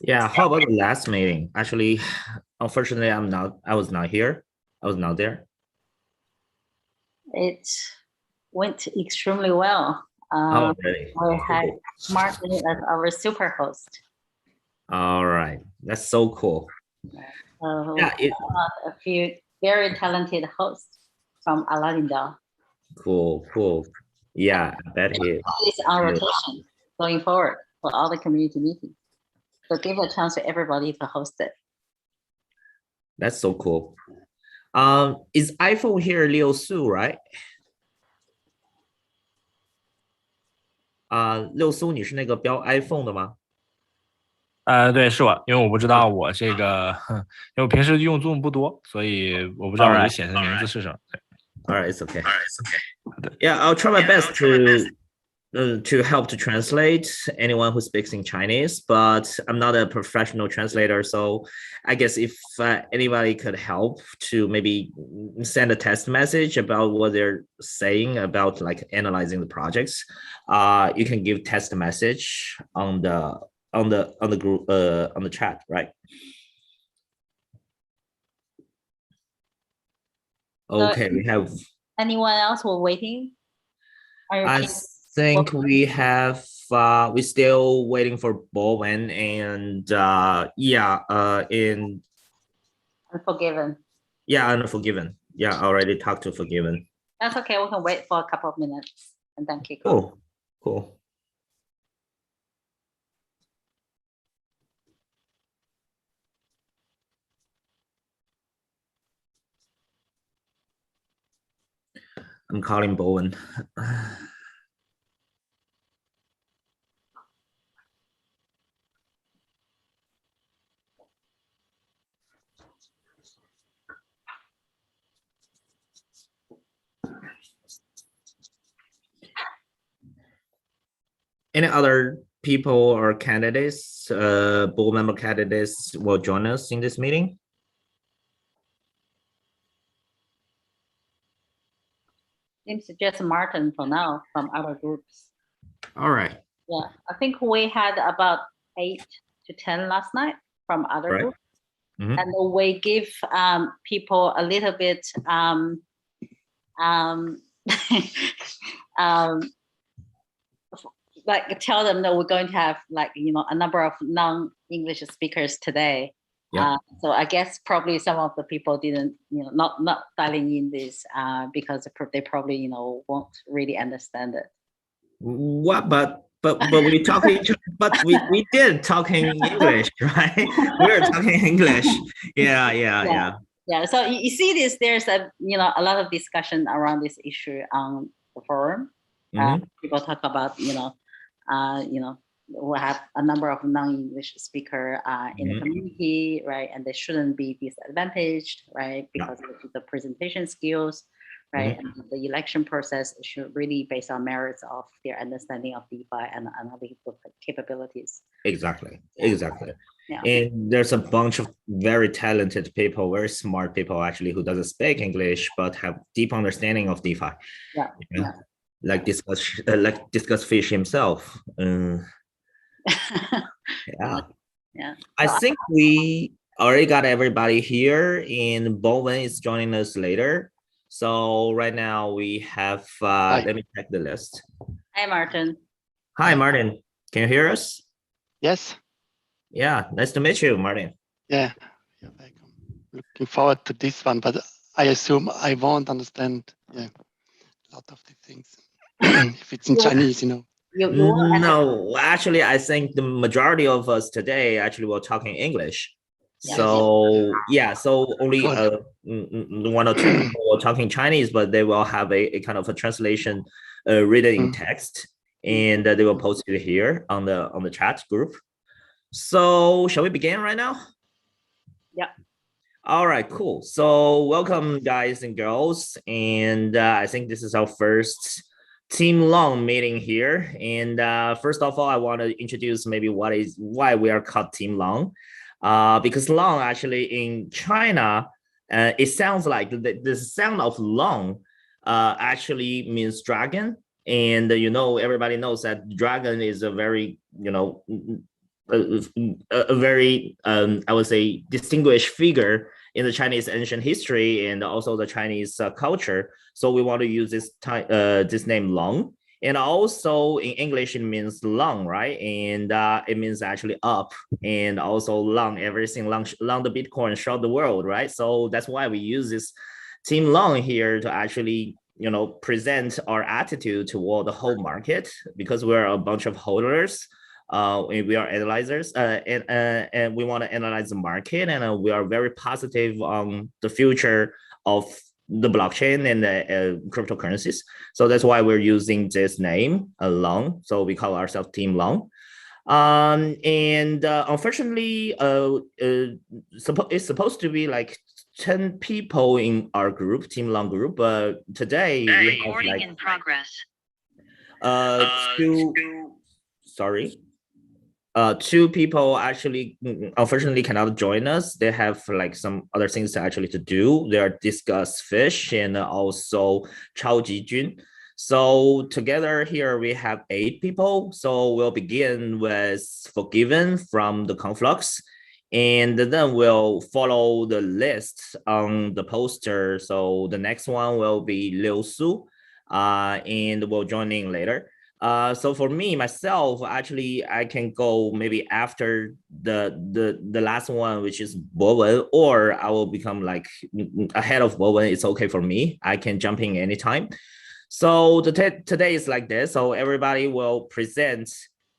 Yeah, how about the last meeting? Actually, unfortunately, I was not here. I was not there. It went extremely well. Oh, really? We had Cool. Smrti as our super host. All right. That's so cool. We Yeah, had a few very talented hosts from AladdinDAO. cool. Yeah, I bet he It's on rotation going forward for all the community meetings. So give a chance to everybody to host it. That's so cool. Is iPhone here Leosu, right? 六苏，你是那个标 iPhone 的吗？对，是我，因为我不知道我这个，因为我平时用 Zoom 不多，所以我不知道我这显示的名字是什么。All right, it's okay. Yeah, I'll try my best to help to translate anyone who speaks in Chinese, but I'm not a professional translator. So I guess if anybody could help to maybe send a test message about what they're saying about like analyzing the projects, you can give test message on the group on the chat, right? Okay, we have. Anyone else who waiting? I think we have we're still waiting for Bowen and in Unforgiven. Yeah, Unforgiven. Yeah, I already talked to Forgiven. That's okay. We can wait for a couple of minutes and then kick off. Cool. I'm calling Bowen. Any other people or candidates, board member candidates will join us in this meeting? Seems just Martin for now from other groups. All right. Yeah, I think we had about 8 to 10 last night from other groups. And we give people a little bit like tell them that we're going to have like a number of non-English speakers today. Yeah. So I guess probably some of the people didn't not dialing in this because they probably won't really understand it. What? But we talking, but we did talking English, right? We were talking English. Yeah. So you see this, there's a lot of discussion around this issue on the forum. People talk about we have a number of non-English speaker in the community, right? And they shouldn't be disadvantaged, right? Because of the presentation skills, right? And the election process should really based on merits of their understanding of DeFi and analytical capabilities. Exactly. Yeah. And there's a bunch of very talented people, very smart people actually who doesn't speak English but have deep understanding of DeFi. Yeah. Like discuss Fish himself. Yeah. I think we already got everybody here, and Bowen is joining us later. So right now we have, let me check the list. Hi, Martin. Hi, Martin. Can you hear us? Yes. Yeah, nice to meet you, Martin. Yeah, you're welcome. Looking forward to this one, but I assume I won't understand a lot of the things if it's in Chinese, No, actually, I think the majority of us today actually were talking English. So so only 1 or 2 people were talking Chinese, but they will have a kind of a translation written in text, and they will post it here on the chat group. So shall we begin right now? Yeah. All right, cool. So welcome, guys and girls, and I think this is our first Team Long meeting here. And first of all, I want to introduce maybe why we are called Team Long. Because long actually in China, it sounds like the sound of long actually means dragon. And everybody knows that dragon is a very a very I would say distinguished figure in the Chinese ancient history and also the Chinese culture. So we want to use this name Long. And also in English, it means long, right? And it means actually up, and also long everything, long the Bitcoin, short the world, right? So that's why we use this team long here to actually, you know, present our attitude toward the whole market, because we're a bunch of holders. We are analyzers, and we want to analyze the market, and we are very positive on the future of the blockchain and the cryptocurrencies. So that's why we're using this name, Long. So we call ourselves Team Long. And unfortunately, it's supposed to be like 10 people in our group, Team Long group, but today we have like in progress. Two people actually unfortunately cannot join us. They have like some other things to do. They are discuss fish and also Chao Jijun. So together here we have 8 people. So we'll begin with Forgiven from the Conflux, and then we'll follow the list on the poster. So the next one will be Leosu, and we'll join in later. So for me, myself, actually, I can go maybe after the last one, which is Bowen, or I will become like ahead of Bowen. It's okay for me. I can jump in anytime. So today is like this. So everybody will present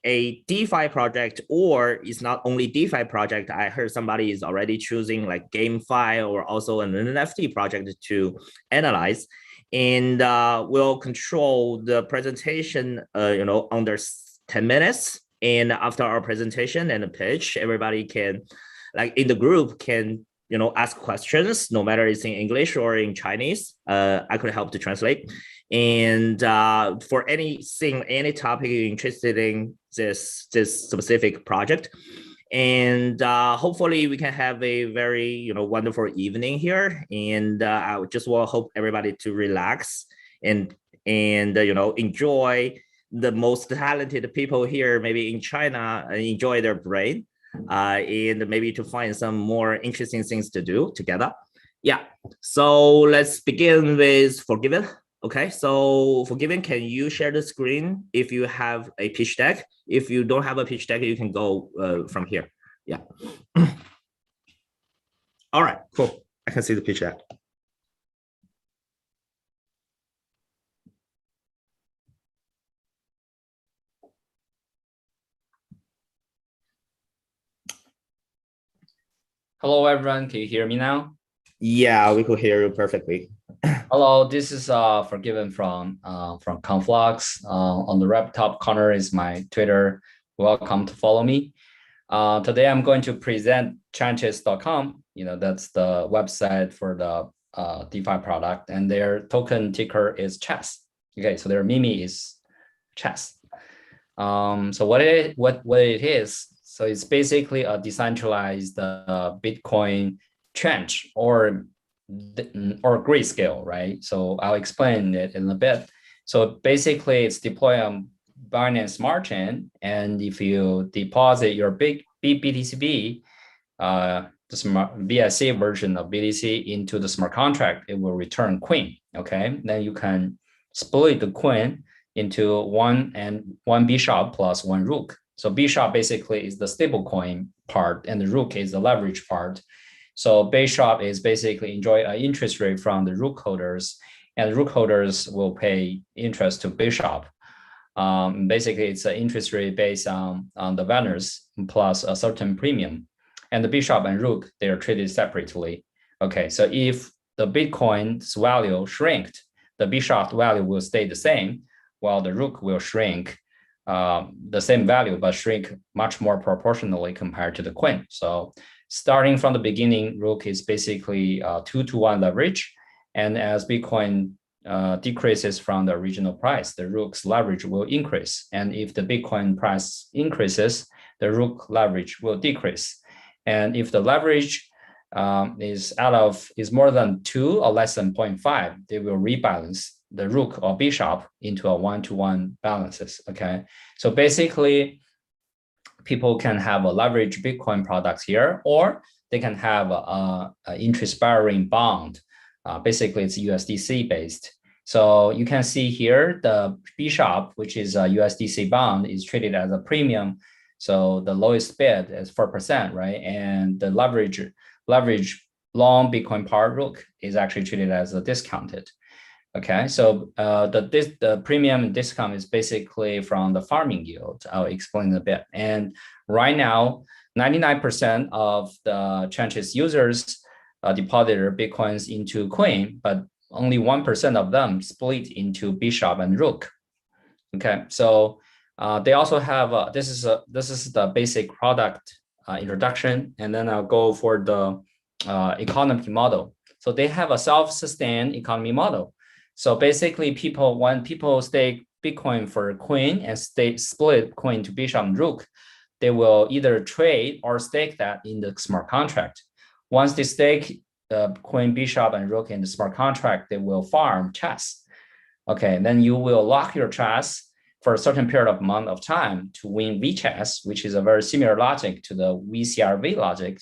a DeFi project, or it's not only DeFi project. I heard somebody is already choosing like Gamefi or also an NFT project to analyze. And we'll control the presentation, under 10 minutes. And after our presentation and the pitch, everybody can, like in the group, can ask questions, no matter it's in English or in Chinese. I could help to translate. And for anything, any topic you're interested in this specific project. And hopefully we can have a very wonderful evening here. And I just will hope everybody to relax and enjoy the most talented people here, maybe in China, and enjoy their brain, and maybe to find some more interesting things to do together. Yeah, so let's begin with Forgiven. Okay, so Forgiven, can you share the screen if you have a pitch deck? If you don't have a pitch deck, you can go from here. Yeah. All right, cool. I can see the pitch deck. Hello, everyone. Can you hear me now? Yeah, we could hear you perfectly. Hello, this is Forgiven from Conflux. On the right top corner is my Twitter. Welcome to follow me. Today I'm going to present Tranchess.com. That's the website for the DeFi product, and their token ticker is Chess. Okay, so their meme is Chess. So what it is? So it's basically a decentralized Bitcoin trench or grayscale, right? So I'll explain it in a bit. So basically it's deployed on Binance Smart Chain, and if you deposit your big BTCB, the smart BSC version of BTC into the smart contract, it will return coin. Okay, then you can split the coin into one Bishop plus one Rook. So Bishop basically is the stable coin part, and the Rook is the leverage part. So Bishop is basically enjoy an interest rate from the Rook holders, and Rook holders will pay interest to Bishop. Basically, it's an interest rate based on the vendors plus a certain premium. And the Bishop and Rook, they are treated separately. Okay, so if the Bitcoin's value shrinked, the Bishop value will stay the same, while the Rook will shrink the same value, but shrink much more proportionally compared to the coin. So starting from the beginning, Rook is basically 2-to-1 leverage. And as Bitcoin decreases from the original price, the Rook's leverage will increase. And if the Bitcoin price increases, the Rook leverage will decrease. And if the leverage is more than 2 or less than 0.5, they will rebalance the Rook or Bishop into a 1-to-1 balances. Okay, so basically people can have a leverage Bitcoin products here, or they can have a interest-bearing bond. Basically, it's USDC based. So you can see here the Bishop, which is a USDC bond, is treated as a premium. So the lowest bid is 4%, right? And the leverage long Bitcoin par Rook is actually treated as a discounted. Okay, so the premium discount is basically from the farming yield. I'll explain a bit. And right now, 99% of the Tranchess users deposit their Bitcoins into Queen, but only 1% of them split into Bishop and Rook. Okay, so they also have, this is the basic product introduction, and then I'll go for the economy model. So they have a self-sustained economy model. So basically, when people stake Bitcoin for Queen and split Queen to Bishop and Rook, they will either trade or stake that in the smart contract. Once they stake Queen, Bishop, and Rook in the smart contract, they will farm chess. Okay, then you will lock your chess for a certain period of month of time to win VChess, which is a very similar logic to the VCRV logic.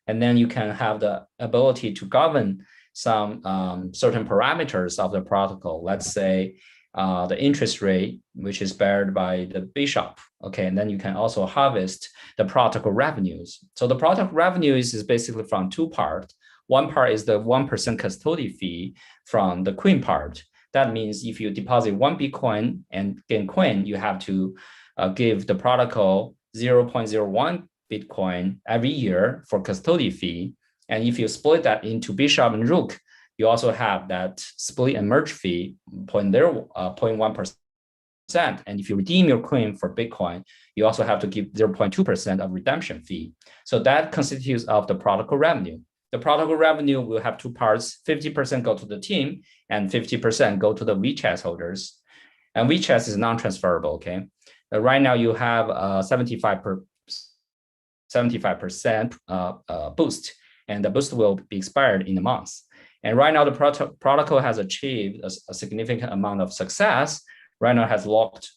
And then you can have the ability to govern some certain parameters of the protocol. Let's say the interest rate, which is bared by the Bishop. Okay, and then you can also harvest the protocol revenues. So the protocol revenues is basically from two parts. One part is the 1% custody fee from the Queen part. That means if you deposit 1 Bitcoin and gain Queen, you have to give the protocol 0.01 Bitcoin every year for custody fee. And if you split that into Bishop and Rook, you also have that split and merge fee, 0.1%. And if you redeem your Queen for Bitcoin, you also have to give 0.2% of redemption fee. So that constitutes of the protocol revenue. The protocol revenue will have two parts: 50% go to the team and 50% go to the VChess holders. And VChess is non-transferable, okay? Right now you have 75% boost, and the boost will be expired in a month. And right now the protocol has achieved a significant amount of success. Right now it has locked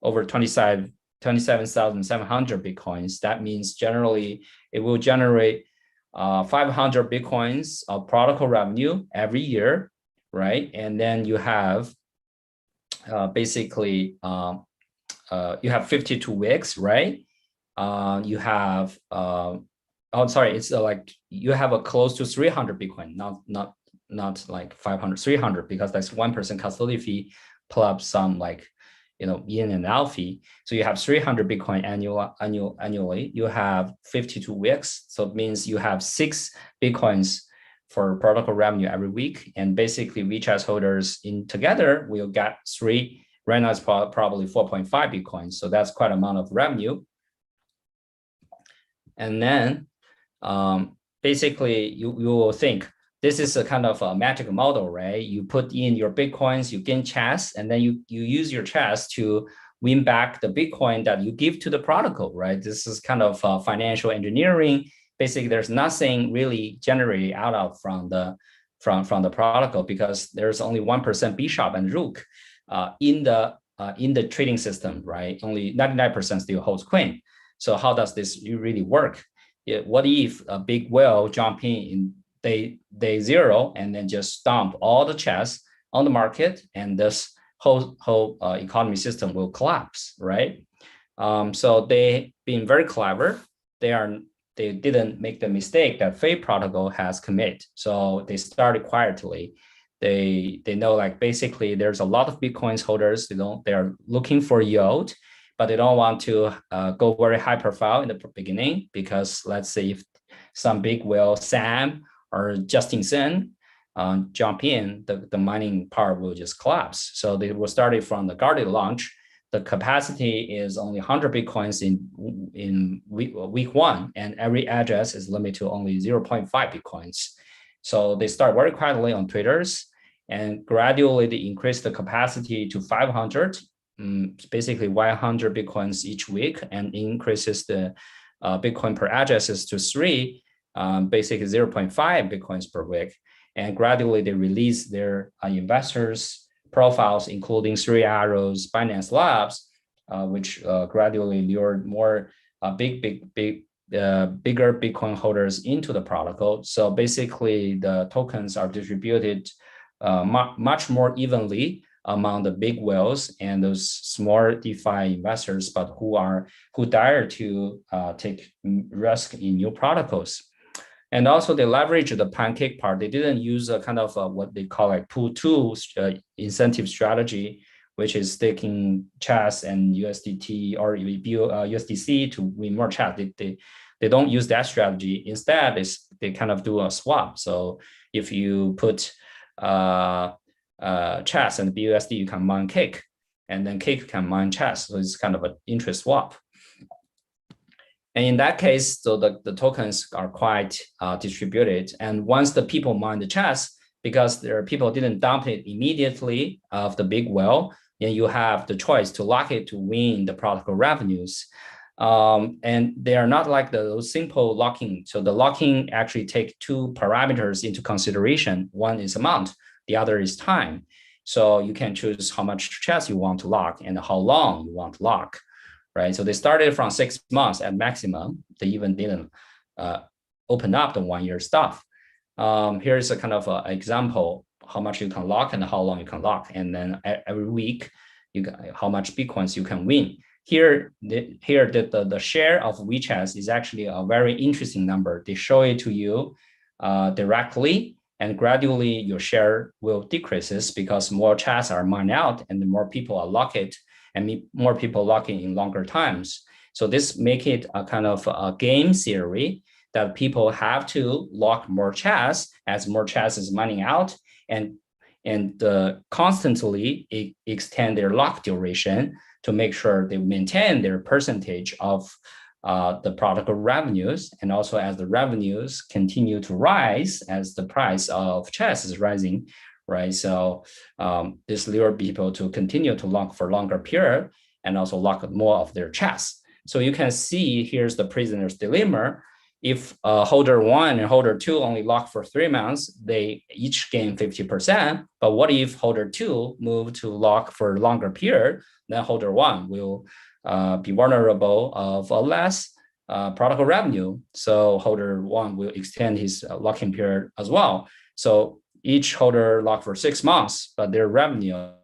over 27,700 Bitcoins. That means generally it will generate 500 Bitcoins of protocol revenue every year, right? And then you have basically, you have 52 weeks, right? You have, it's like you have a close to 300 Bitcoin, not like 500, 300, because that's 1% custody fee plus some like, in and out fee. So you have 300 Bitcoin annually. You have 52 weeks. So it means you have 6 Bitcoins for protocol revenue every week. And basically VChess holders in together will get 3. Right now it's probably 4.5 Bitcoins. So that's quite an amount of revenue. And then basically you will think, this is a kind of a magic model, right? You put in your Bitcoins, you gain chess, and then you use your chess to win back the Bitcoin that you give to the protocol, right? This is kind of financial engineering. Basically, there's nothing really generated out of from the protocol, because there's only 1% Bishop and Rook in the trading system, right? Only 99% still holds Queen. So how does this really work? What if a big whale jump in day 0 and then just dump all the chess on the market, and this whole economy system will collapse, right? So they've been very clever. They didn't make the mistake that Fate protocol has committed. So they started quietly. They know, like, basically there's a lot of Bitcoins holders. They're looking for yield, but they don't want to go very high profile in the beginning, because let's say if some big whale, Sam or Justin Sun, jump in, the mining part will just collapse. So they will start from the guarded launch. The capacity is only 100 Bitcoins in week 1, and every address is limited to only 0.5 Bitcoins. So they start very quietly on Twitters, and gradually they increase the capacity to 500, basically 100 Bitcoins each week, and increases the Bitcoin per addresses to 3, basically 0.5 Bitcoins per week. And gradually they release their investors profiles, including 3 Arrows, Binance Labs, which gradually lured more bigger Bitcoin holders into the protocol. So basically, the tokens are distributed much more evenly among the big whales and those small DeFi investors, but who dare to take risk in new protocols. And also they leverage the pancake part. They didn't use a kind of what they call like pool two incentive strategy, which is staking Chess and USDT or USDC to win more Chess. They don't use that strategy. Instead, they kind of do a swap. So if you put Chess and BUSD, you can mine Cake, and then Cake can mine Chess. So it's kind of an interest swap. And in that case, so the tokens are quite distributed. And once the people mine the Chess, because their people didn't dump it immediately of the big whale, then you have the choice to lock it to win the protocol revenues. And they are not like the simple locking. So the locking actually take two parameters into consideration. One is amount, the other is time. So you can choose how much Chess you want to lock and how long you want to lock. Right, so they started from 6 months at maximum. They even didn't open up the 1 year stuff. Here's a kind of example how much you can lock and how long you can lock, and then every week how much Bitcoins you can win. Here the share of WeChat is actually a very interesting number. They show it to you directly, and gradually your share will decreases because more chats are mined out and the more people are lock it, and more people locking in longer times. So this make it a kind of a game theory that people have to lock more chats as more chats is mining out, and constantly extend their lock duration to make sure they maintain their percentage of the protocol revenues. And also as the revenues continue to rise, as the price of chess is rising, right? So this lure people to continue to lock for longer period and also lock more of their chats. So you can see here's the prisoner's dilemma. If holder 1 and holder 2 only lock for 3 months, they each gain 50%. But what if holder 2 move to lock for a longer period? Then holder 1 will be vulnerable of a less protocol revenue. So holder 1 will extend his locking period as well. So each holder locked for 6 months, but their revenue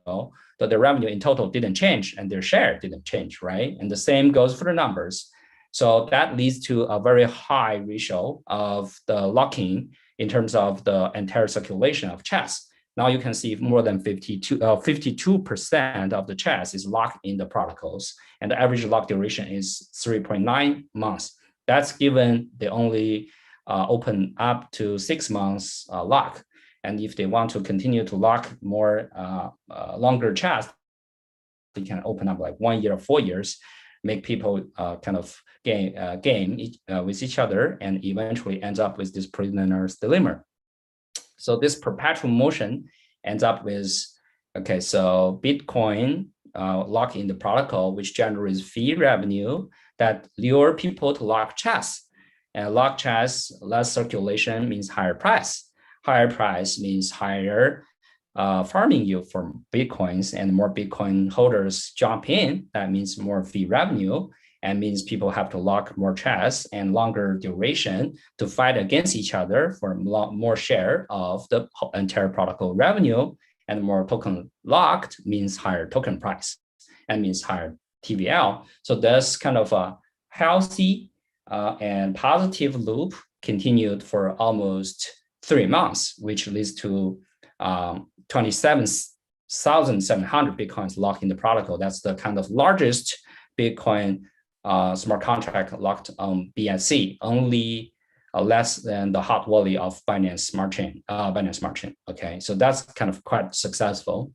in total didn't change and their share didn't change, right? And the same goes for the numbers. So that leads to a very high ratio of the locking in terms of the entire circulation of chats. Now you can see more than 52% of the chats is locked in the protocols, and the average lock duration is 3.9 months. That's given they only open up to 6 months lock. And if they want to continue to lock more longer chats, they can open up like 1 year or 4 years, make people kind of game with each other, and eventually ends up with this prisoner's dilemma. So this perpetual motion ends up with, okay, so Bitcoin lock in the protocol, which generates fee revenue that lure people to lock chats. And lock chats, less circulation means higher price. Higher price means higher farming yield for Bitcoins, and more Bitcoin holders jump in. That means more fee revenue, and means people have to lock more chats and longer duration to fight against each other for more share of the entire protocol revenue. And more token locked means higher token price and means higher TVL. So that's kind of a healthy and positive loop continued for almost 3 months, which leads to 27,700 Bitcoins locked in the protocol. That's the kind of largest Bitcoin smart contract locked on BSC, only less than the hot wallet of Binance Smart Chain. Okay, so that's kind of quite successful.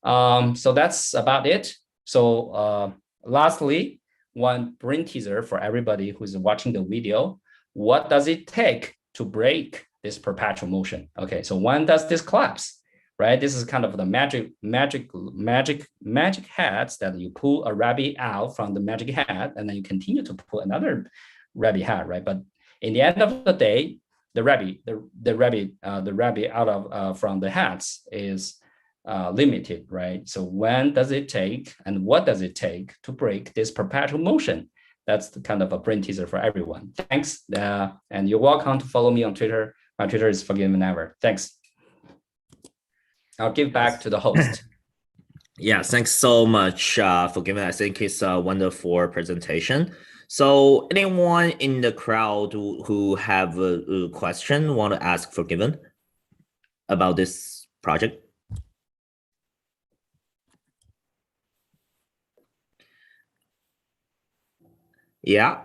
So that's about it. So lastly, one brain teaser for everybody who's watching the video. What does it take to break this perpetual motion? Okay, so when does this collapse? Right, this is kind of the magic hats that you pull a rabbit out from the magic hat, and then you continue to pull another rabbit hat, right? But in the end of the day, the rabbit out of from the hats is limited, right? So when does it take, and what does it take to break this perpetual motion? That's the kind of a brain teaser for everyone. Thanks. And you're welcome to follow me on Twitter. My Twitter is forgivenever. Thanks. I'll give back to the host. Yeah, thanks so much for giving. I think it's a wonderful presentation. So anyone in the crowd who have a question want to ask Forgiven about this project? Yeah,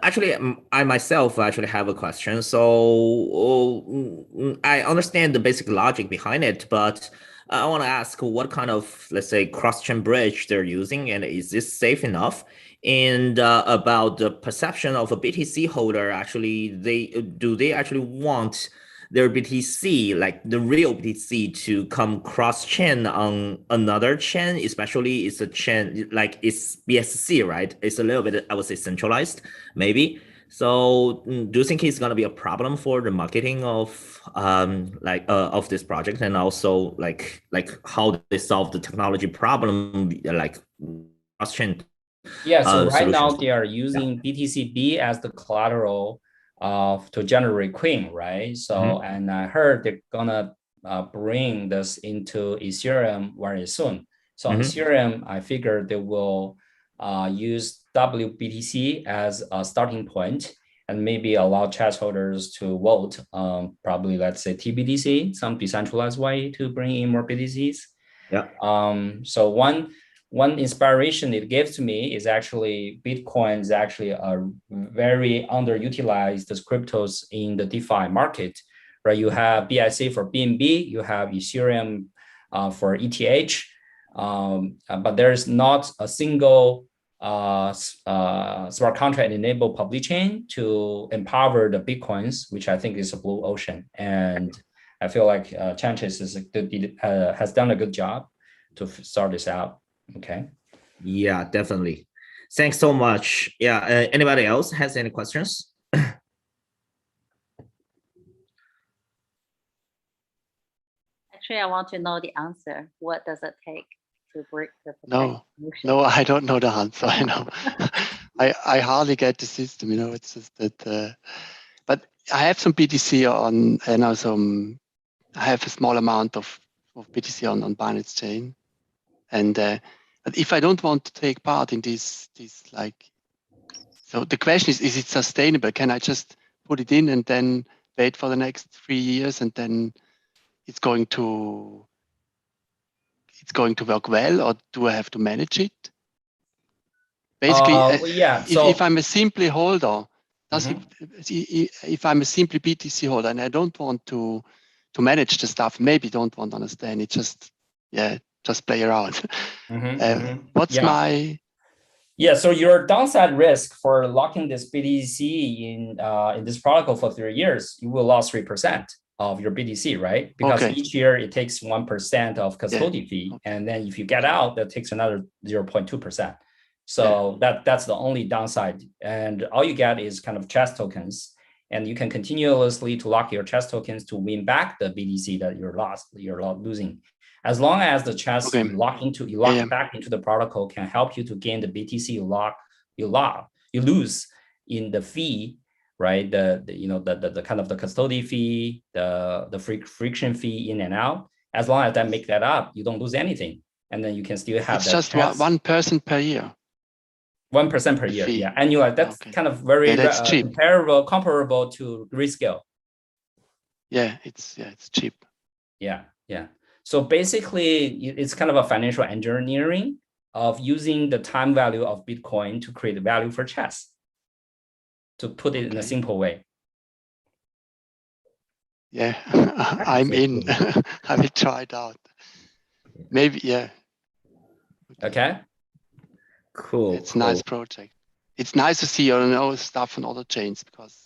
actually, I myself actually have a question. So I understand the basic logic behind it, but I want to ask what kind of, let's say, cross-chain bridge they're using, and is this safe enough? And about the perception of a BTC holder, actually, do they actually want their BTC, like the real BTC, to come cross-chain on another chain, especially it's a chain, like it's BSC, right? It's a little bit, I would say, centralized, maybe. So do you think it's going to be a problem for the marketing of of this project, and also like how they solve the technology problem, like cross-chain? Yeah, so right now solutions? they are using BTCB as the collateral to generate coin, right? So, and I heard they're gonna bring this into Ethereum very soon. So on Ethereum, I figure they will use WBTC as a starting point and maybe allow chat holders to vote, probably let's say TBTC, some decentralized way to bring in more BTCs. Yeah. So one inspiration it gives to me is actually Bitcoin is actually a very underutilized cryptos in the DeFi market, right? You have BIC for BNB, you have Ethereum for ETH, but there's not a single smart contract enabled public chain to empower the Bitcoins, which I think is a blue ocean. And I feel like Tranchess has done a good job to sort this out. Okay. Yeah, definitely. Thanks so much. Yeah. Anybody else has any questions? Actually, I want to know the answer. What does it take to break the No, I don't know the answer. I know. I hardly get the system. It's just that. But I have some BTC on, and also I have a small amount of BTC on Binance Chain, and but if I don't want to take part in this like, so the question is it sustainable? Can I just put it in and then wait for the next 3 years, and then it's going to work well, or do I have to manage it? Basically, yeah. So if I'm a simply holder, if I'm a simply BTC holder and I don't want to manage the stuff, maybe don't want to understand it, just play around. What's my so your downside risk for locking this BTC in this protocol for 3 years, you will lose 3% of your BTC, right? Because each year it takes 1% of custody fee, and then if you get out, that takes another 0.2%. So that's the only downside, and all you get is kind of chess tokens, and you can continuously to lock your chess tokens to win back the BTC that you're losing. As long as the chess you lock back into the protocol can help you to gain the BTC you lose in the fee, right? The kind of the custody fee, the friction fee in and out. As long as that make that up, you don't lose anything, and then you can still have. It's just 1% per year. 1% per year, yeah, annual. That's kind of very comparable to Grayscale. Yeah, it's cheap. Yeah. So basically, it's kind of a financial engineering of using the time value of Bitcoin to create value for chess. To put it in a simple way. Yeah, I'm in. I will try it out. Maybe, yeah. Okay. Cool. It's a nice project. It's nice to see stuff on other chains, because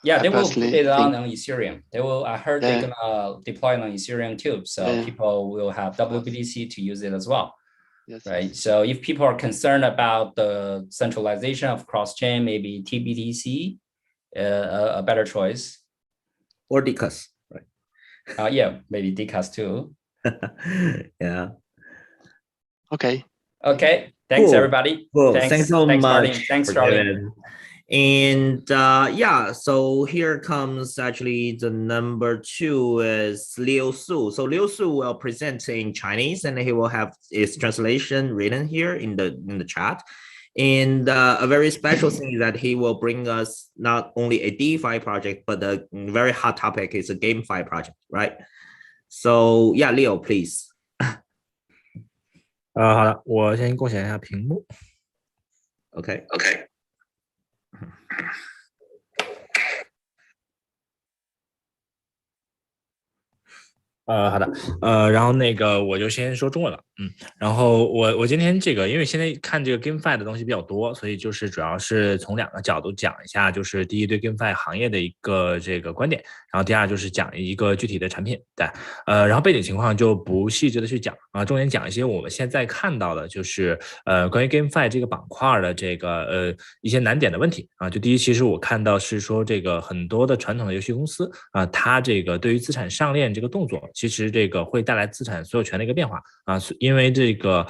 they will put it on Ethereum. I heard they're gonna deploy it on Ethereum too, so people will have WBTC to use it as well. Right. So if people are concerned about the centralization of cross-chain, maybe TBTC, a better choice. Or DCAS, right? Maybe DCAS too. Yeah. Okay. Thanks, Cool. everybody. Well, Thanks so Martin. much. Thanks, for Sharlyn. David. And yeah, so here comes actually the number 2 is Leosu. So Leosu will present in Chinese, and he will have his translation written here in the chat. And a very special thing is that he will bring us not only a DeFi project, but a very hot topic is a GameFi project, right? So yeah, Leo, please. 好的，我先共享一下屏幕。Okay. OK。好的，然后那个我就先说中文了，然后我今天这个，因为现在看这个 GameFi 的东西比较多，所以就是主要是从2个角度讲一下，就是第一对 GameFi 行业的一个这个观点，然后第二就是讲一个具体的产品，对，然后背景情况就不细致的去讲啊，重点讲一些我们现在看到的，就是关于 GameFi 这个板块的这个一些难点的问题啊，就第一，其实我看到是说这个很多的传统的游戏公司啊，它这个对于资产上链这个动作。其实这个会带来资产所有权的一个变化啊，因为这个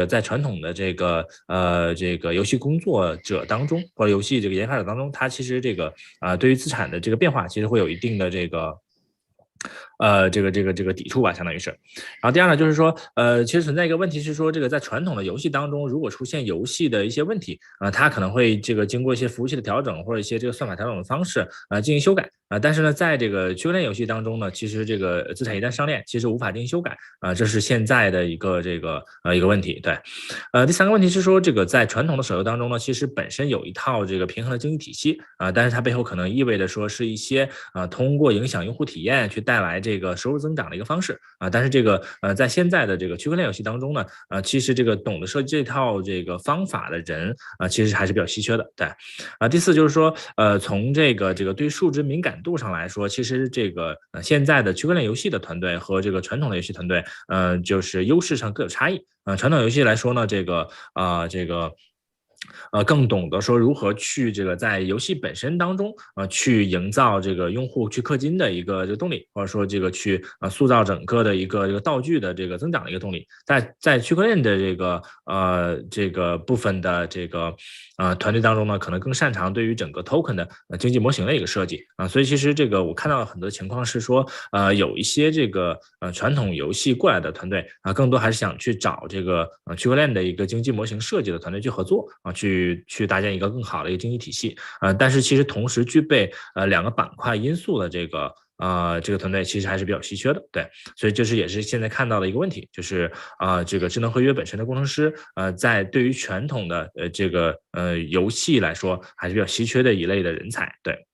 在传统的这个游戏工作者当中或者游戏这个研发者当中，它其实这个对于资产的这个变化，其实会有一定的这个。这个抵触吧，相当于是。然后第二呢，就是说，其实存在一个问题是说，这个在传统的游戏当中，如果出现游戏的一些问题它可能会这个经过一些服务器的调整或者一些这个算法调整的方式进行修改但是呢，在这个区块链游戏当中呢，其实这个资产一旦上链，其实无法进行修改这是现在的一个这个一个问题。对，第3个问题是说，这个在传统的手游当中呢，其实本身有一套这个平衡的经济体系但是它背后可能意味着说是一些通过影响用户体验去带来这个收入增长的一个方式但是这个在现在的这个区块链游戏当中呢其实这个懂得设计这套这个方法的人其实还是比较稀缺的。对第4就是说从这个对数值敏感度上来说，其实这个现在的区块链游戏的团队和这个传统的游戏团队就是优势上各有差异传统游戏来说呢更懂得说如何去这个在游戏本身当中去营造这个用户去氪金的一个动力，或者说这个去塑造整个的一个道具的这个增长的一个动力。在区块链的这个部分的这个团队当中呢，可能更擅长对于整个 token 的经济模型的一个设计所以其实这个我看到很多情况是说有一些这个传统游戏过来的团队更多还是想去找这个区块链的一个经济模型设计的团队去合作去搭建一个更好的一个经济体系但是其实同时具备2个板块因素的这个团队其实还是比较稀缺的。对，所以这是也是现在看到的一个问题，就是这个智能合约本身的工程师在对于传统的这个游戏来说还是比较稀缺的一类的人才。对。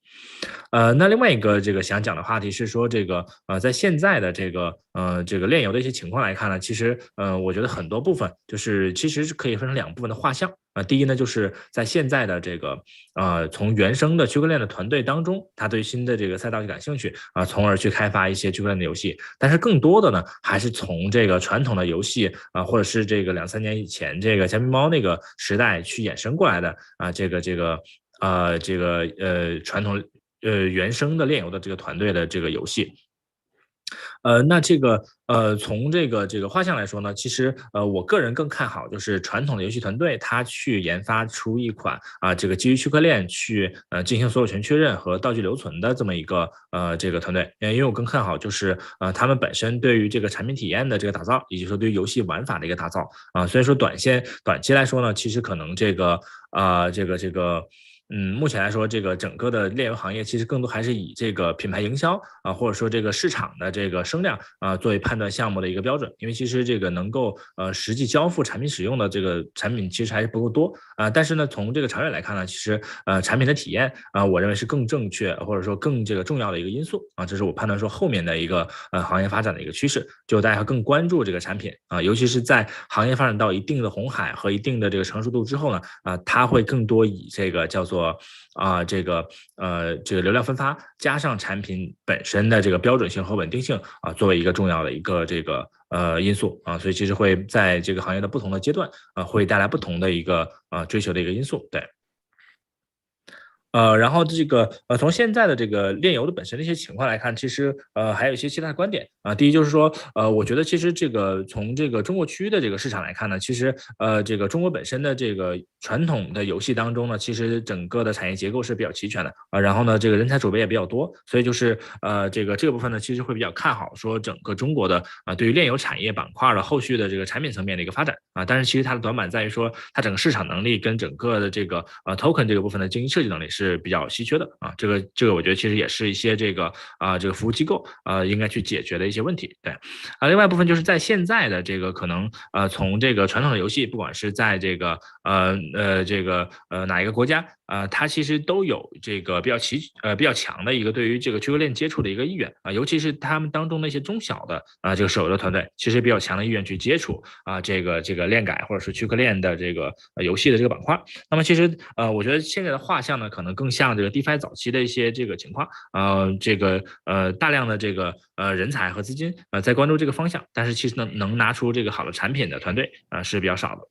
那另外一个这个想讲的话题是说这个在现在的这个炼油的一些情况来看呢，其实我觉得很多部分就是其实是可以分成2部分的画像第一呢，就是在现在的这个从原生的区块链的团队当中，他对新的这个赛道就感兴趣从而去开发一些区块链的游戏。但是更多的呢，还是从这个传统的游戏或者是这个2-3年以前这个加密猫那个时代去衍生过来的传统原生的炼油的这个团队的这个游戏。那这个从这个画像来说呢，其实我个人更看好就是传统的游戏团队，它去研发出一款这个基于区块链去进行所有权确认和道具留存的这么一个这个团队，因为我更看好就是他们本身对于这个产品体验的这个打造，以及说对于游戏玩法的一个打造虽然说短期来说呢，其实可能这个目前来说，这个整个的炼油行业其实更多还是以这个品牌营销或者说这个市场的这个声量作为判断项目的一个标准，因为其实这个能够实际交付产品使用的这个产品其实还是不够多但是呢，从这个长远来看呢，其实产品的体验我认为是更正确或者说更这个重要的一个因素这是我判断说后面的一个行业发展的一个趋势，就大家更关注这个产品尤其是在行业发展到一定的红海和一定的这个成熟度之后呢它会更多以这个叫做这个流量分发加上产品本身的这个标准性和稳定性作为一个重要的一个这个因素所以其实会在这个行业的不同的阶段会带来不同的一个追求的一个因素。对。然后这个从现在的这个炼油的本身的一些情况来看，其实还有一些其他的观点啊。第一就是说，我觉得其实这个从这个中国区的这个市场来看呢，其实这个中国本身的这个传统的游戏当中呢，其实整个的产业结构是比较齐全的啊。然后呢，这个人才储备也比较多，所以就是这个部分呢，其实会比较看好说整个中国的对于炼油产业板块的后续的这个产品层面的一个发展啊。但是其实它的短板在于说，它整个市场能力跟整个的这个token 这个部分的经济设计能力是比较稀缺的啊，这个我觉得其实也是一些这个这个服务机构应该去解决的一些问题。对另外一部分就是在现在的这个可能从这个传统的游戏，不管是在这个哪一个国家它其实都有这个比较强的一个对于这个区块链接触的一个意愿尤其是他们当中的一些中小的这个手游的团队，其实比较强的意愿去接触这个链改或者是区块链的这个游戏的这个板块。那么其实我觉得现在的画像呢，可能更像这个 DeFi 早期的一些这个情况，大量的这个人才和资金在关注这个方向，但是其实能拿出这个好的产品的团队是比较少的。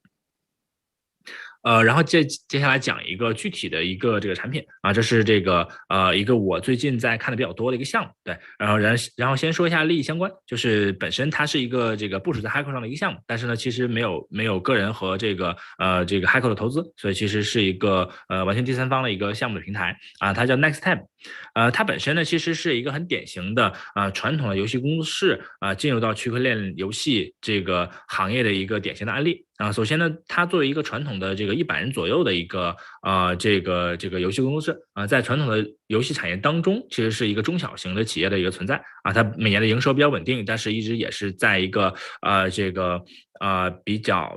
然后接下来讲一个具体的一个这个产品这是这个一个我最近在看的比较多的一个项目。对，然后先说一下利益相关，就是本身它是一个这个部署在 HECO 上的一个项目，但是呢其实没有个人和这个HECO 的投资，所以其实是一个完全第三方的一个项目的平台它叫 NEXTYPE。它本身呢其实是一个很典型的传统的游戏工作室进入到区块链游戏这个行业的一个典型的案例首先呢，它作为一个传统的这个100人左右的一个这个游戏工作室在传统的游戏产业当中，其实是一个中小型的企业的一个存在它每年的营收比较稳定，但是一直也是在一个比较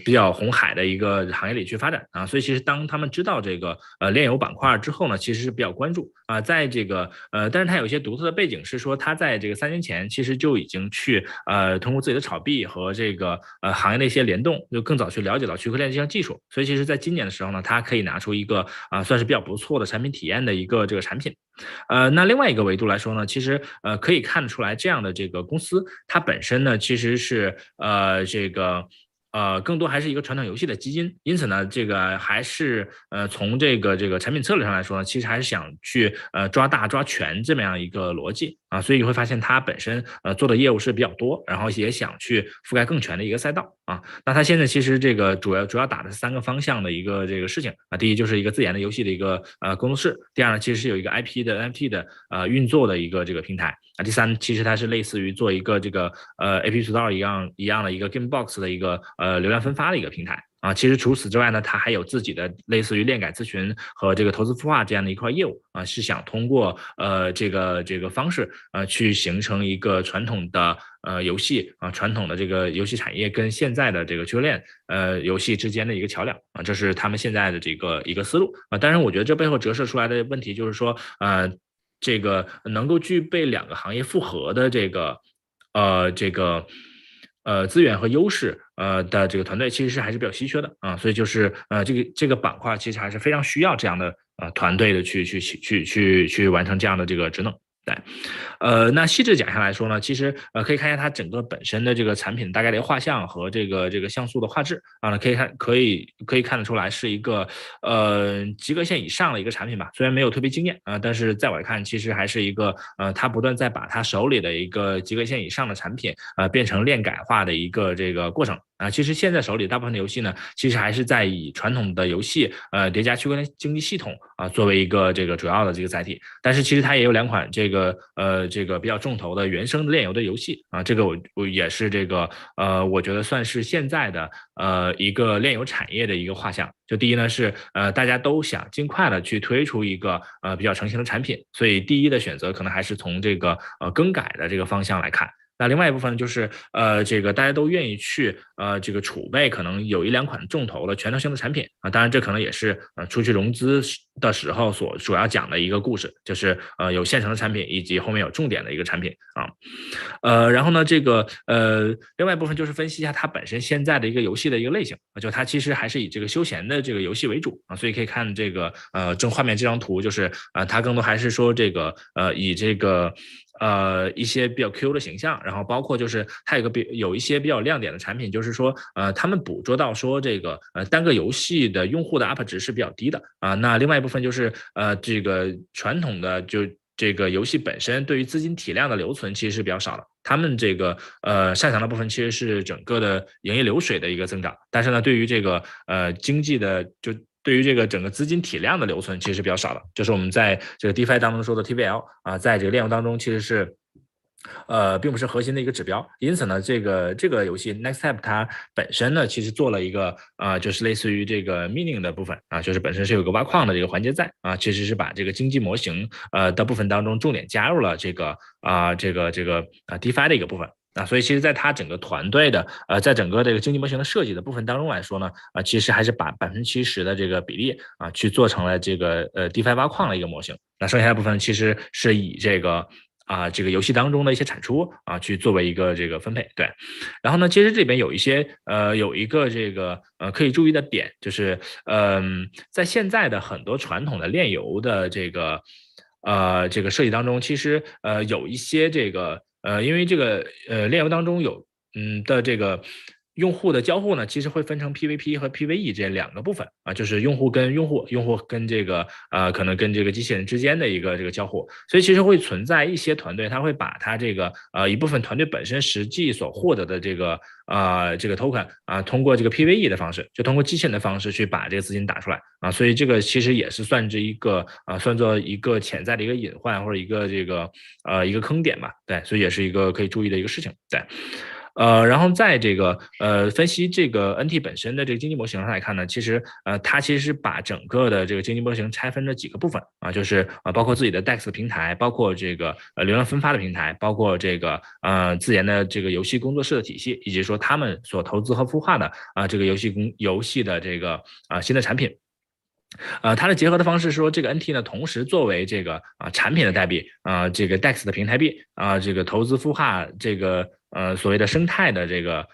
比较红海的一个行业里去发展所以其实当他们知道这个炼油板块之后呢，其实是比较关注在这个但是它有一些独特的背景是说，它在这个3年前其实就已经去通过自己的炒币和这个行业的一些联动，就更早去了解到区块链这项技术，所以其实在今年的时候呢，它可以拿出一个算是比较不错的产品体验的一个这个产品。那另外一个维度来说呢，其实可以看得出来，这样的这个公司它本身呢其实是更多还是一个传统游戏的基金，因此呢，这个还是从这个产品策略上来说呢，其实还是想去抓大抓全这么样一个逻辑所以你会发现它本身做的业务是比较多，然后也想去覆盖更全的一个赛道那它现在其实这个主要打的3个方向的一个这个事情第一就是一个自研的游戏的一个工作室，第二呢其实是有一个 IP 的 NFT 的运作的一个这个平台第三其实它是类似于做一个这个AP Store 一样的一个 Game Box 的一个流量分发的一个平台其实除此之外呢，它还有自己的类似于链改咨询和这个投资孵化这样的一块业务是想通过这个方式去形成一个传统的游戏传统的这个游戏产业跟现在的这个区块链游戏之间的一个桥梁这是他们现在的这个一个思路当然我觉得这背后折射出来的问题就是说这个能够具备2个行业复合的这个资源和优势的这个团队其实是还是比较稀缺的所以就是这个板块其实还是非常需要这样的团队的去完成这样的这个职能。对，那细致讲下来说呢，其实可以看一下它整个本身的这个产品大概的一个画像和这个像素的画质可以看得出来是一个及格线以上的一个产品吧，虽然没有特别惊艳但是在我来看，其实还是一个它不断在把它手里的一个及格线以上的产品变成链改化的一个这个过程其实现在手里大部分的游戏呢，其实还是在以传统的游戏叠加区块链经济系统作为一个这个主要的这个载体，但是其实它也有2款这个比较重头的原生的炼油的游戏这个我也是这个我觉得算是现在的一个炼油产业的一个画像。就第一呢是大家都想尽快的去推出一个比较成型的产品，所以第一的选择可能还是从这个更改的这个方向来看。那另外一部分就是这个大家都愿意去这个储备可能有1-2款重头的全球性的产品当然这可能也是出去融资的时候所主要讲的一个故事，就是有现成的产品以及后面有重点的一个产品然后呢这个另外一部分就是分析一下它本身现在的一个游戏的一个类型就它其实还是以这个休闲的这个游戏为主所以可以看这个正画面这张图，就是它更多还是说这个以这个一些比较 Q 的形象，然后包括就是它有一些比较亮点的产品，就是说他们捕捉到说这个单个游戏的用户的 UP 值是比较低的啊。那另外一部分就是这个传统的就这个游戏本身对于资金体量的留存其实是比较少的，他们这个擅长的部分其实是整个的营业流水的一个增长，但是呢，对于这个经济的对于这个整个资金体量的留存其实是比较少的，就是我们在这个 DeFi 当中说的 TVL 啊，在这个链游当中其实是并不是核心的一个指标，因此呢，这个游戏 NEXTYPE 它本身呢，其实做了一个就是类似于这个 mining 的部分啊，就是本身是有个挖矿的这个环节在啊，其实是把这个经济模型的部分当中重点加入了这个DeFi 的一个部分。所以其实在它整个团队的在整个这个经济模型的设计的部分当中来说呢，其实还是把70%的这个比例去做成了这个DeFi 挖矿的一个模型。那剩下的部分其实是以这个游戏当中的一些产出去作为一个这个分配。对，然后呢，其实这边有一些有一个这个可以注意的点，就是在现在的很多传统的链游的这个设计当中，其实有一些这个因为这个链游当中有的这个用户的交互呢，其实会分成 PVP 和 PVE 这2个部分就是用户跟用户跟这个可能跟这个机器人之间的一个这个交互，所以其实会存在一些团队，他会把他这个一部分团队本身实际所获得的这个token 通过这个 PVE 的方式，就通过机器人的方式去把这个资金打出来所以这个其实也是算作一个潜在的一个隐患或者一个这个一个坑点吧，对，所以也是一个可以注意的一个事情，对。然后在这个分析这个 NT 本身的这个经济模型上来看呢，其实它其实把整个的这个经济模型拆分了几个部分就是包括自己的 DEX 平台，包括这个流量分发的平台，包括这个自研的这个游戏工作室的体系，以及说他们所投资和孵化的这个游戏的这个新的产品。它的结合的方式是说，这个 NT 呢，同时作为这个产品的代币这个 DEX 的平台币这个投资孵化这个所谓的生态的这个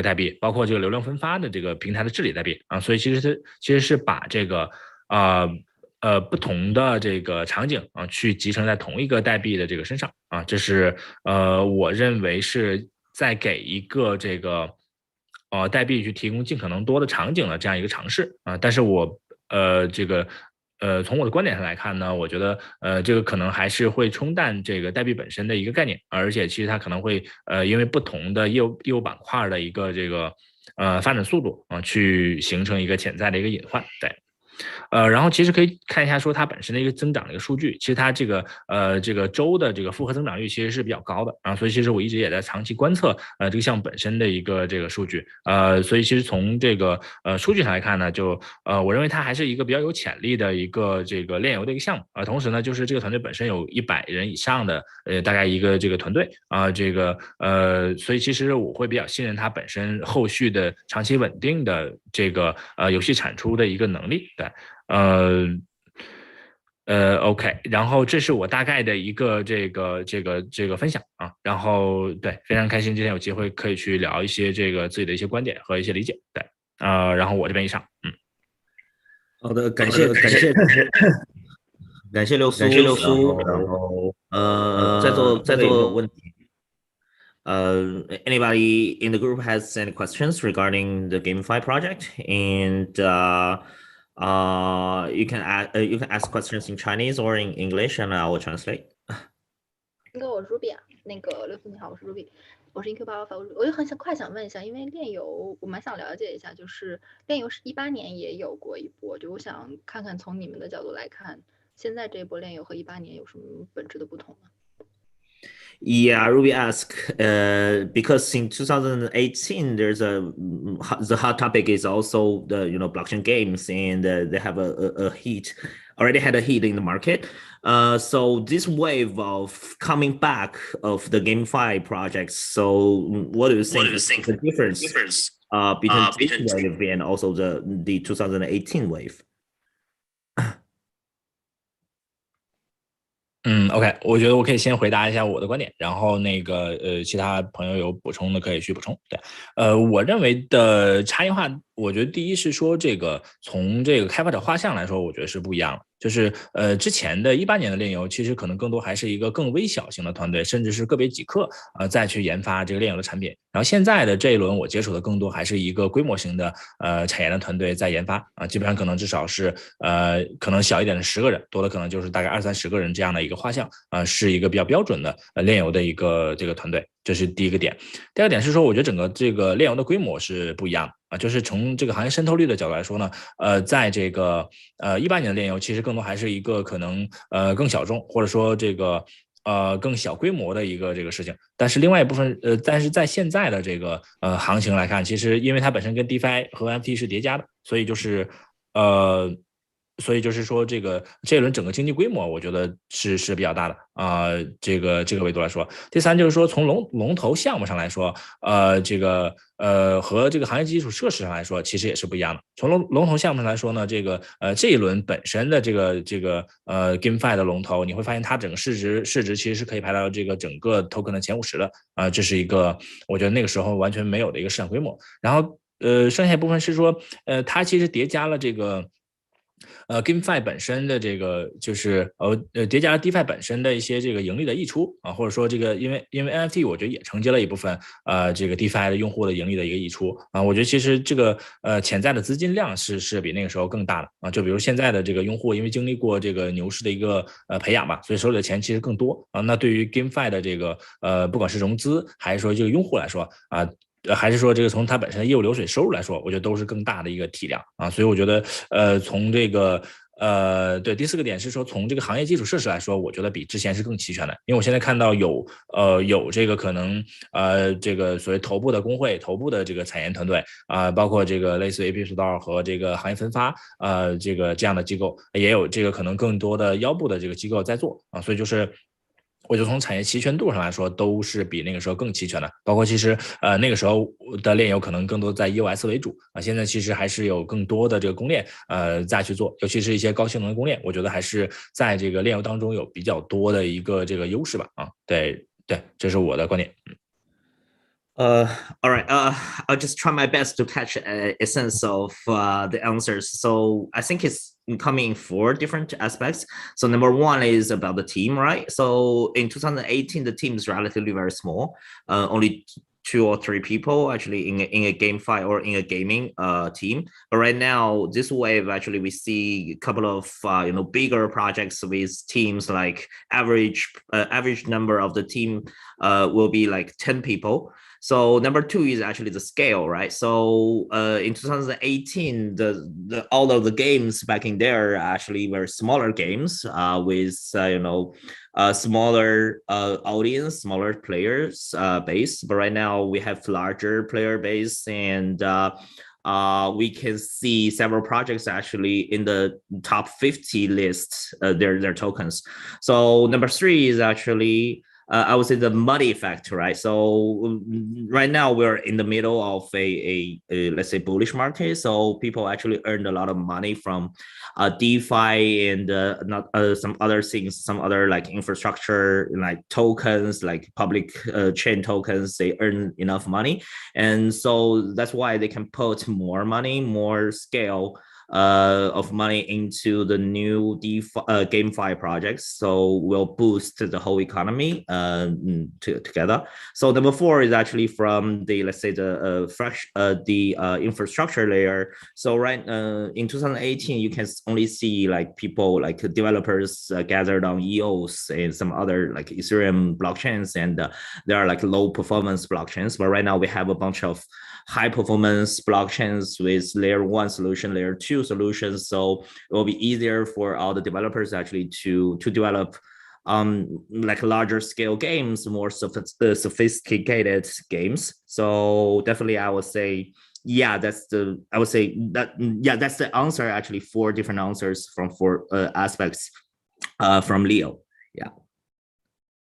代币，包括这个流量分发的这个平台的治理代币所以其实是把这个不同的这个场景去集成在同一个代币的这个身上这是我认为是在给一个这个代币去提供尽可能多的场景的这样一个尝试但是我从我的观点上来看呢，我觉得这个可能还是会冲淡这个代币本身的一个概念，而且其实它可能会因为不同的业务板块的一个这个发展速度去形成一个潜在的一个隐患，对。然后其实可以看一下说它本身的一个增长的一个数据，其实它这个周的这个复合增长率其实是比较高的所以其实我一直也在长期观测这个项目本身的一个这个数据所以其实从这个数据上来看呢，就我认为它还是一个比较有潜力的一个这个链游的一个项目同时呢，就是这个团队本身有100人以上的大概一个这个团队所以其实我会比较信任它本身后续的长期稳定的这个游戏产出的一个能力，对。OK， 然后这是我大概的一个这个分享然后对，非常开心今天有机会可以去聊一些这个自己的一些观点和一些理解，对，然后我这边以上，好的，感谢刘苏，然后在座问题。Anybody in the group has any questions regarding the Gamefi project? And you can ask questions in Chinese or in English, and I will translate. 我是 Ruby 刘苏你好，我是 Ruby， 我是 Incuba Alpha， 我就很想问一下，因为链游我蛮想了解一下，就是链游是18年也有过一波，就我想看看从你们的角度来看，现在这一波链游和18年有什么本质的不同呢？ Yeah, Ruby asked because in 2018 the hot topic is also the blockchain games, and they have already had a hit in the market. So this wave of coming back of the GameFi projects. So what do you think is the difference between this wave and also the 2018 wave? OK， 我觉得我可以先回答一下我的观点，然后其他朋友有补充的可以去补充。对，我认为的差异化我觉得第一是说这个从这个开发者画像来说，我觉得是不一样的。就是之前的18年的炼油，其实可能更多还是一个更微小型的团队，甚至是个别几个再去研发这个炼油的产品。然后现在的这一轮，我接触的更多还是一个规模型的产研的团队在研发基本上可能至少是可能小一点的10个人，多的可能就是大概20-30个人这样的一个画像是一个比较标准的炼油的一个这个团队。这是第一个点。第二个点是说，我觉得整个这个炼油的规模是不一样的就是从这个行业渗透率的角度来说呢，在这个18年的炼油，其实更多还是一个可能更小众，或者说这个更小规模的一个这个事情。但是另外一部分但是在现在的这个行情来看，其实因为它本身跟 DeFi 和 NFT 是叠加的，所以就是说这一轮整个经济规模，我觉得是比较大的这个维度来说。第三就是说从龙头项目上来说，和这个行业基础设施上来说，其实也是不一样的。从龙头项目上来说呢，这一轮本身的这个Gamefi 的龙头，你会发现它整个市值其实是可以排到这个整个 token 的前50的这是一个我觉得那个时候完全没有的一个市场规模。然后剩下一部分是说它其实叠加了这个Gamefi 本身的这个就是叠加了 DeFi 本身的一些这个盈利的溢出或者说这个因为 NFT 我觉得也承接了一部分这个 DeFi 的用户的盈利的一个溢出我觉得其实这个潜在的资金量是比那个时候更大的就比如现在的这个用户因为经历过这个牛市的一个培养吧，所以手里的钱其实更多那对于 Gamefi 的这个不管是融资还是说这个用户来说还是说这个从它本身的业务流水收入来说，我觉得都是更大的一个体量所以我觉得从这个对第4个点是说从这个行业基础设施来说，我觉得比之前是更齐全的，因为我现在看到有这个可能这个所谓头部的工会、头部的这个产研团队包括这个类似于 AP Store 和这个行业分发这样的机构，也有这个可能更多的腰部的这个机构在做所以就是我觉得从产业齐全度上来说，都是比那个时候更齐全的。包括其实那个时候的炼油可能更多在 EOS 为主现在其实还是有更多的这个公链再去做，尤其是一些高性能的公链，我觉得还是在这个炼油当中有比较多的一个这个优势吧对，这是我的观点。All right. I'll just try my best to catch a sense of the answers. So I think it's coming in 4 different aspects. So number 1 is about the team, right? So in 2018, the team is relatively very small. Only 2 or 3 people actually in a GameFi or in a gaming team. But right now, this wave actually we see a couple of bigger projects with teams like average number of the team will be like 10 people. So number 2 is actually the scale, right? So in 2018, all of the games back in there actually were smaller games with smaller audience, smaller players base. But right now we have larger player base and we can see several projects actually in the top 50 list, their tokens. So number 3 is actually I would say the money effect, right? So right now we're in the middle of a let's say bullish market. So people actually earned a lot of money from DeFi and not some other things, some other like infrastructure, like tokens, like public chain tokens. They earn enough money, and so that's why they can put more money, more scale of money into the new GameFi projects, so we'll boost the whole economy together. So number 4 is actually from the let's say the infrastructure layer. So right in 2018, you can only see like people like developers gathered on EOS and some other like Ethereum blockchains, and there are like low performance blockchains. But right now we have a bunch of high performance blockchains with layer 1 solution, layer 2 solutions. So it will be easier for all the developers actually to develop like larger scale games, more sophisticated games. So definitely I would say that's the answer, actually 4 different answers from 4 aspects from Leo.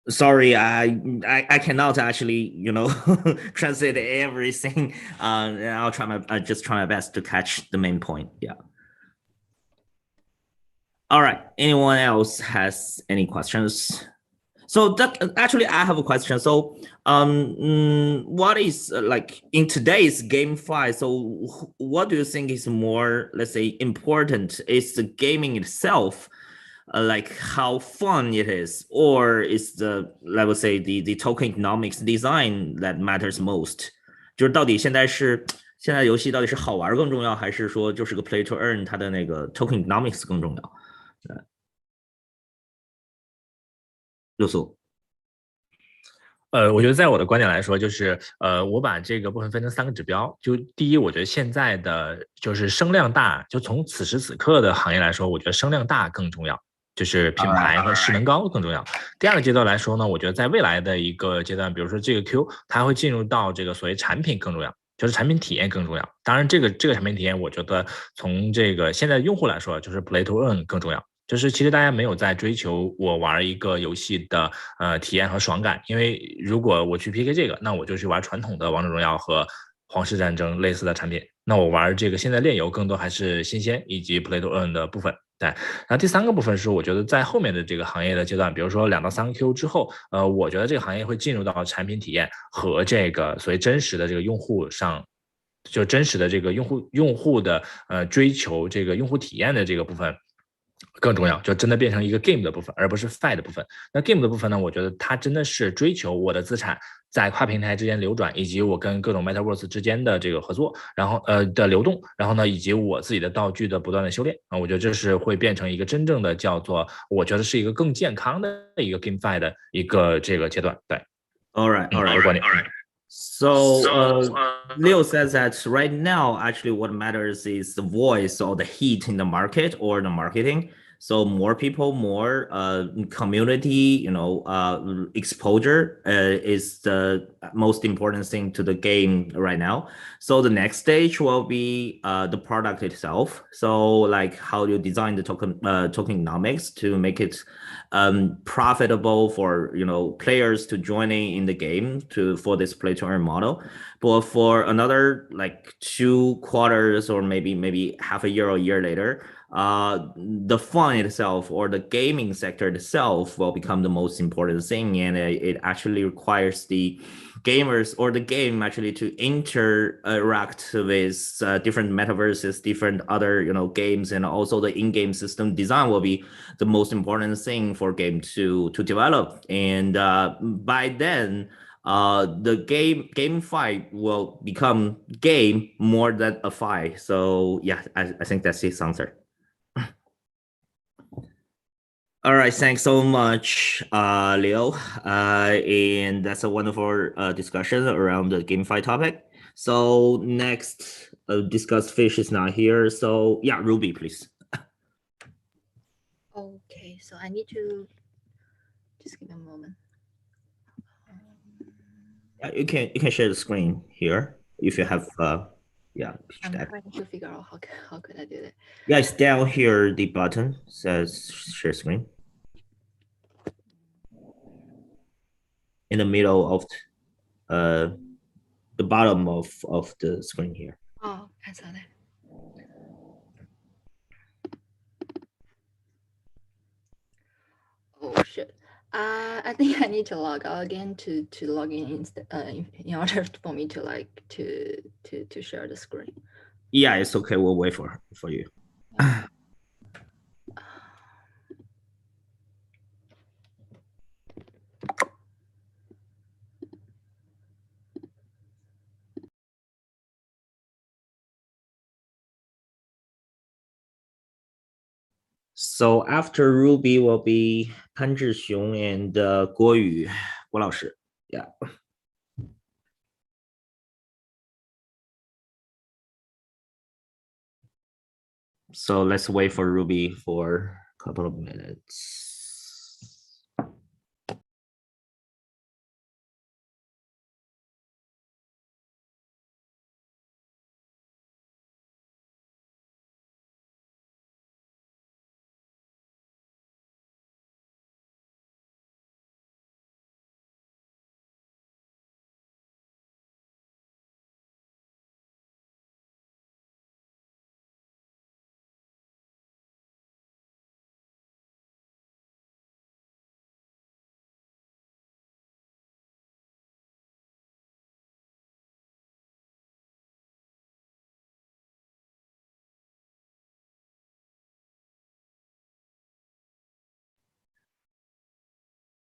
Sorry, I cannot actually translate everything. I'll just try my best to catch the main point. All right. Anyone else has any questions? So that actually, I have a question. So, what is like in today's GameFi? So, what do you think is more, let's say, important? Is the gaming itself, like how fun it is, or is the, let us say, the token economics design that matters most？就是到底现在游戏到底是好玩更重要，还是说就是个 play to earn 它的那个 token economics 更重要？六速。我觉得在我的观点来说，就是我把这个部分分成3个指标。就第一，我觉得现在的就是声量大，就从此时此刻的行业来说，我觉得声量大更重要，就是品牌和势能高更重要。第2个阶段来说呢，我觉得在未来的一个阶段，比如说这个 Q， 它会进入到这个所谓产品更重要，就是产品体验更重要。当然，这个产品体验，我觉得从这个现在用户来说，就是 play to earn 更重要。就是其实大家没有在追求我玩一个游戏的体验和爽感，因为如果我去 PK 这个，那我就去玩传统的王者荣耀和皇室战争类似的产品。那我玩这个现在炼油更多还是新鲜以及 play to earn 的部分。对，然后第3个部分是我觉得在后面的这个行业的阶段，比如说2到3 Q 之后，我觉得这个行业会进入到产品体验和这个所谓真实的这个用户上。就真实的这个用户的追求这个用户体验的这个部分更重要，就真的变成一个 game 的部分，而不是 fi 的部分。那 game 的部分呢，我觉得它真的是追求我的资产在跨平台之间流转，以及我跟各种 metaverse 之间的这个合作，然后的流动，然后呢，以及我自己的道具的不断的修炼啊，我觉得这是会变成一个真正的叫做，我觉得是一个更健康的一个 GameFi 的一个这个阶段。对 ，all right, all right. So, Leo says that right now, actually, what matters is the voice or the heat in the market or the marketing. So more people, more community, exposure is the most important thing to the game right now. So the next stage will be the product itself. So like how do you design the tokenomics to make it profitable for players to join in the game for this play to earn model. But for another like 2 quarters or maybe half a year or a year later, the fun itself or the gaming sector itself will become the most important thing, and it actually requires the gamers or the game actually to interact with different metaverses, different other games, and also the in-game system design will be the most important thing for game to develop. And by then, the game fight will become game more than a fight. So yeah, I think that's his answer. All right, thanks so much, Leo. And that's a wonderful discussion around the GameFi topic. So next, discuss fish is not here. So yeah, Ruby, please. Okay, so I need to just give me a moment. Yeah, you can share the screen here if you have yeah. I'm trying to figure out how could I do that. Yeah, it's down here. The button says share screen. In the middle of the bottom of the screen here. Oh, I saw that. Oh shit. I think I need to log out again to log in in order for me to like to share the screen. Yeah, it's okay. We'll wait for you. So after Ruby will be 潘志雄 and 郭宇郭老师. Yeah. So let's wait for Ruby for a couple of minutes.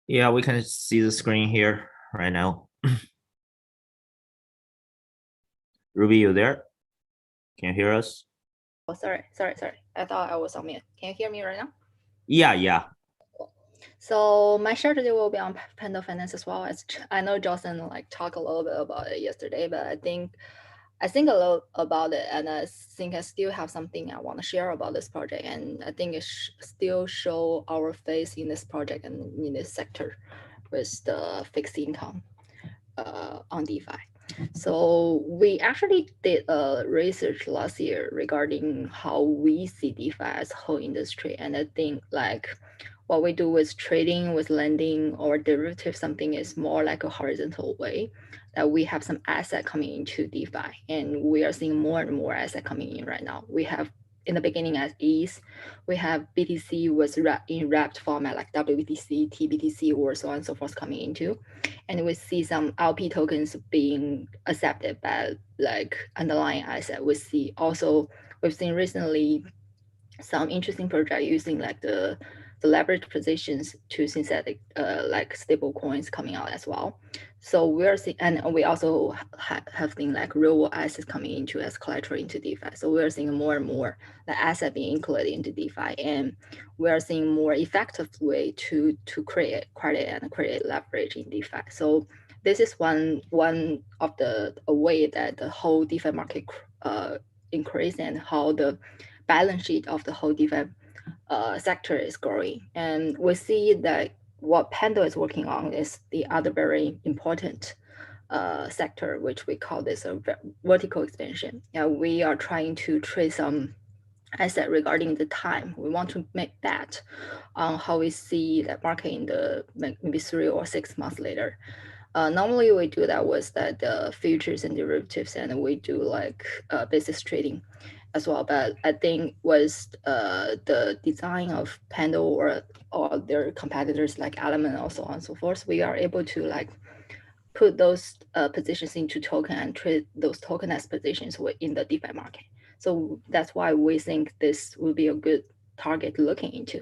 Yeah, we can see the screen here right now. Ruby, you there? Can you hear us? Oh, sorry. I thought I was on mute. Can you hear me right now? Yeah. So my strategy will be on Pendle Finance as well. As I know Johnson like talked a little bit about it yesterday, but I think a lot about it, and I think I still have something I want to share about this project, and I think it still show our face in this project and in this sector with the fixed income on DeFi. So we actually did a research last year regarding how we see DeFi as a whole industry, and I think like what we do with trading, with lending, or derivative, something is more like a horizontal way that we have some asset coming into DeFi, and we are seeing more and more asset coming in right now. We have in the beginning as ETH, we have BTC was in wrapped format like WBTC, TBTC, or so on and so forth coming into, and we see some LP tokens being accepted by like underlying asset. We've seen recently some interesting project using like the leverage positions to synthetic like stable coins coming out as well. So we are seeing, and we also have seen like real world assets coming into as collateral into DeFi. So we are seeing more and more the asset being included into DeFi, and we are seeing more effective way to create credit and create leverage in DeFi. So this is one of the way that the whole DeFi market increase and how the balance sheet of the whole DeFi sector is growing. And we see that what Pendle is working on is the other very important sector, which we call this a vertical expansion. We are trying to trade some asset regarding the time. We want to make that on how we see that market in the maybe 3 or 6 months later. Normally we do that with the futures and derivatives, and we do like business trading as well. But I think with the design of Pendle or their competitors like Element and so on and so forth, we are able to like put those positions into token and trade those tokenized positions in the DeFi market. So that's why we think this will be a good target looking into.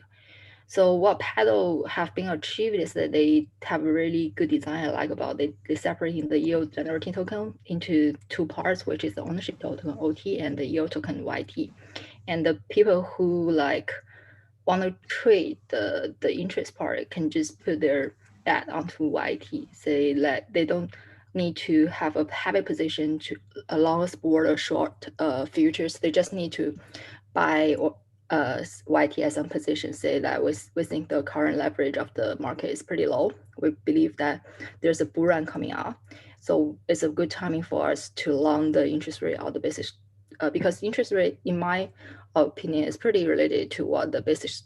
So what Pendle have been achieved is that they have a really good design I like about it. They separating the yield generating token into 2 parts, which is the ownership token OT and the yield token YT. And the people who like want to trade the interest part can just put their bet onto YT. Say that they don't need to have a heavy position to a long sport or short futures. They just need to buy or YT as some position, say that we think the current leverage of the market is pretty low. We believe that there's a bull run coming out. So it's a good timing for us to long the interest rate of the basis, because interest rate, in my opinion, is pretty related to what the basis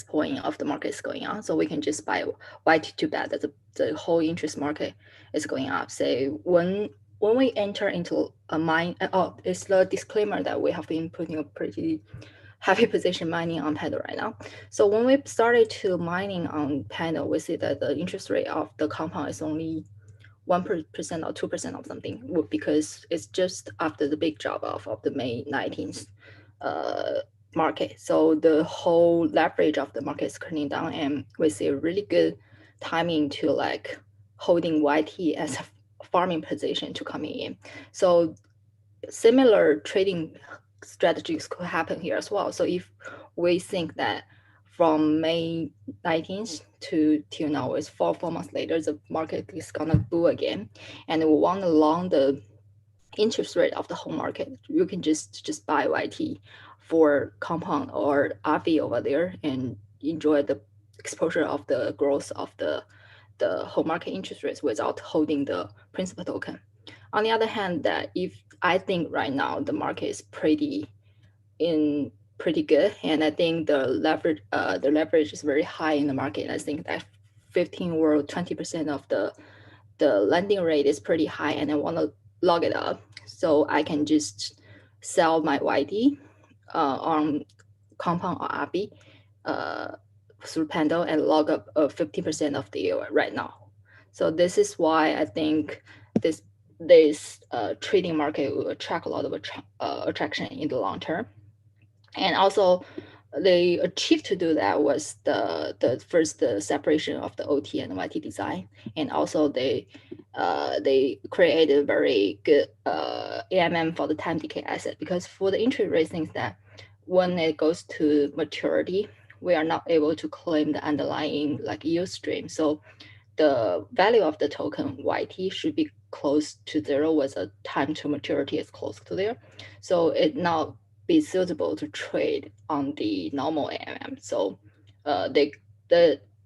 point of the market is going on. So we can just buy YT to bet that the whole interest market is going up. Say when we enter into a mine, it's the disclaimer that we have been putting a pretty heavy position mining on Pendle right now. So when we started to mining on Pendle, we see that the interest rate of the compound is only 1% or 2% of something, because it's just after the big drop off of the May 19th market. So the whole leverage of the market is turning down, and we see a really good timing to like holding YT as a farming position to coming in. So similar trading strategies could happen here as well. So if we think that from May 19th till now is 4 months later, the market is gonna bull again, and we want to long the interest rate of the whole market, you can just buy YT for compound or RV over there and enjoy the exposure of the growth of the whole market interest rates without holding the principal token. On the other hand, that if I think right now the market is pretty good, and I think the leverage is very high in the market. I think that 15 or 20% of the lending rate is pretty high, and I want to log it up so I can just sell my YT on compound or RB through Pendle and log up 50% of the yield right now. So this is why I think this trading market will attract a lot of attraction in the long term. And also they achieved to do that was the first separation of the OT and YT design, and also they created very good AMM for the time decay asset, because for the interest rate things that when it goes to maturity, we are not able to claim the underlying like yield stream. So the value of the token YT should be close to zero with a time to maturity is close to there. So it now be suitable to trade on the normal AMM. So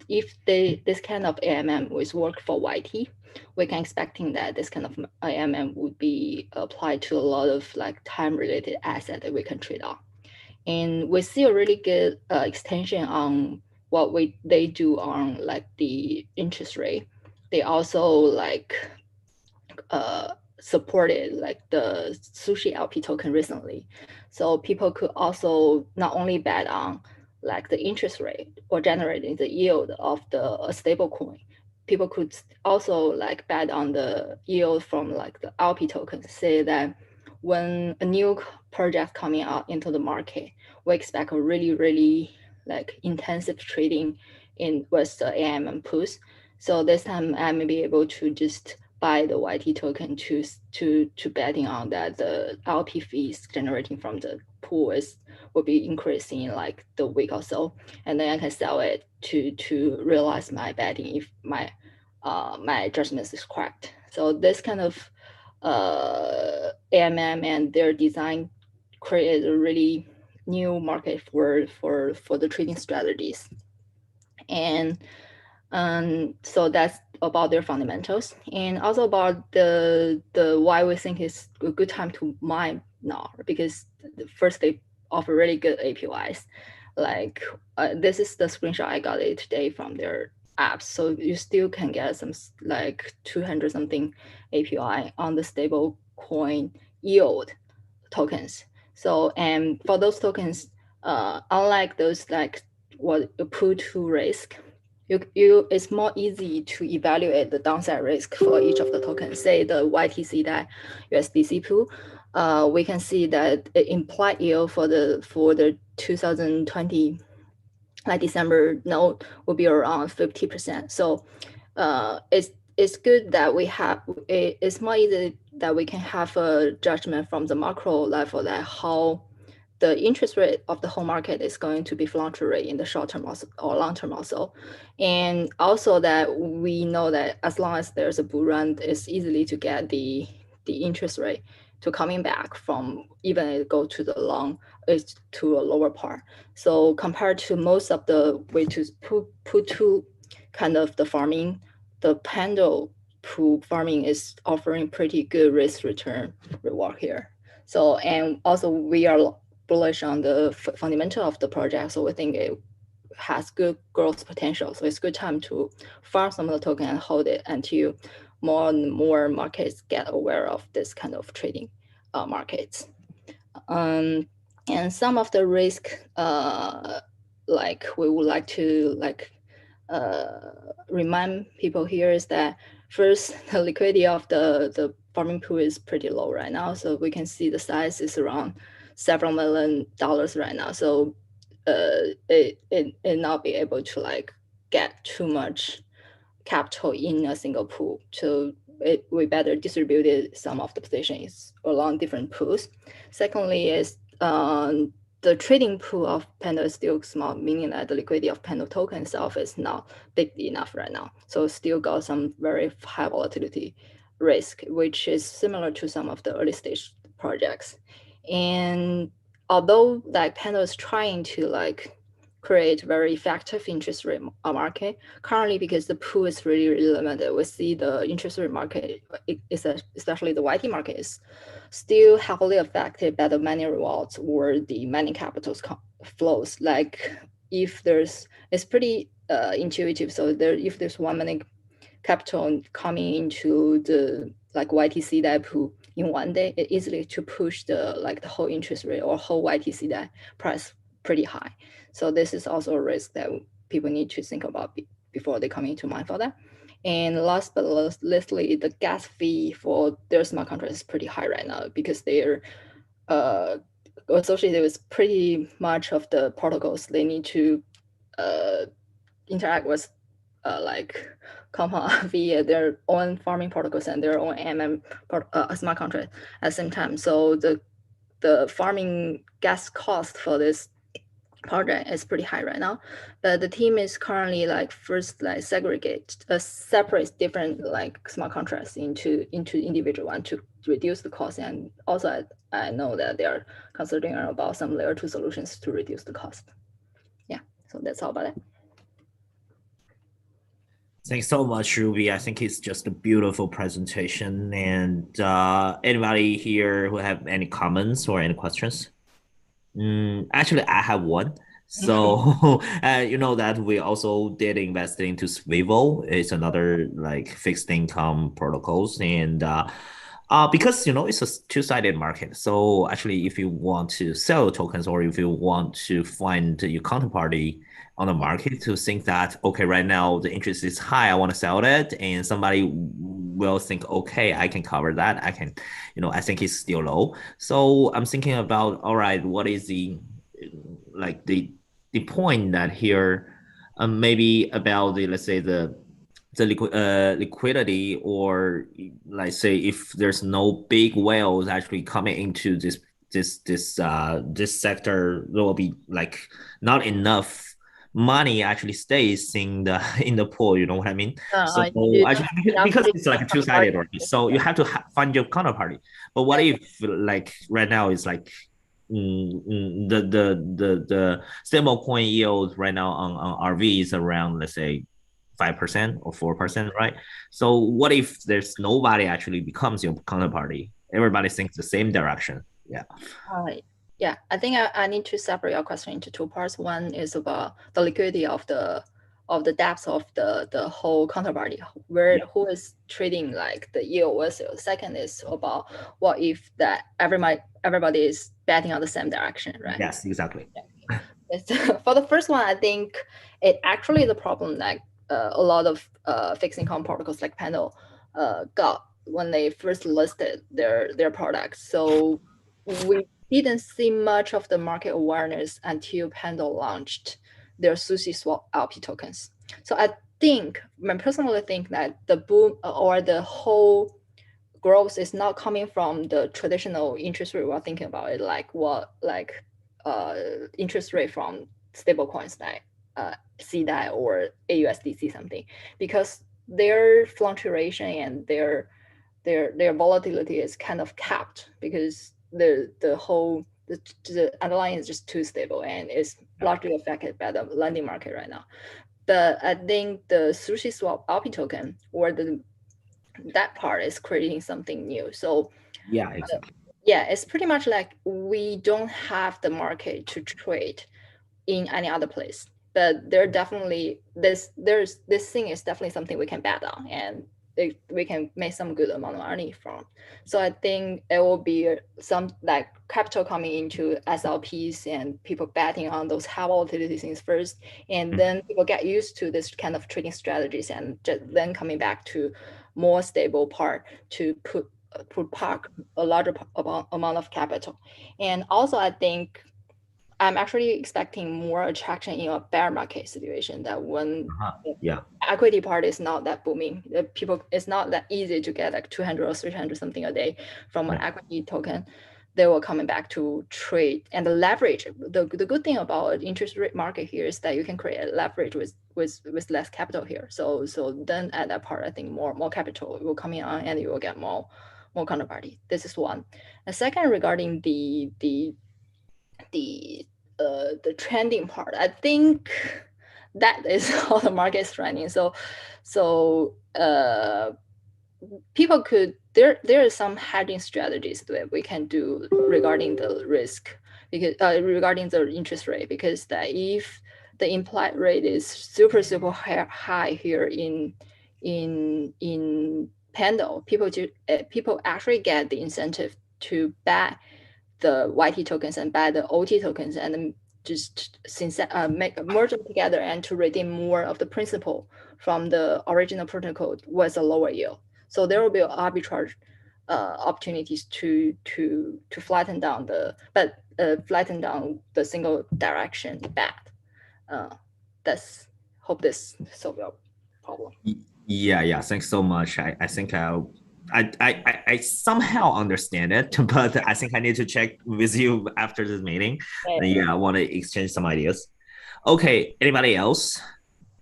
if this kind of AMM was work for YT, we can expecting that this kind of AMM would be applied to a lot of like time related asset that we can trade on. And we see a really good extension on what they do on like the interest rate. They also like supported like the sushi LP token recently. So people could also not only bet on like the interest rate or generating the yield of the stable coin, people could also like bet on the yield from like the LP tokens. Say that when a new project coming out into the market, we expect a really like intensive trading in with the AMM pools. So this time I may be able to just buy the YT token to betting on that the LP fees generating from the pool will be increasing in like the week or so, and then I can sell it to realize my betting if my my judgment is correct. So this kind of AMM and their design created a really new market for the trading strategies. And so that's about their fundamentals, and also about the why we think it's a good time to mine now, because first they offer really good APIs. Like this is the screenshot I got it today from their apps, so you still can get some like 200 something API on the stable coin yield tokens. So and for those tokens, unlike those like what a pool to risk, it's more easy to evaluate the downside risk for each of the tokens. Say the YTC that USDC pool, we can see that the implied yield for the 2020 like December note will be around 50%. So it's good that we have it's more easy that we can have a judgment from the macro level that how the interest rate of the whole market is going to be fluctuate in the short term also, or long term also. And also that we know that as long as there's a bull run, it's easily to get the interest rate to coming back from even it go to the long is to a lower part. So compared to most of the way to put to kind of the farming, the Pendle pool farming is offering pretty good risk return reward here. So and also we are bullish on the fundamental of the project, so we think it has good growth potential. So it's good time to farm some of the token and hold it until more and more markets get aware of this kind of trading markets. And some of the risk, like we would like to like remind people here is that first, the liquidity of the farming pool is pretty low right now. So we can see the size is around several $1 million right now. So it not be able to like get too much capital in a single pool. So we better distribute some of the positions along different pools. Secondly is the trading pool of Pendle is still small, meaning that the liquidity of Pendle token itself is not big enough right now. So still got some very high volatility risk, which is similar to some of the early stage projects. And although like Pendle is trying to like create very effective interest rate market, currently because the pool is really limited, we see the interest rate market, especially the YT market, is still heavily affected by the mining rewards or the mining capitals flows. Like if there's, it's pretty intuitive. So if there's one mining capital coming into the like YTC that pool in one day, it easily to push the like the whole interest rate or whole YTC that price pretty high. So this is also a risk that people need to think about before they come into mine for that. And last but not leastly, the gas fee for their smart contract is pretty high right now because they're associated with pretty much of the protocols. They need to interact with like compound via their own farming protocols and their own smart contract at the same time. So the farming gas cost for this project is pretty high right now, but the team is currently like first like separate different like smart contracts into individual one to reduce the cost. And also I know that they are considering about some layer 2 solutions to reduce the cost. Yeah, so that's all about it. Thanks so much, Ruby. I think it's just a beautiful presentation. And anybody here who have any comments or any questions? Actually, I have one. So you know that we also did invest into Swivel. It's another like fixed income protocols, and because you know it's a two-sided market. So actually, if you want to sell tokens or if you want to find your counterparty on the market to think that, okay, right now the interest is high, I want to sell it, and somebody will think, okay, I can cover that. I can, you know, I think it's still low. So I'm thinking about, all right, what is the like the point that here maybe about the, let's say the liquidity, or like say if there's no big whales actually coming into this sector, there will be like not enough money actually stays in the pool, you know what I mean? So actually, because it's like a two-sided already, so you have to find your counterparty. But what if like right now is like the stable coin yield right now on RV is around, let's say 5% or 4%, right? So what if there's nobody actually becomes your counterparty? Everybody thinks the same direction. Yeah. Yeah, I think I need to separate your question into two parts. One is about the liquidity of the depth of the whole counterparty, who is trading like the yield versus. Second is about what if that everybody is betting on the same direction, right? Yes, exactly. Yeah. For the first one, I think it actually is a problem that a lot of fixed income protocols like Pendle got when they first listed their products. So we didn't see much of the market awareness until Pendle launched their Sushi Swap LP tokens. So I personally think that the boom or the whole growth is not coming from the traditional interest rate we're thinking about it, like interest rate from stable coins like CDAI or AUSDC something, because their fluctuation and their volatility is kind of capped because the underlying is just too stable and is largely affected by the lending market right now. But I think the Sushi Swap LP token or that part is creating something new. So yeah, exactly. Yeah, it's pretty much like we don't have the market to trade in any other place, but there definitely this thing is definitely something we can bet on, and we can make some good amount of money from. So I think it will be some like capital coming into SLPs and people betting on those high volatility things first, and then people get used to this kind of trading strategies, and then coming back to more stable part to park a larger amount of capital. And also I think I'm actually expecting more attraction in a bear market situation, that when the equity part is not that booming, it's not that easy to get like 200 or 300 something a day from an equity token, they will coming back to trade and the leverage. The good thing about interest rate market here is that you can create a leverage with less capital here. So then at that part, I think more capital will come in on and you will get more counterparty. This is one. And second, regarding the trending part, I think that is how the market is running. So people could, there is some hedging strategies that we can do regarding the risk, because regarding the interest rate, because that if the implied rate is super high here in Pendle, people actually get the incentive to buy the YT tokens and buy the OT tokens, and then just merge them together and to redeem more of the principal from the original protocol with a lower yield. So there will be an arbitrage opportunities to flatten down the single direction path. That's hope this solve your problem. Yeah. Thanks so much. I think I somehow understand it, but I think I need to check with you after this meeting. Yeah, I want to exchange some ideas. Okay, anybody else?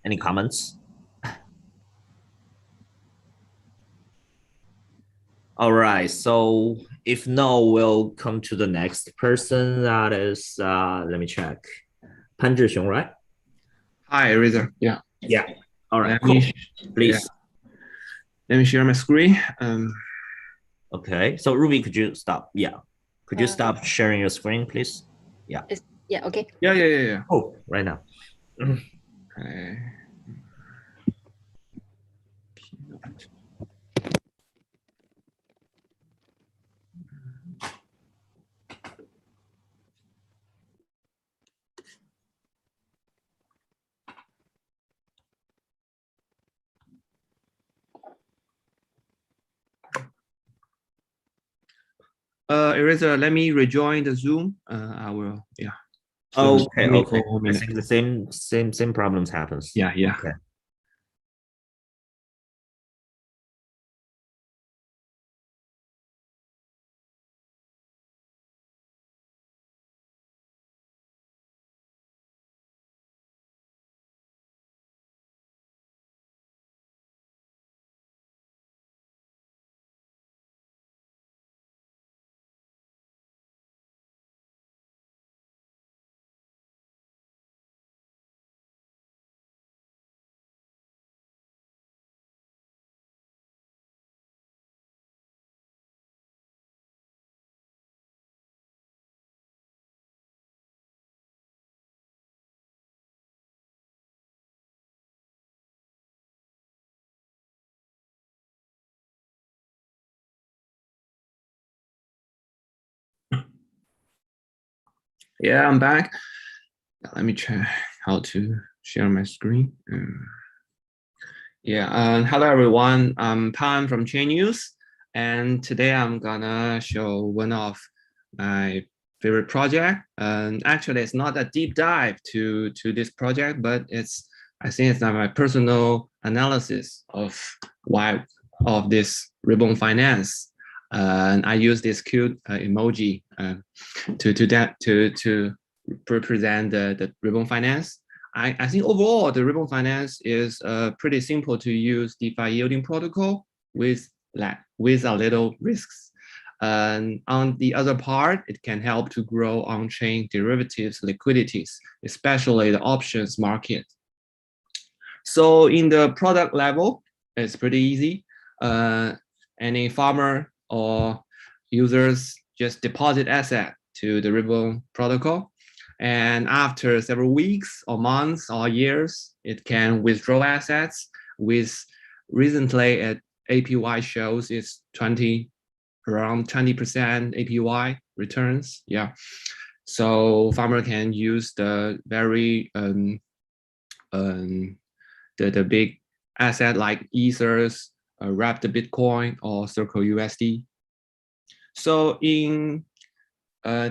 Any comments? All right, so if no, we'll come to the next person. That is, let me check. Pan Zhixiong, right? Hi, Razor. Yeah. All right, Let me, please. yeah. Let me share my screen. Okay, so Ruby, could you stop? Yeah. Could you stop sharing your screen, please? Yeah. Okay. Yeah. Oh, right now. Okay. Eraser, let me rejoin the Zoom. I will, yeah. So Okay. I think the same problems happens. Yeah. Okay. Yeah, I'm back. Let me check how to share my screen. Hello everyone. I'm Pan from Chainnews, and today I'm gonna show one of my favorite project. And actually, it's not a deep dive to this project, but I think it's my personal analysis of this Ribbon Finance. And I use this cute emoji to represent the Ribbon Finance. I think overall the Ribbon Finance is pretty simple to use DeFi yielding protocol with a little risks. And on the other part, it can help to grow on-chain derivatives liquidities, especially the options market. So in the product level, it's pretty easy. Any farmer or users just deposit asset to the Ribbon protocol. And after several weeks or months or years, it can withdraw assets with recently at APY shows it's around 20% APY returns. Yeah. So farmer can use the very the big asset like Ethers, Wrapped Bitcoin or Circle USD. So in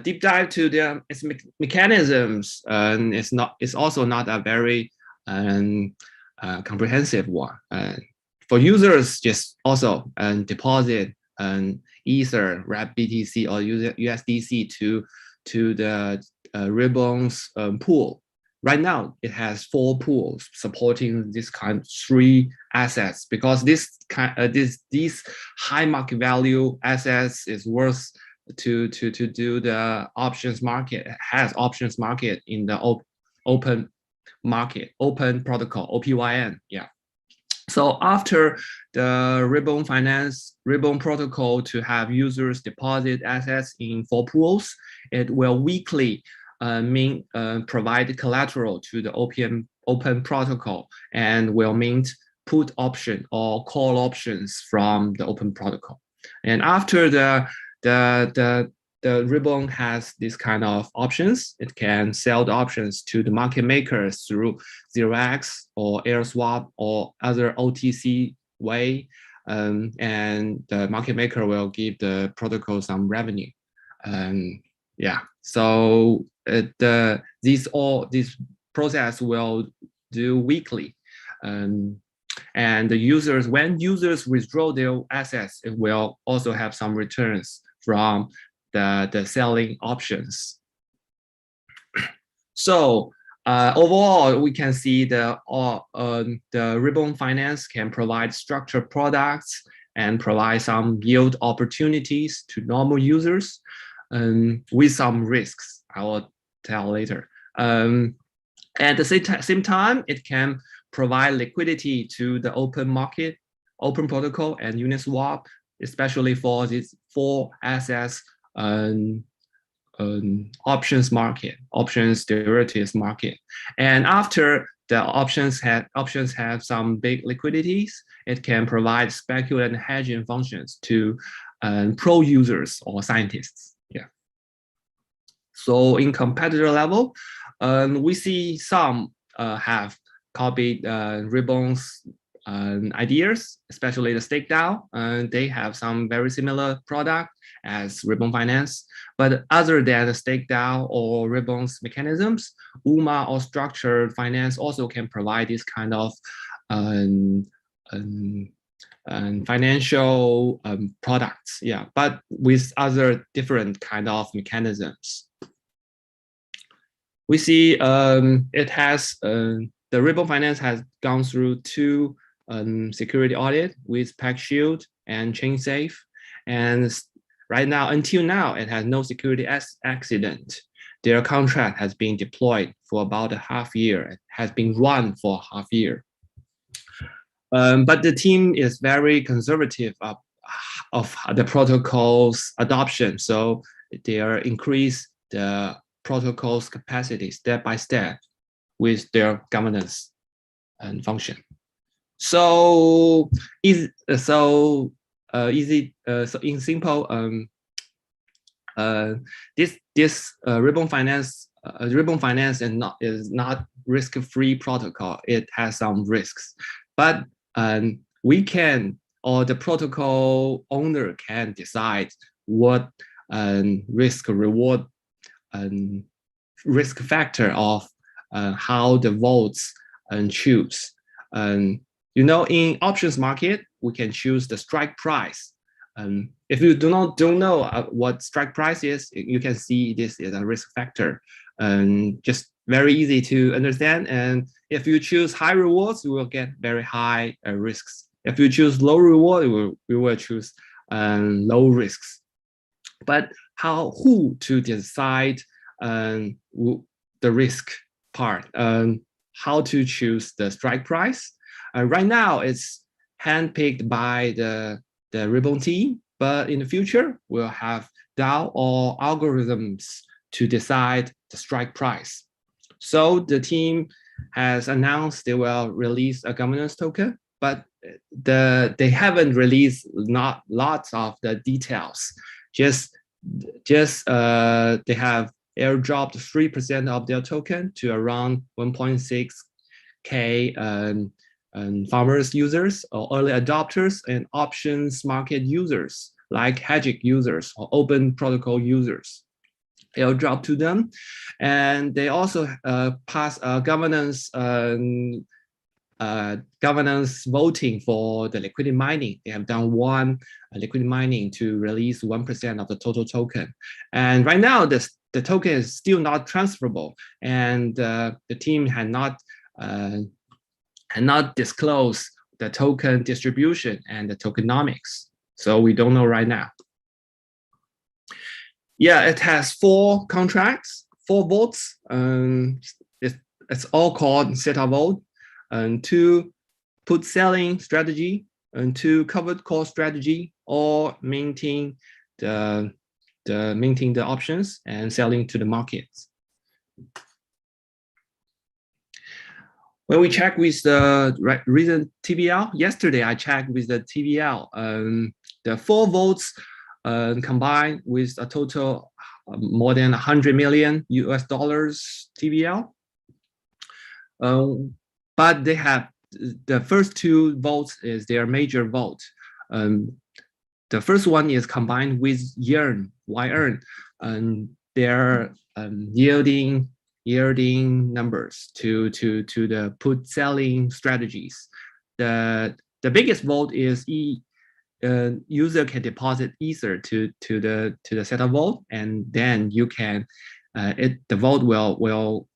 deep dive to its mechanisms, and it's also not a very comprehensive one. For users, just also deposit Ether, Wrap BTC or USDC to the Ribbon's pool. Right now, it has 4 pools supporting this kind of 3 assets because these high market value assets is worth to do the options market. It has options market in the open market, open protocol, OPYN. Yeah. So after the Ribbon protocol to have users deposit assets in 4 pools, it will weekly provide collateral to the open protocol and will mint put option or call options from the open protocol. And after the Ribbon has this kind of options, it can sell the options to the market makers through 0x or AirSwap or other OTC way and the market maker will give the protocol some revenue. Yeah, so this process will do weekly. And the users, when users withdraw their assets, it will also have some returns from the selling options. So overall, we can see the Ribbon Finance can provide structured products and provide some yield opportunities to normal users, with some risks. I will tell later. At the same time, it can provide liquidity to the open market, open protocol, and Uniswap, especially for these 4 assets options market, options derivatives market. And after the options have some big liquidities, it can provide speculative and hedging functions to pro users or scientists. Yeah. So in competitor level, we see some have copied Ribbon's ideas, especially the StakeDAO. They have some very similar product as Ribbon Finance. But other than the StakeDAO or Ribbon's mechanisms, UMA or structured finance also can provide this kind of financial products. Yeah, but with other different kind of mechanisms. We see it has the Ribbon Finance has gone through 2 security audit with PackShield and ChainSafe, and right now, until now, it has no security accident. Their contract has been deployed for about a half year. It has been run for a half year. But the team is very conservative of the protocol's adoption, so they are increase the protocol's capacity step by step with their governance and function. So in simple, this Ribbon Finance is not risk-free protocol. It has some risks, but we can, or the protocol owner can decide what risk reward and risk factor of how the votes choose. You know, in options market, we can choose the strike price. If you don't know what strike price is, you can see this is a risk factor, and just very easy to understand. And if you choose high rewards, you will get very high risks. If you choose low reward, we will choose low risks. But who to decide the risk part? How to choose the strike price? Right now, it's handpicked by the Ribbon team, but in the future, we'll have DAO or algorithms to decide the strike price. So the team has announced they will release a governance token, but they haven't released not lots of the details. Just they have airdropped 3% of their token to around 1.6K farmers users or early adopters and options market users like HECO users or open protocol users. Airdrop to them, and they also pass a governance voting for the liquidity mining. They have done one liquidity mining to release 1% of the total token, and right now the token is still not transferable, and the team had not disclosed the token distribution and the tokenomics, so we don't know right now. Yeah, it has 4 contracts, 4 votes. It's all called SETA vote, and 2 put selling strategy, and 2 covered call strategy, or minting the options and selling to the markets. When we check with the recent TVL, yesterday I checked with the TVL, the 4 votes combined with a total more than $100 million TVL. But they have the first 2 votes is their major vote. The first one is combined with Yaoyuan, and they're yielding numbers to the put selling strategies. The biggest vote is user can deposit Ether to the Theta vault, and then you can the vault will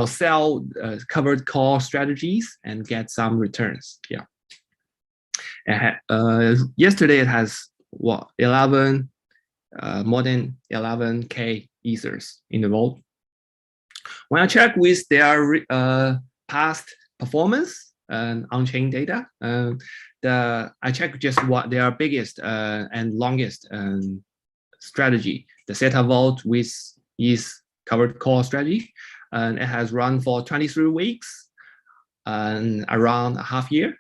sell covered call strategies and get some returns. Yeah. Yesterday it has what more than 11K Ethers in the vault. When I check with their past performance and on-chain data, I check just what their biggest and longest strategy. The Theta vault with is covered call strategy, and it has run for 23 weeks and around a half year.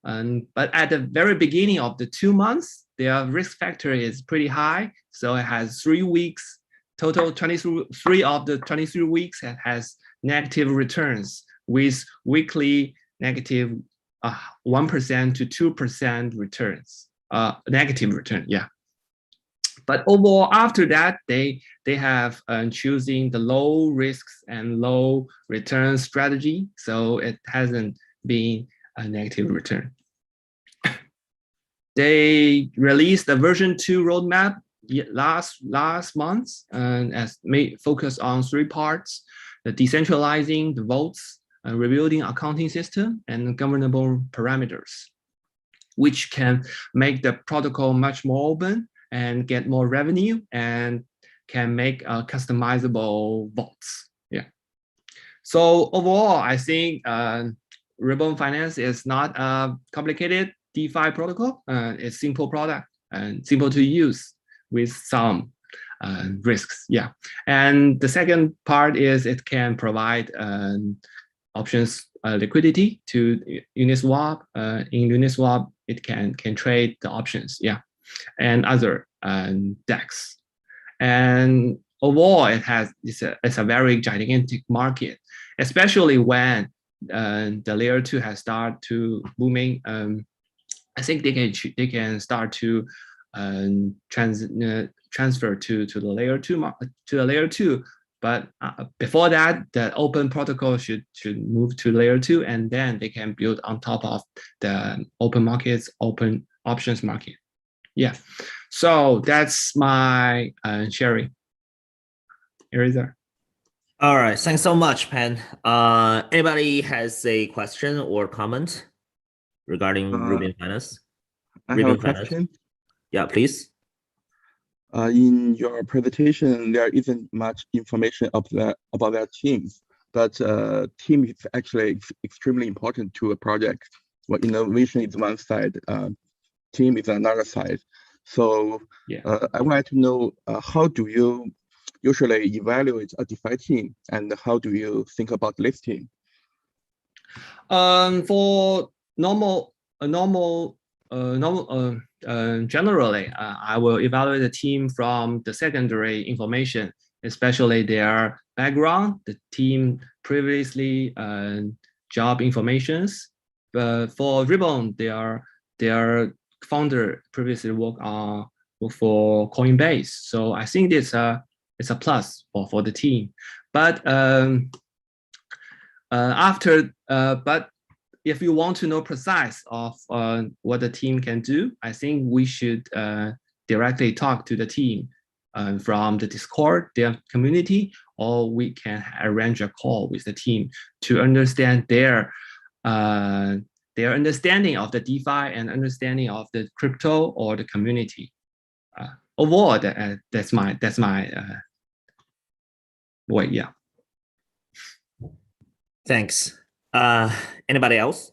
But at the very beginning of the 2 months, their risk factor is pretty high. So it has 3 weeks, total 23 of the 23 weeks, it has negative returns with weekly negative 1% to 2% returns, negative return, yeah. But overall, after that, they have choosing the low risks and low return strategy. So it hasn't been a negative return. They released the version 2 roadmap last month, and as focus on 3 parts: the decentralizing the votes, rebuilding accounting system, and governable parameters, which can make the protocol much more open and get more revenue and can make customizable votes. Yeah. So overall, I think Ribbon Finance is not a complicated DeFi protocol. It's simple product and simple to use with some risks. Yeah. And the second part is it can provide options liquidity to Uniswap. In Uniswap, it can trade the options. Yeah. And other DEX. And overall, it's a very gigantic market, especially when the layer 2 has started to booming. I think they can start to transfer to the layer 2 but before that, the open protocol should move to layer 2, and then they can build on top of the open markets, open options market. Yeah, so that's my sharing. Eraser. All right, thanks so much, Pen. Anybody has a question or comment regarding Ribbon Finance? I have a question. Yeah, please. In your presentation, there isn't much information about their teams, but team is actually extremely important to a project. Well, innovation is one side, team is another side. So yeah. I would like to know how do you usually evaluate a DeFi team, and how do you think about this team? For generally, I will evaluate the team from the secondary information, especially their background, the team previously job informations. But for Ribbon, their founder previously worked for Coinbase, so I think it's a plus for the team. But but if you want to know precise of what the team can do, I think we should directly talk to the team from the Discord, their community, or we can arrange a call with the team to understand their understanding of the DeFi and understanding of the crypto or the community. Overall, that's my way. Yeah. Thanks. Anybody else?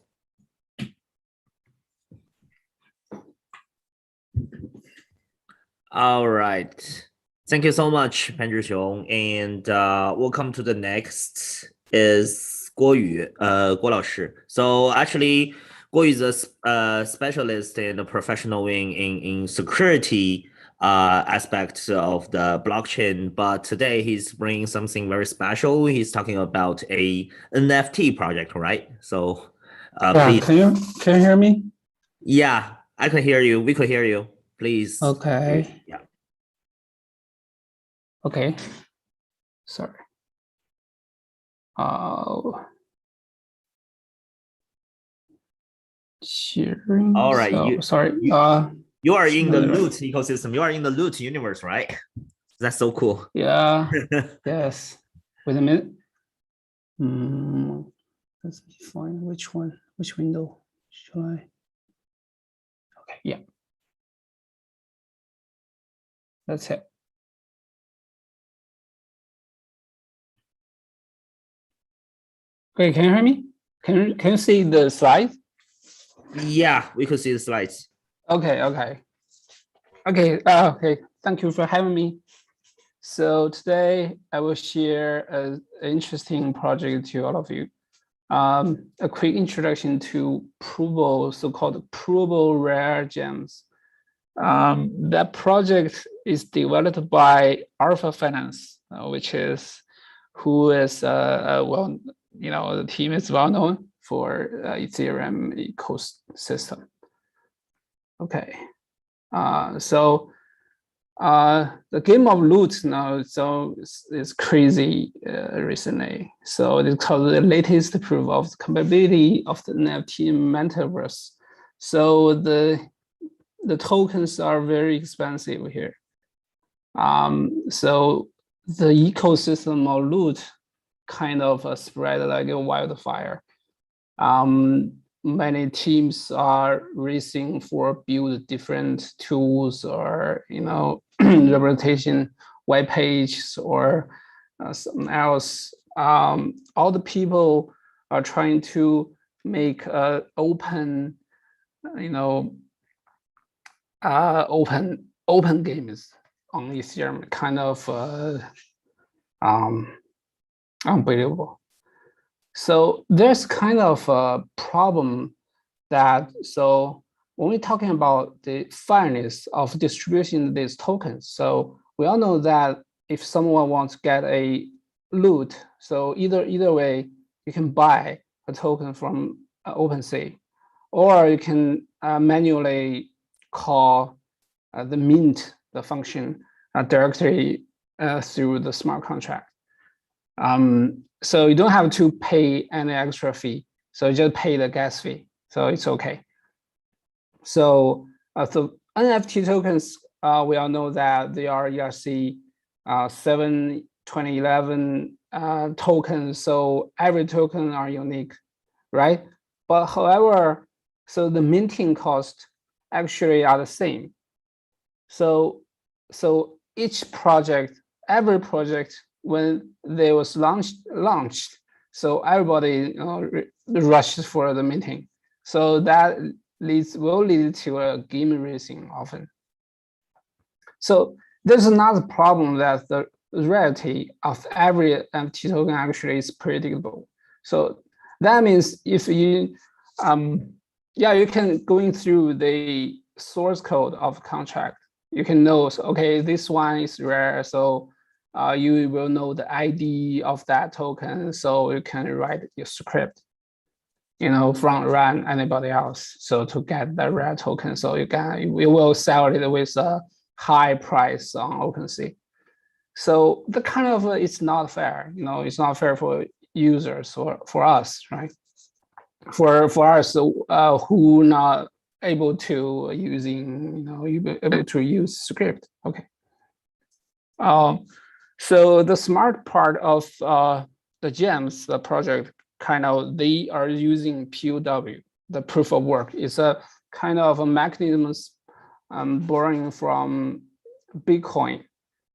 All right. Thank you so much, Pen Zhixiong. And welcome to the next is Guoyu, Guo Laoshi. So actually, Guoyu is a specialist and a professional in security aspects of the blockchain, but today he's bringing something very special. He's talking about a NFT project, right? So Please. Can you hear me? Yeah, I can hear you. We could hear you. Please. Okay. Yeah. Okay. Sorry. Sharing. All right. So, sorry. You are in the loot ecosystem. You are in the loot universe, right? That's so cool. Yeah. Yes. Wait a minute. Let's find which window should I? Okay. Yeah. That's it. Okay. Can you hear me? Can you see the slide? Yeah, we could see the slides. Okay. Okay. Thank you for having me. So today I will share an interesting project to all of you. A quick introduction to Provable, so-called Provable Rare Gems. That project is developed by Alpha Finance, which is well, the team is well known for Ethereum ecosystem. Okay, so the game of loot now is crazy recently. So it's called the latest proof of the compatibility of the NFT metaverse. So the tokens are very expensive here. So the ecosystem of loot kind of spread like a wildfire. Many teams are racing for build different tools or representation web pages or something else. All the people are trying to make open games on Ethereum, kind of unbelievable. So there's kind of a problem that, so when we're talking about the fairness of distributing these tokens, so we all know that if someone wants to get a loot, so either way, you can buy a token from OpenSea, or you can manually call the mint, the function, directly through the smart contract. So you don't have to pay any extra fee. So you just pay the gas fee. So it's okay. So NFT tokens, we all know that they are ERC 7 2011 tokens. So every token are unique, right? But however, so the minting cost actually are the same. So each project, every project, when they was launched, so everybody rushes for the minting. So that will lead to a game racing often. So there's another problem that the rarity of every NFT token actually is predictable. So that means if you, you can going through the source code of contract, you can know, so, okay, this one is rare, so you will know the ID of that token, so you can write your script, front run anybody else, so to get the rare token, so we will sell it with a high price on OpenSea. So the kind of it's not fair, it's not fair for users or for us, right? For us who not able to able to use script, okay. So the smart part of the gems, the project, they are using POW, the proof of work. It's a kind of a mechanism borrowing from Bitcoin.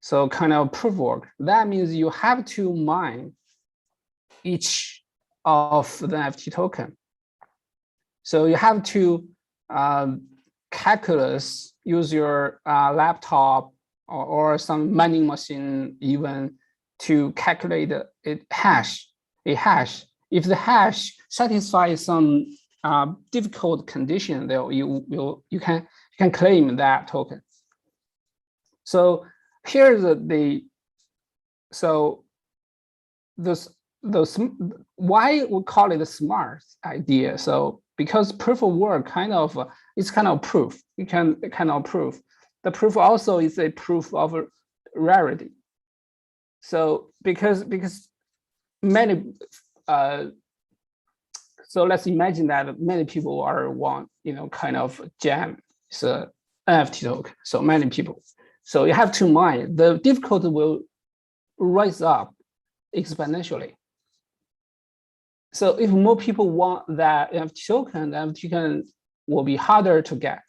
So kind of proof of work. That means you have to mine each of the NFT token. So you have to use your laptop or some mining machine even to calculate a hash. If the hash satisfies some difficult condition, then you can claim that token. So here's the why we call it a smart idea? So because proof of work it's kind of proof. You can kind of proof. The proof also is a proof of rarity. So because many so let's imagine that many people want kind of gem. It's a NFT token. So many people. So you have to mind the difficulty will rise up exponentially. So if more people want that NFT token, the NFT token will be harder to get.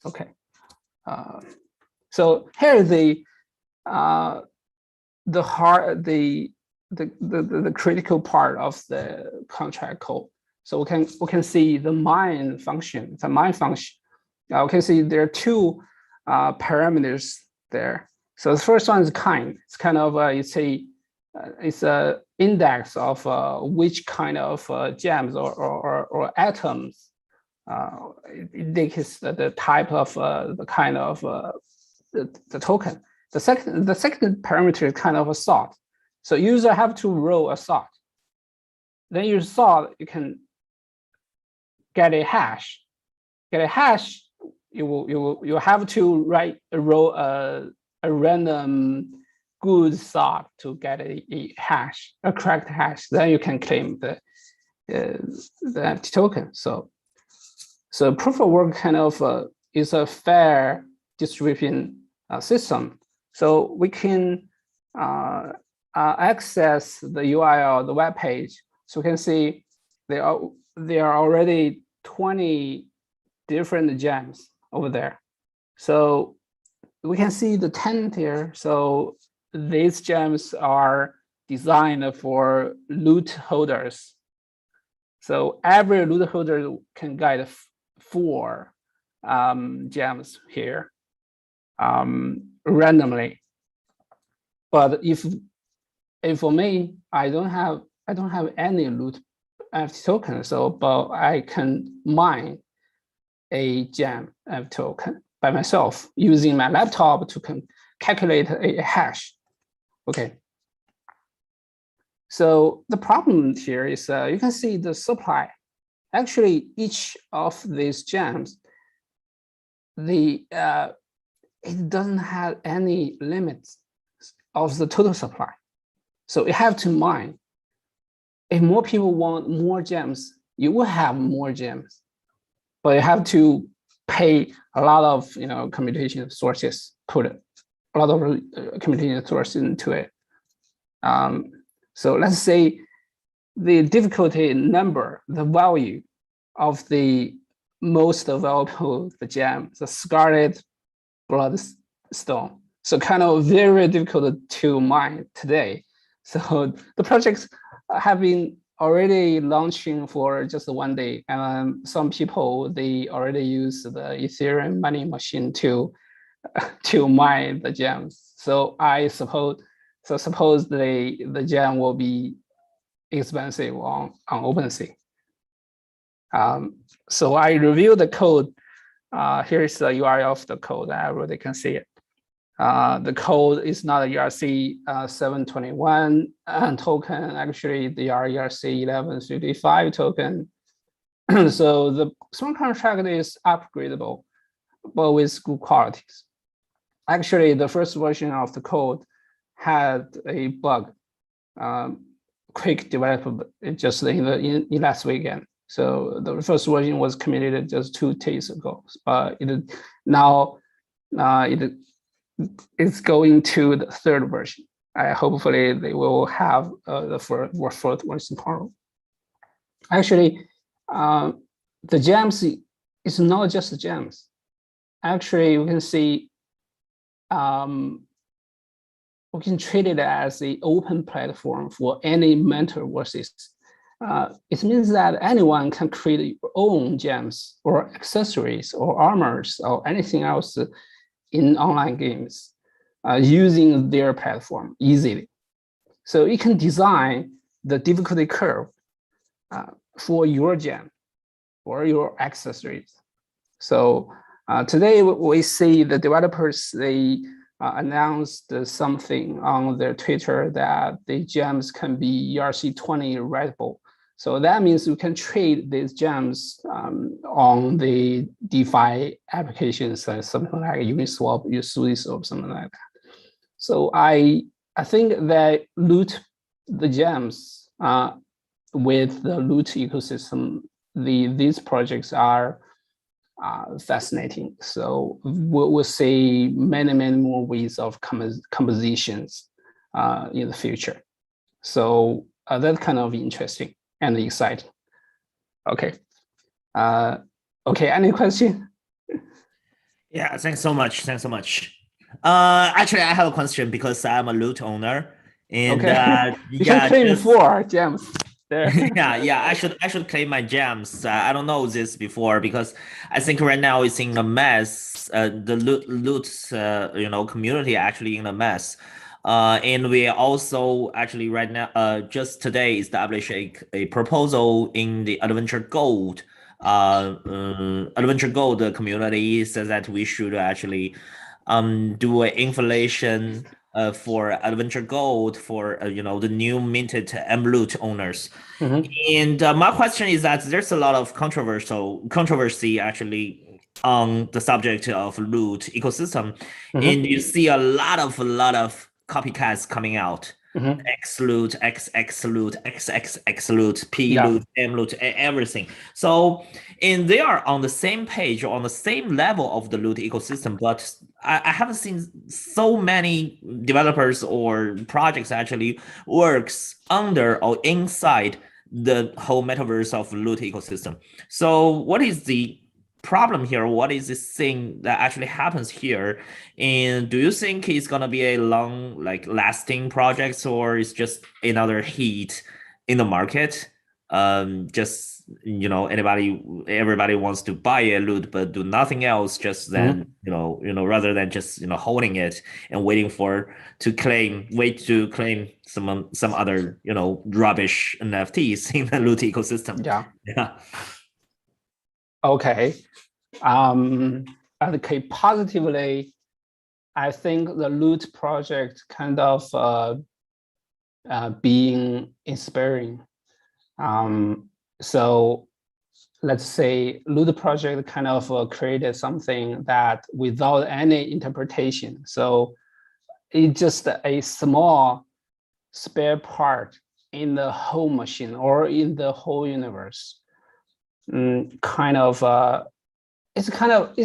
Okay. So here the critical part of the contract code. So we can see the mine function. The mine function. We can see there are two parameters there. So the first one is kind. It's kind of it's a index of which kind of gems or atoms. It indicates the type of the kind of the token. The second parameter is kind of a sort. So user have to roll a sort. Then you sort, you can get a hash. Get a hash. You have to roll a random good sort to get a hash, a correct hash. Then you can claim the NFT token. So proof of work kind of is a fair distribution system. So we can access the URL, the web page. So we can see there are already 20 different gems over there. So we can see the 10 here. So these gems are designed for loot holders. So every loot holder can get 4 gems here randomly. But if for me, I don't have any loot NFT token, but I can mine a gem NFT token by myself using my laptop to calculate a hash. Okay. So the problem here is you can see the supply. Actually, each of these gems, it doesn't have any limits of the total supply. So you have to mine. If more people want more gems, you will have more gems, but you have to pay a lot of computation sources, put a lot of computation sources into it. So let's say the difficulty number, the value of the most valuable gem, the scarlet bloodstone. So kind of very difficult to mine today. So the projects have been already launching for just 1 day, and some people they already use the Ethereum mining machine to mine the gems. So I suppose the gem will be expensive on OpenSea. So I reviewed the code. Here's the URL of the code. Everybody can see it. The code is not a ERC 721 token. Actually, the ERC 1155 token. So the smart contract is upgradable, but with good qualities. Actually, the first version of the code had a bug, quick development just in last weekend. So the first version was committed just 2 days ago, but it's going to the 3rd version. Hopefully they will have the 4th version tomorrow. Actually, the gems is not just the gems. Actually, you can see we can treat it as an open platform for any metaverses. It means that anyone can create their own gems or accessories or armors or anything else in online games using their platform easily. So you can design the difficulty curve for your gem or your accessories. So today we see the developers, they announced something on their Twitter that the gems can be ERC20 writable. So that means you can trade these gems on the DeFi applications, something like Uniswap, Uniswap, something like that. So I think that loot the gems with the loot ecosystem, these projects are fascinating. So we'll see many more ways of compositions in the future. So that's kind of interesting and exciting. Okay. Okay, any question? Yeah, thanks so much. Thanks so much. Actually, I have a question because I'm a loot owner. And okay. You yeah, can claim 4 gems. yeah, I should claim my gems. I don't know this before because I think right now it's in a mess. The loot community actually in a mess. And we also actually right now just today established a proposal in the Adventure Gold community says that we should actually do an inflation for Adventure Gold for the new minted MLoot owners. And my question is that there's a lot of controversy actually on the subject of loot ecosystem, and you see a lot of copycats coming out. X-loot, XX-loot, XXX-loot, P-loot, M-loot, everything. So, and they are on the same page, on the same level of the loot ecosystem, but I haven't seen so many developers or projects actually works under or inside the whole metaverse of loot ecosystem. So what is the problem here? What is this thing that actually happens here? And do you think it's gonna be a long, lasting project, or it's just another heat in the market? Just everybody wants to buy a loot but do nothing else, just then rather than just holding it and waiting to claim some other rubbish NFTs in the loot ecosystem. Yeah. Okay. Okay, positively, I think the loot project kind of being inspiring. So let's say loot project kind of created something that without any interpretation. So it's just a small spare part in the whole machine or in the whole universe. It's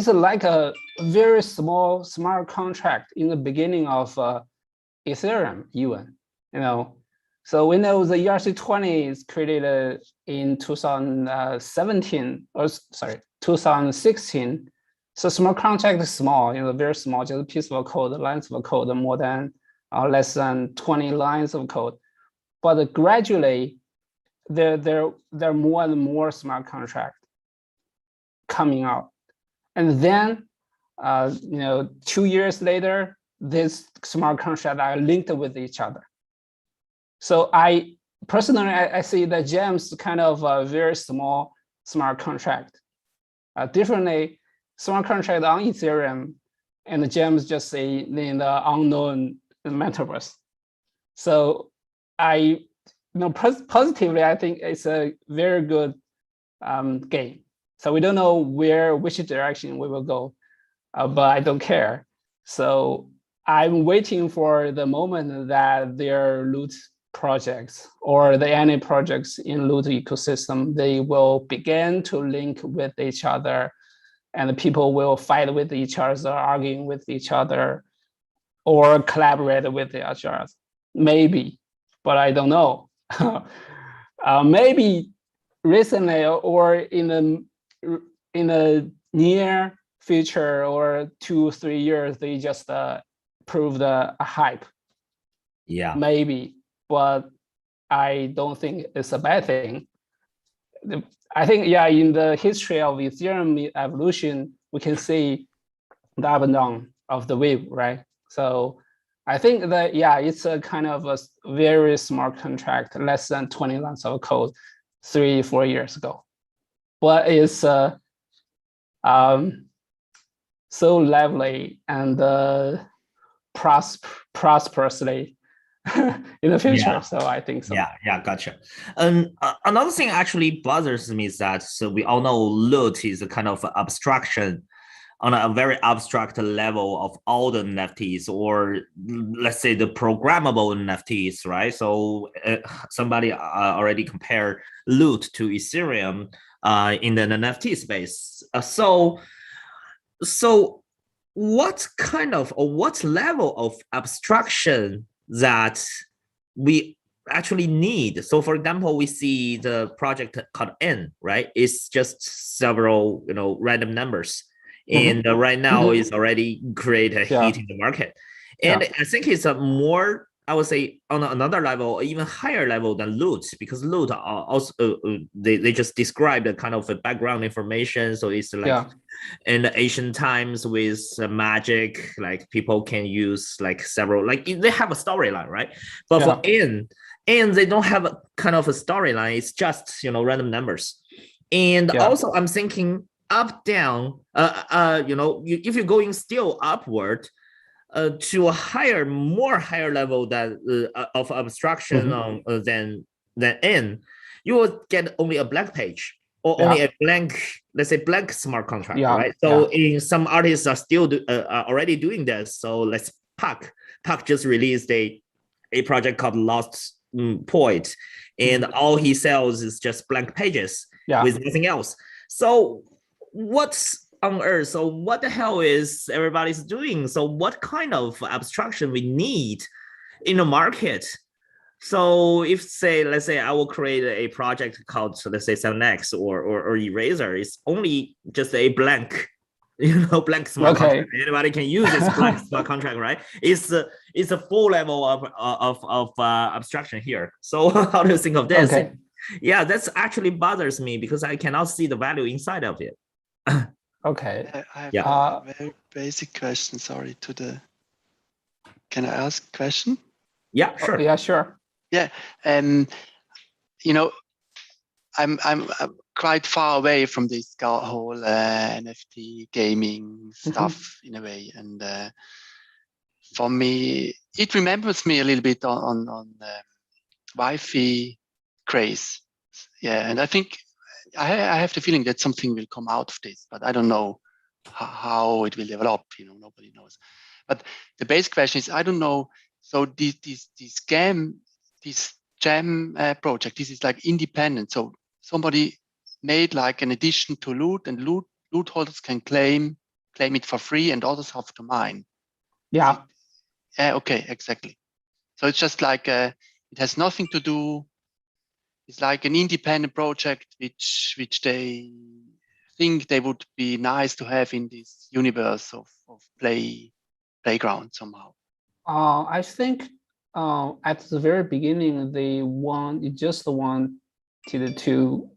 like a very small smart contract in the beginning of Ethereum even, So we know the ERC20 is created in 2017, or sorry, 2016. So smart contract is small, very small, just a piece of code, lines of code, more than less than 20 lines of code. But gradually, there are more and more smart contracts coming out. And then, 2 years later, this smart contract are linked with each other. So I personally, I see the gems kind of a very small smart contract. Differently, smart contract on Ethereum and the gems just say in the unknown metaverse. So positively, I think it's a very good game. So we don't know which direction we will go, but I don't care. So I'm waiting for the moment that their loot projects or any projects in loot ecosystem, they will begin to link with each other, and people will fight with each other, arguing with each other, or collaborate with each other. Maybe, but I don't know. Maybe recently or in the near future or 2-3 years, they just proved a hype. Yeah, maybe, but I don't think it's a bad thing. I think, in the history of Ethereum evolution, we can see the up and down of the wave, right? So I think that, it's a kind of a very smart contract, less than 20 lines of code 3-4 years ago. But it's so lively and prosperously in the future. Yeah. So I think so. Yeah, gotcha. Another thing actually bothers me is that, so we all know loot is a kind of abstraction on a very abstract level of all the NFTs, or let's say the programmable NFTs, right? So somebody already compared loot to Ethereum in the NFT space. So what kind of, or what level of abstraction that we actually need? So for example, we see the project called N, right? It's just several, random numbers. And right now is already create a heat in the market. And I think it's a more, I would say, on another level, even higher level than loot, because loot are also, they just describe the kind of a background information. So it's like in the ancient times with magic, like people can use like several, like they have a storyline, right? But for N, they don't have a kind of a storyline. It's just, random numbers. And also I'm thinking up, down, if you're going still upward to a more higher level of abstraction than N, you will get only a blank page or only a blank, let's say blank smart contract, right? So in some artists are still already doing this. So let's Puck just released a project called Lost Poet, and all he sells is just blank pages with nothing else. So what's on earth? So what the hell is everybody's doing? So what kind of abstraction we need in the market? So if let's say I will create a project called, let's say SevenX or Eraser, it's only just a blank, blank smart contract. Anybody can use this blank smart contract, right? It's a full level of abstraction here. So how do you think of this? Yeah, that's actually bothers me because I cannot see the value inside of it. I have a very basic question. Sorry can I ask a question? Yeah, sure. Yeah, sure. Yeah, I'm quite far away from this whole NFT gaming stuff in a way, and for me, it remembers me a little bit on Wi-Fi craze. Yeah, and I think I have the feeling that something will come out of this, but I don't know how it will develop. Nobody knows. But the basic question is, I don't know. So this jam project, this is like independent. So somebody made like an addition to loot, and loot holders can claim it for free, and others have to mine. Yeah. Okay, exactly. So it's just like it has nothing to do. It's like an independent project which they think they would be nice to have in this universe of playground somehow. I think at the very beginning they just wanted to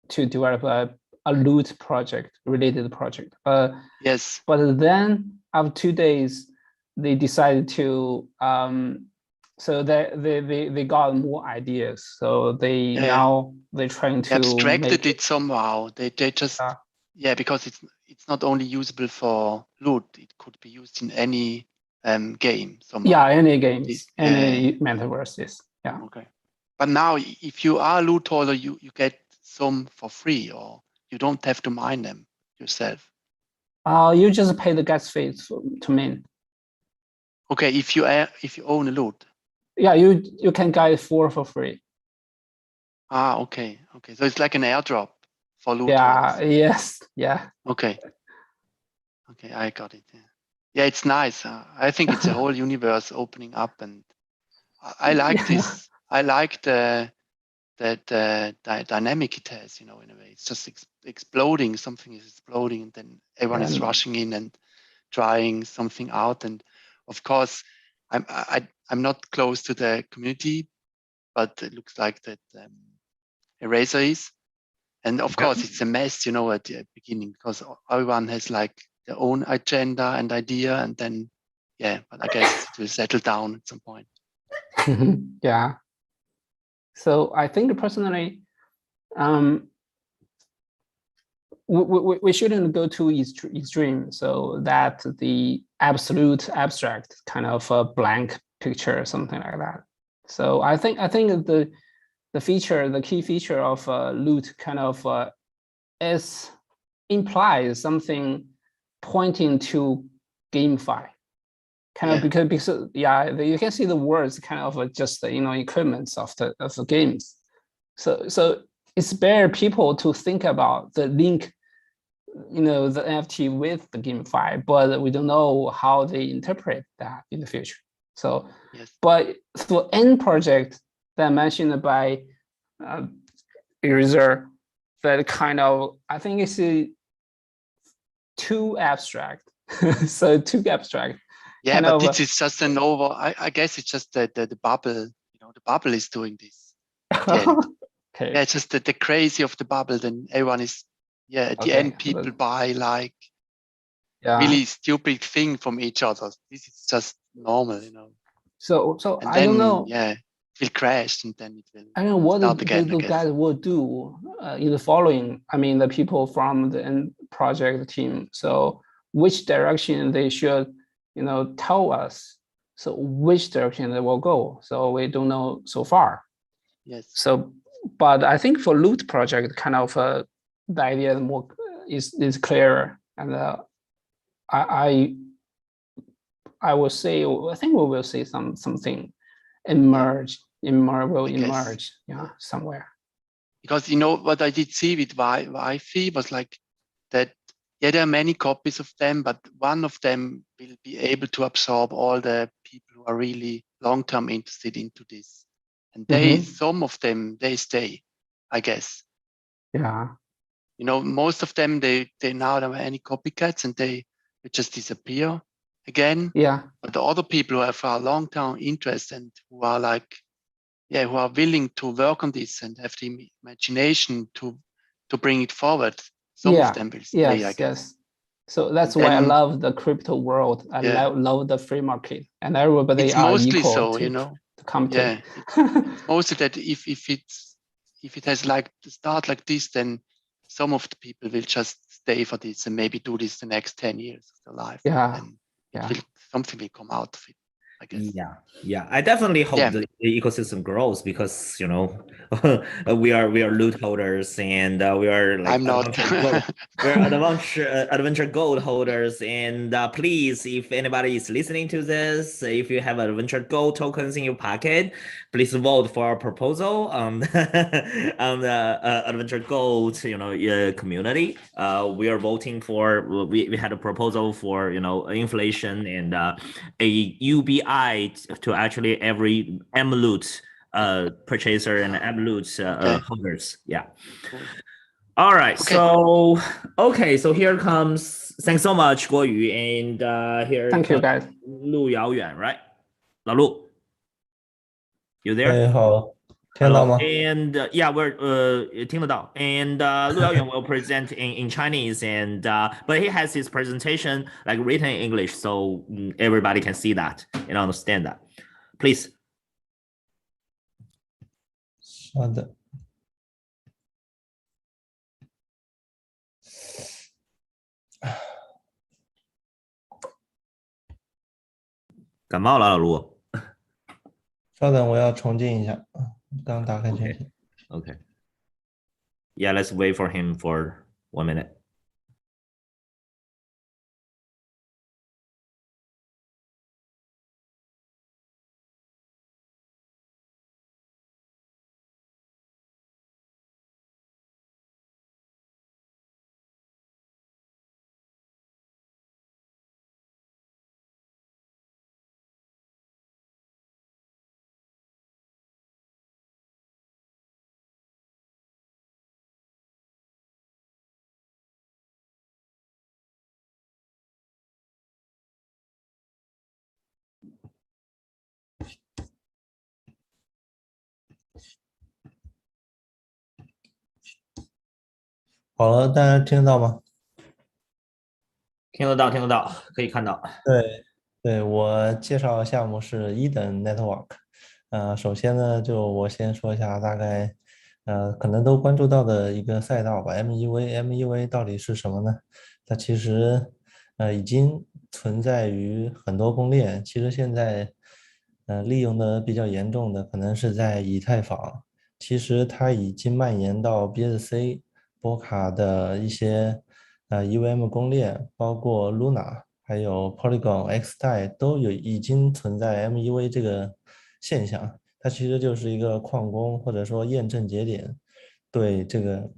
develop a loot project, related project. Yes. But then after 2 days, they decided to so they got more ideas. So now they're trying to abstracted it somehow. They just because it's not only usable for loot. It could be used in any game somehow. Yeah, any games, any metaverses. Yeah. Okay. But now, if you are a loot holder, you get some for free, or you don't have to mine them yourself. You just pay the gas fees to mine. Okay, if you own a loot. Yeah, you can get it for free. Okay. So it's like an airdrop for loot. Yeah. Yes. Yeah. Okay, I got it. Yeah, it's nice. I think it's a whole universe opening up, and I like this. I like the dynamic it has. In a way, it's just exploding. Something is exploding, and then everyone is rushing in and trying something out. And of course, I'm not close to the community, but it looks like that Eraser is. And of course, it's a mess, at the beginning, because everyone has like their own agenda and idea, and then, but I guess it will settle down at some point. Yeah. So I think personally, we shouldn't go too extreme, so that the absolute abstract kind of a blank picture or something like that. So I think the key feature of loot kind of implies something pointing to GameFi, kind of because yeah, you can see the words kind of just equipments of the games. So it's better people to think about the link, the NFT with the GameFi, but we don't know how they interpret that in the future. So, but for end project that mentioned by user, that kind of, I think it's too abstract. So too abstract. Yeah, but this is just an over. I guess it's just the bubble. The bubble is doing this. Okay. Yeah, it's just the crazy of the bubble. Then everyone is, at the end, people buy like really stupid thing from each other. This is just normal, So and I don't know. Yeah, it will crash, and then it will. I don't know what start again, the guys will do in the following. I mean, the people from the end project team. So which direction they should, tell us. So which direction they will go. So we don't know so far. Yes. So, but I think for loot project, kind of the idea is clearer, and I will say, I think we will see something emerge, somewhere. Because what I did see with Wi-Fi was like that. Yeah, there are many copies of them, but one of them will be able to absorb all the people who are really long-term interested into this. And some of them, they stay, I guess. Yeah. Most of them, they now don't have any copycats and they just disappear again. Yeah. But the other people who have a long-term interest and who are like, who are willing to work on this and have the imagination to bring it forward. Some of them will stay, I guess. Yes. So that's why I love the crypto world. I love the free market, and everybody it's are mostly equal so, to compete. It's mostly that if it has like to start like this, then some of the people will just stay for this and maybe do this the next 10 years of their life. And something will come out of it, I guess. Yeah. I definitely hope the ecosystem grows because we are loot holders and we are like I'm not. we're adventure gold holders. And please, if anybody is listening to this, if you have adventure gold tokens in your pocket, please vote for our proposal on the adventure gold community. We are voting for. We had a proposal for inflation and a UBI to actually every MLoot purchaser and MLoot holders. Yeah. All right. So here comes. Thanks so much, Guo Yu, and here. Thank you, guys. Lu Yaoyuan, right? 老陆 you there? 哎，好，听到吗？ And we're 听得到。And Lu Yaoyuan will present in Chinese, and but he has his presentation like written in English, so everybody can see that and understand that. Please. 好的。感冒了，老卢。稍等，我要重进一下，刚打开全屏。Okay. Yeah, let's wait for him for 1 minute.好了，大家听得到吗？听得到，听得到，可以看到。对，我介绍的项目是1等 Network。首先呢，就我先说一下大概可能都关注到的一个赛道吧。MEV 到底是什么呢？它其实已经存在于很多公链。其实现在利用的比较严重的可能是在以太坊。其实它已经蔓延到 BSC、波卡的一些EVM 公链，包括 Luna 还有 Polygon、NEXTYPE 都已经存在 MEV 这个现象。它其实就是一个矿工或者说验证节点，对这个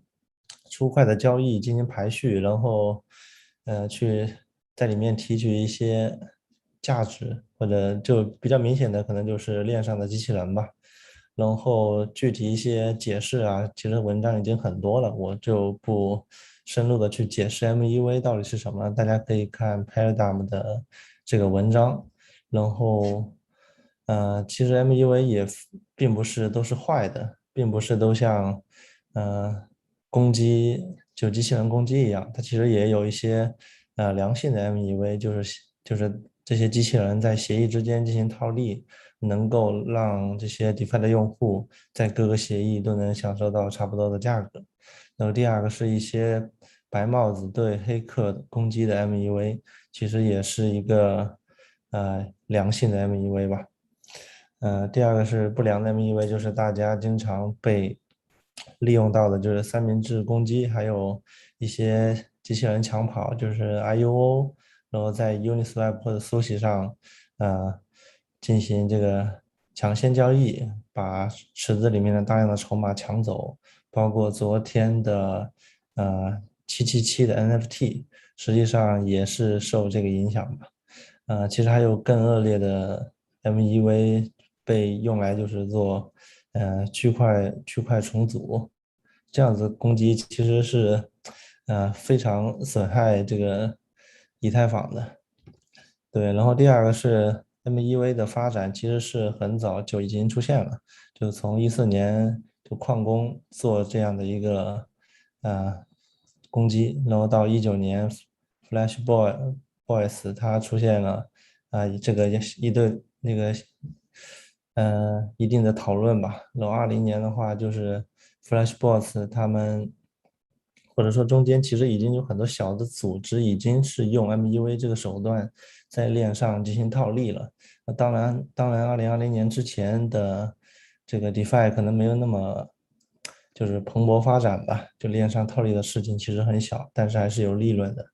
出块的交易进行排序，然后去在里面提取一些价值，或者就比较明显的可能就是链上的机器人吧。然后具体一些解释啊，其实文章已经很多了，我就不深入的去解释 MEV 到底是什么，大家可以看 Paradigm 的这个文章。然后其实 MEV 也并不是都是坏的，并不是都像攻击就机器人攻击一样，它其实也有一些良性的 MEV，就是这些机器人在协议之间进行套利，能够让这些 DeFi 的用户在各个协议都能享受到差不多的价格。然后第二个是一些白帽子对黑客攻击的 MEV，其实也是一个良性的 MEV 吧。第二个是不良的 MEV，就是大家经常被利用到的，就是三明治攻击，还有一些机器人抢跑，就是 IUO，然后在 Uniswap 或者 Sushi 上，进行这个抢先交易，把池子里面的大量的筹码抢走，包括昨天的777的 NFT，实际上也是受这个影响吧。其实还有更恶劣的 MEV 被用来就是做区块重组，这样子攻击其实是非常损害这个以太坊的。对，然后第二个是 MEV 的发展其实是很早就已经出现了，就从14年就矿工做这样的一个攻击，然后到19年 Flash Boys 它出现了这个一对那个一定的讨论吧。然后20年的话就是 Flash Boys 他们或者说中间其实已经有很多小的组织已经是用 MEV 这个手段在链上进行套利了。当然2020年之前的这个 DeFi 可能没有那么就是蓬勃发展吧，就链上套利的事情其实很小，但是还是有利润的。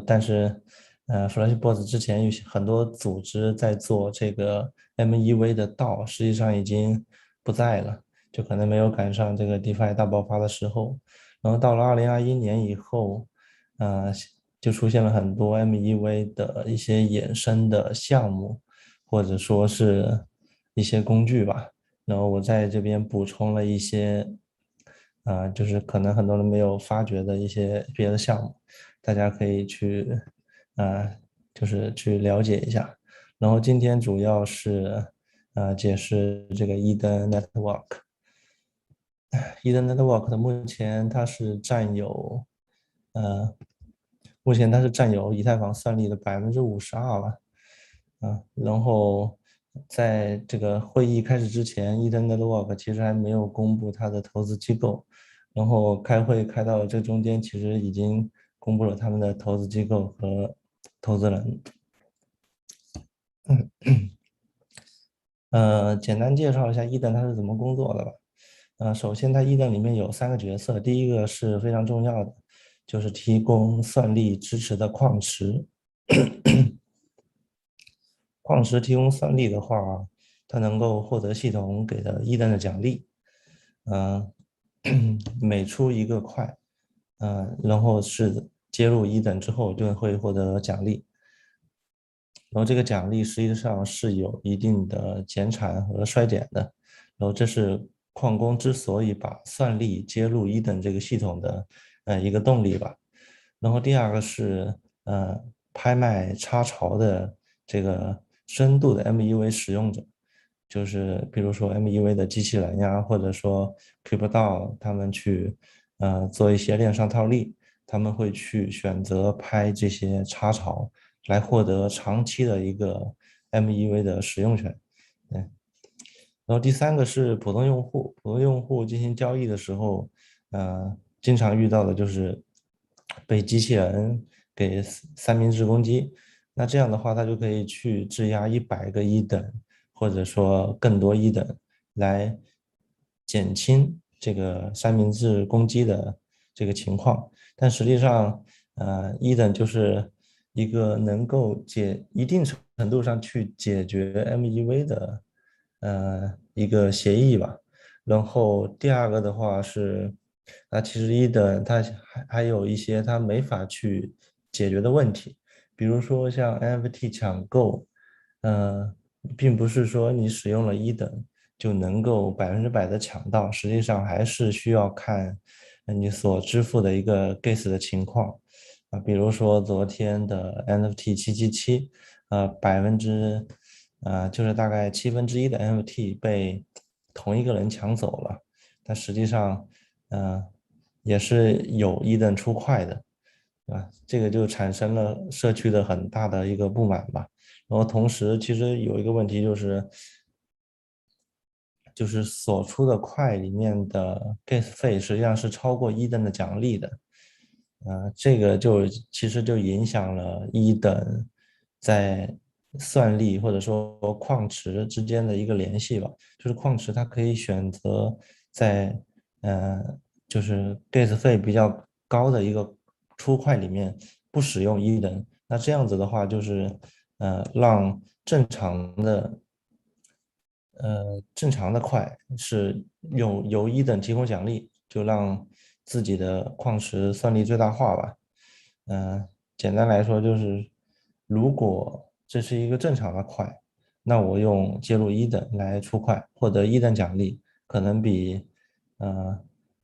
但是Flashbots 之前有很多组织在做这个 MEV 的DAO，实际上已经不在了，就可能没有赶上这个 DeFi 大爆发的时候。然后到了2021年以后，就出现了很多 MEV 的一些衍生的项目，或者说是一些工具吧。然后我在这边补充了一些，就是可能很多人没有发掘的一些别的项目，大家可以去，就是去了解一下。然后今天主要是，解释这个 Eden Network。Eden Network 的目前它是占有，以太坊算力的52%吧。然后在这个会议开始之前，Eden Network 其实还没有公布它的投资机构，然后开会开到这中间，其实已经公布了他们的投资机构和投资人。简单介绍一下Eden它是怎么工作的吧。首先它Eden里面有3个角色，第一个是非常重要的，就是提供算力支持的矿池。矿池提供算力的话，它能够获得系统给的Eden的奖励。每出一个块，然后是接入Eden之后就会获得奖励。然后这个奖励实际上是有一定的减产和衰减的。然后这是矿工之所以把算力接入Eden这个系统的一个动力吧。然后第二个是拍卖插槽的这个深度的 MEV 使用者，就是比如说 MEV 的机器人呀，或者说 CryptoDAO 他们去做一些链上套利，他们会去选择拍这些插槽来获得长期的一个 MEV 的使用权。然后第三个是普通用户，普通用户进行交易的时候，经常遇到的就是被机器人给三明治攻击。那这样的话，他就可以去质押100个一等，或者说更多一等，来减轻这个三明治攻击的这个情况。但实际上，一等就是一个能够一定程度上去解决 MEV 的一个协议吧。然后第二个的话是，其实一等它还有一些它没法去解决的问题，比如说像 NFT 抢购，并不是说你使用了一等就能够100%的抢到，实际上还是需要看你所支付的一个 gas 的情况比如说昨天的 NFT 777，就是大概1/7的 NFT 被同一个人抢走了，但实际上也是有一等出块的，对吧？这个就产生了社区的很大的一个不满吧。然后同时其实有一个问题就是所出的块里面的 gas 费实际上是超过一等的奖励的，这个其实就影响了一等在算力或者说矿池之间的一个联系吧。就是矿池它可以选择在就是 gas 费比较高的一个出块里面不使用一等，那这样子的话就是让正常的块是由一等提供奖励，就让自己的矿池算力最大化吧。简单来说就是，如果这是一个正常的块，那我用接入一等来出块，获得一等奖励，可能比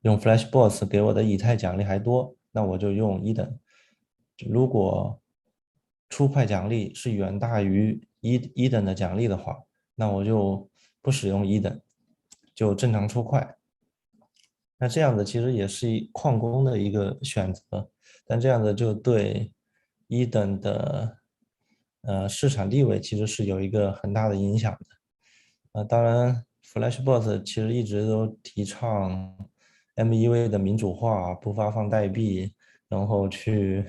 用 Flashbots 给我的以太奖励还多，那我就用一等。如果出块奖励是远大于一等的奖励的话，那我就不使用一等，就正常出块。那这样的其实也是矿工的一个选择，但这样的就对一等的市场地位其实是有一个很大的影响的。当然 Flashbots 其实一直都提倡 MEV 的民主化，不发放代币，然后去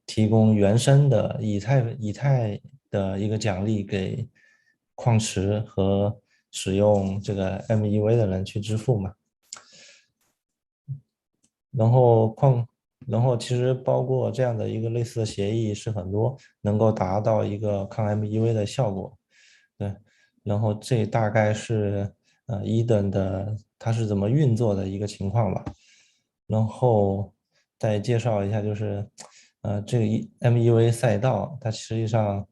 提供原生的以太的一个奖励给矿池和使用这个 MEV 的人去支付嘛。然后其实包括这样的一个类似的协议是很多，能够达到一个抗 MEV 的效果。对，然后这大概是一等的它是怎么运作的一个情况吧。然后再介绍一下就是这个MEV 赛道它实际上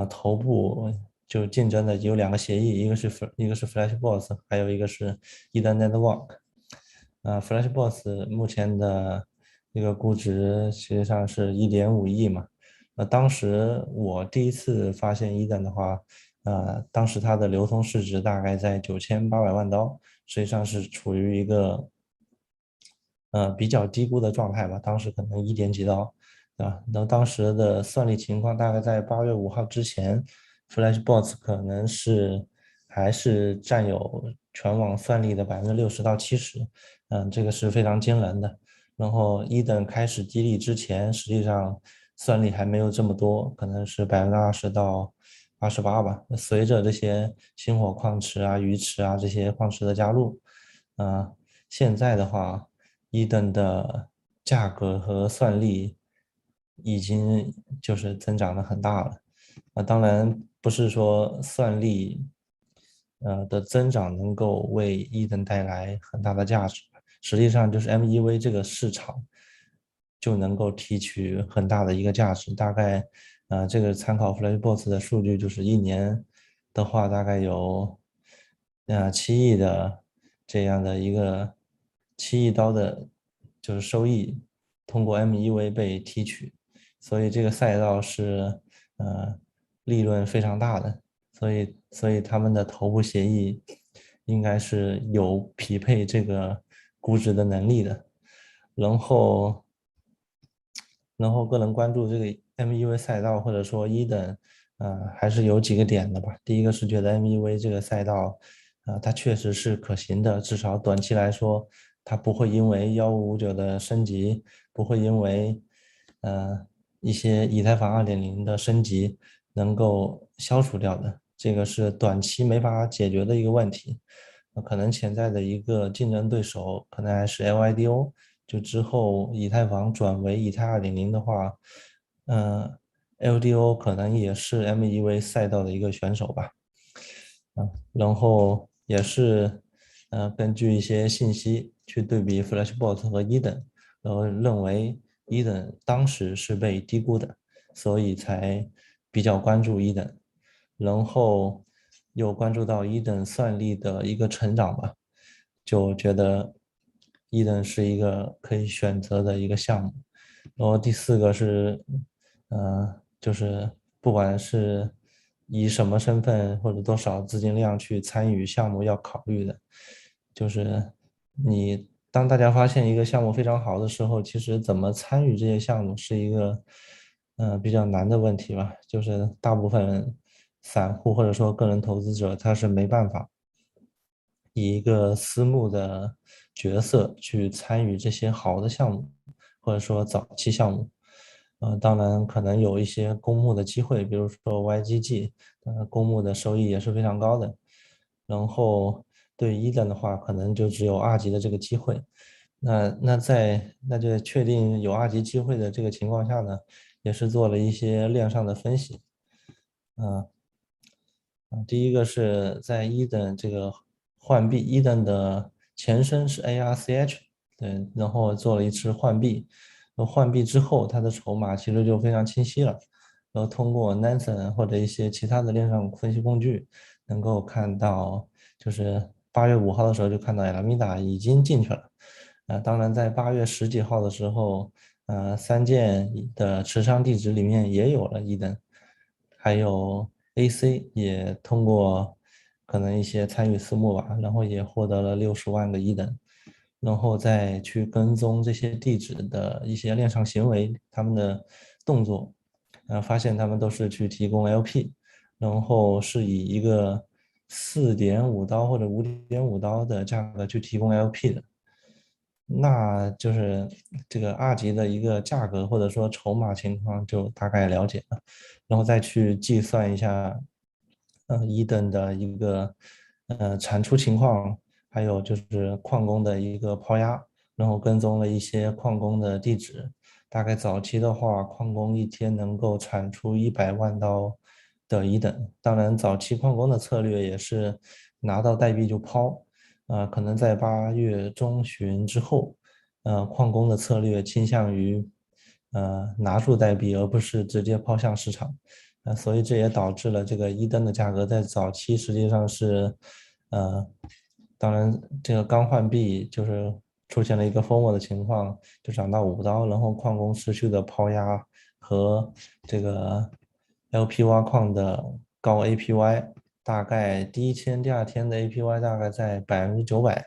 头部就竞争的有2个协议，一个是 Flashbots， 还有一个是一等 Network。Flashbots 目前的一个估值实际上是1.5亿嘛。当时我第一次发现一等的话，当时它的流通市值大概在9800万刀，实际上是处于一个比较低估的状态吧，当时可能1点几刀，对吧？然后当时的算力情况大概在8月5号之前，Flashbots 可能还是占有全网算力的60%到70%，这个是非常惊人的。然后一等开始激励之前，实际上算力还没有这么多，可能是20%到88%吧。随着这些星火矿池啊、鱼池啊这些矿池的加入，现在的话，一等的价格和算力已经就是增长的很大了。当然不是说算力的增长能够为一等带来很大的价值，实际上就是 MEV 这个市场就能够提取很大的一个价值。大概这个参考 Flashbots 的数据，就是1年的话大概有7亿的这样的一个7亿刀的就是收益通过 MEV 被提取，所以这个赛道是利润非常大的，所以他们的头部协议应该是有匹配这个估值的能力的。然后个人关注这个 MEV 赛道或者说一等还是有几个点的吧。第一个是觉得 MEV 这个赛道，它确实是可行的，至少短期来说，它不会因为1559的升级，不会因为一些以太坊2.0的升级能够消除掉的，这个是短期没法解决的一个问题。可能潜在的一个竞争对手可能还是 LIDO， 就之后以太坊转为以太2.0的话，LDO 可能也是 MEV 赛道的一个选手吧。然后也是根据一些信息去对比 Flashbot 和伊等，然后认为伊等当时是被低估的，所以才比较关注伊等，然后又关注到伊等算力的一个成长吧，就觉得伊等是一个可以选择的一个项目。然后第4个是就是不管是以什么身份或者多少资金量去参与项目要考虑的，就是你当大家发现一个项目非常好的时候，其实怎么参与这些项目是一个比较难的问题吧，就是大部分散户或者说个人投资者他是没办法以一个私募的角色去参与这些好的项目，或者说早期项目。当然可能有一些公募的机会，比如说 YGG，公募的收益也是非常高的。然后对一等的话，可能就只有2级的这个机会。那就确定有2级机会的这个情况下呢，也是做了一些链上的分析。第一个是在一等这个换币，一等的前身是 ARCH， 对，然后做了一次换币。换币之后，它的筹码其实就非常清晰了。然后通过 Nansen 或者一些其他的链上分析工具，能够看到，就是8月5号的时候就看到 Alameda 已经进去了。当然在8月10几号的时候，3件的持仓地址里面也有了一等，还有 AC 也通过可能一些参与私募吧，然后也获得了60万个一等。然后再去跟踪这些地址的一些链上行为，他们的动作，发现他们都是去提供 LP， 然后是以一个$4.5或者$5.5的价格去提供 LP 的，那就是这个2级的一个价格或者说筹码情况就大概了解了，然后再去计算一下，一等的一个产出情况。还有就是矿工的一个抛压，然后跟踪了一些矿工的地址，大概早期的话，矿工一天能够产出100万刀的一等。当然，早期矿工的策略也是拿到代币就抛，可能在8月中旬之后，矿工的策略倾向于拿住代币，而不是直接抛向市场，所以这也导致了这个一等的价格在早期实际上是当然，这个刚换币就是出现了一个疯魔的情况，就涨到5刀，然后矿工持续的抛压和这个 LP 挖矿的高 APY， 大概第1天、第2天的 APY 大概在900%，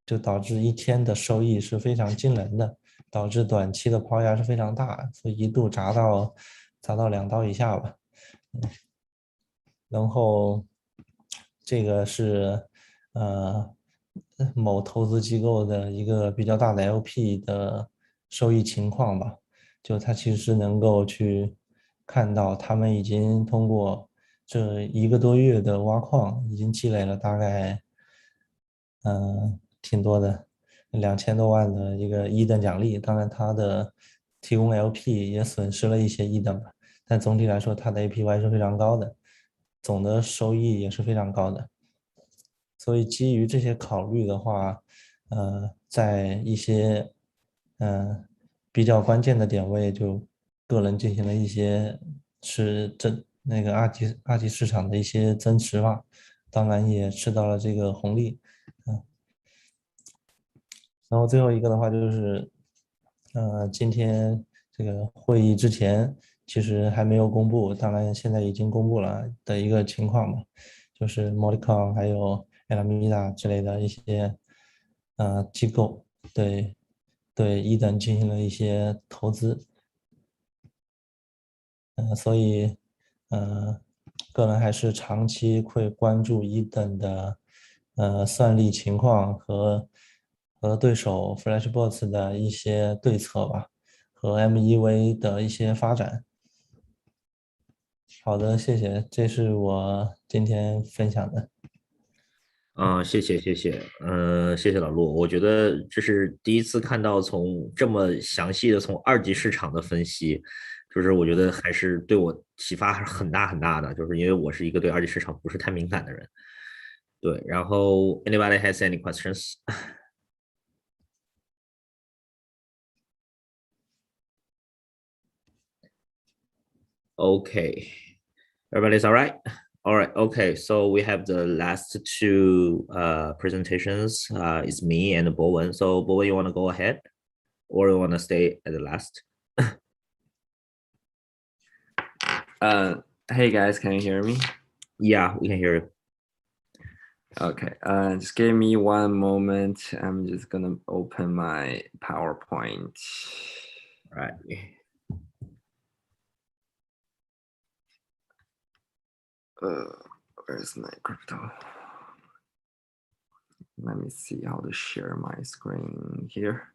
就导致1天的收益是非常惊人的，导致短期的抛压是非常大，所以一度砸到2刀以下吧。然后这个是某投资机构的一个比较大的 LP 的收益情况吧，就它其实能够去看到他们已经通过这1个多月的挖矿，已经积累了大概挺多的2000多万的一个一等奖励，当然它的提供 LP 也损失了一些一等吧，但总体来说它的 APY 是非常高的，总的收益也是非常高的。所以基于这些考虑的话，在一些比较关键的点位，就个人进行了一些那个二级市场的一些增持吧，当然也吃到了这个红利，然后最后一个的话就是，今天这个会议之前其实还没有公布，当然现在已经公布了的一个情况嘛，就是 Molicon 还有 Alameda 之类的一些机构对一等进行了一些投资，所以个人还是长期会关注1等的算力情况和对手 FlashBots 的一些对策吧，和 MEV 的一些发展。好的，谢谢，这是我今天分享的。谢谢，谢谢老陆。我觉得这是第一次看到从这么详细的从2级市场的分析，就是我觉得还是对我启发还是很大的，就是因为我是一个对2级市场不是太敏感的人。对，然后 anybody has any questions? Okay, everybody's all right? All right, okay, so we have the last 2 presentations. It's me and Bowen. So Bowen, you want to go ahead or you want to stay at the last? Hey guys, can you hear me? Yeah, we can hear you. Okay, just give me one moment. I'm just gonna open my PowerPoint. All right. Where's my crypto? Let me see how to share my screen here.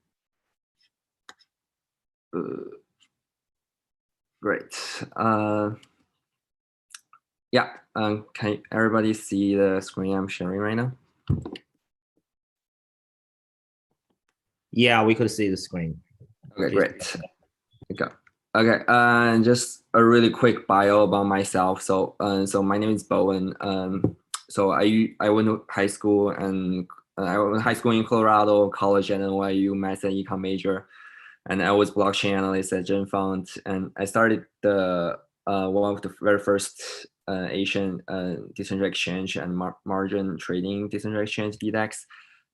Great. Yeah, can everybody see the screen I'm sharing right now? Yeah, we could see the screen. Okay, great. Okay, just a really quick bio about myself. So my name is Bowen. So I went to high school and I went to high school in Colorado, college at NYU, math and econ major, and I was blockchain analyst at Fund, and I started the one of the very first Asian decentralized exchange and margin trading decentralized exchange DDEX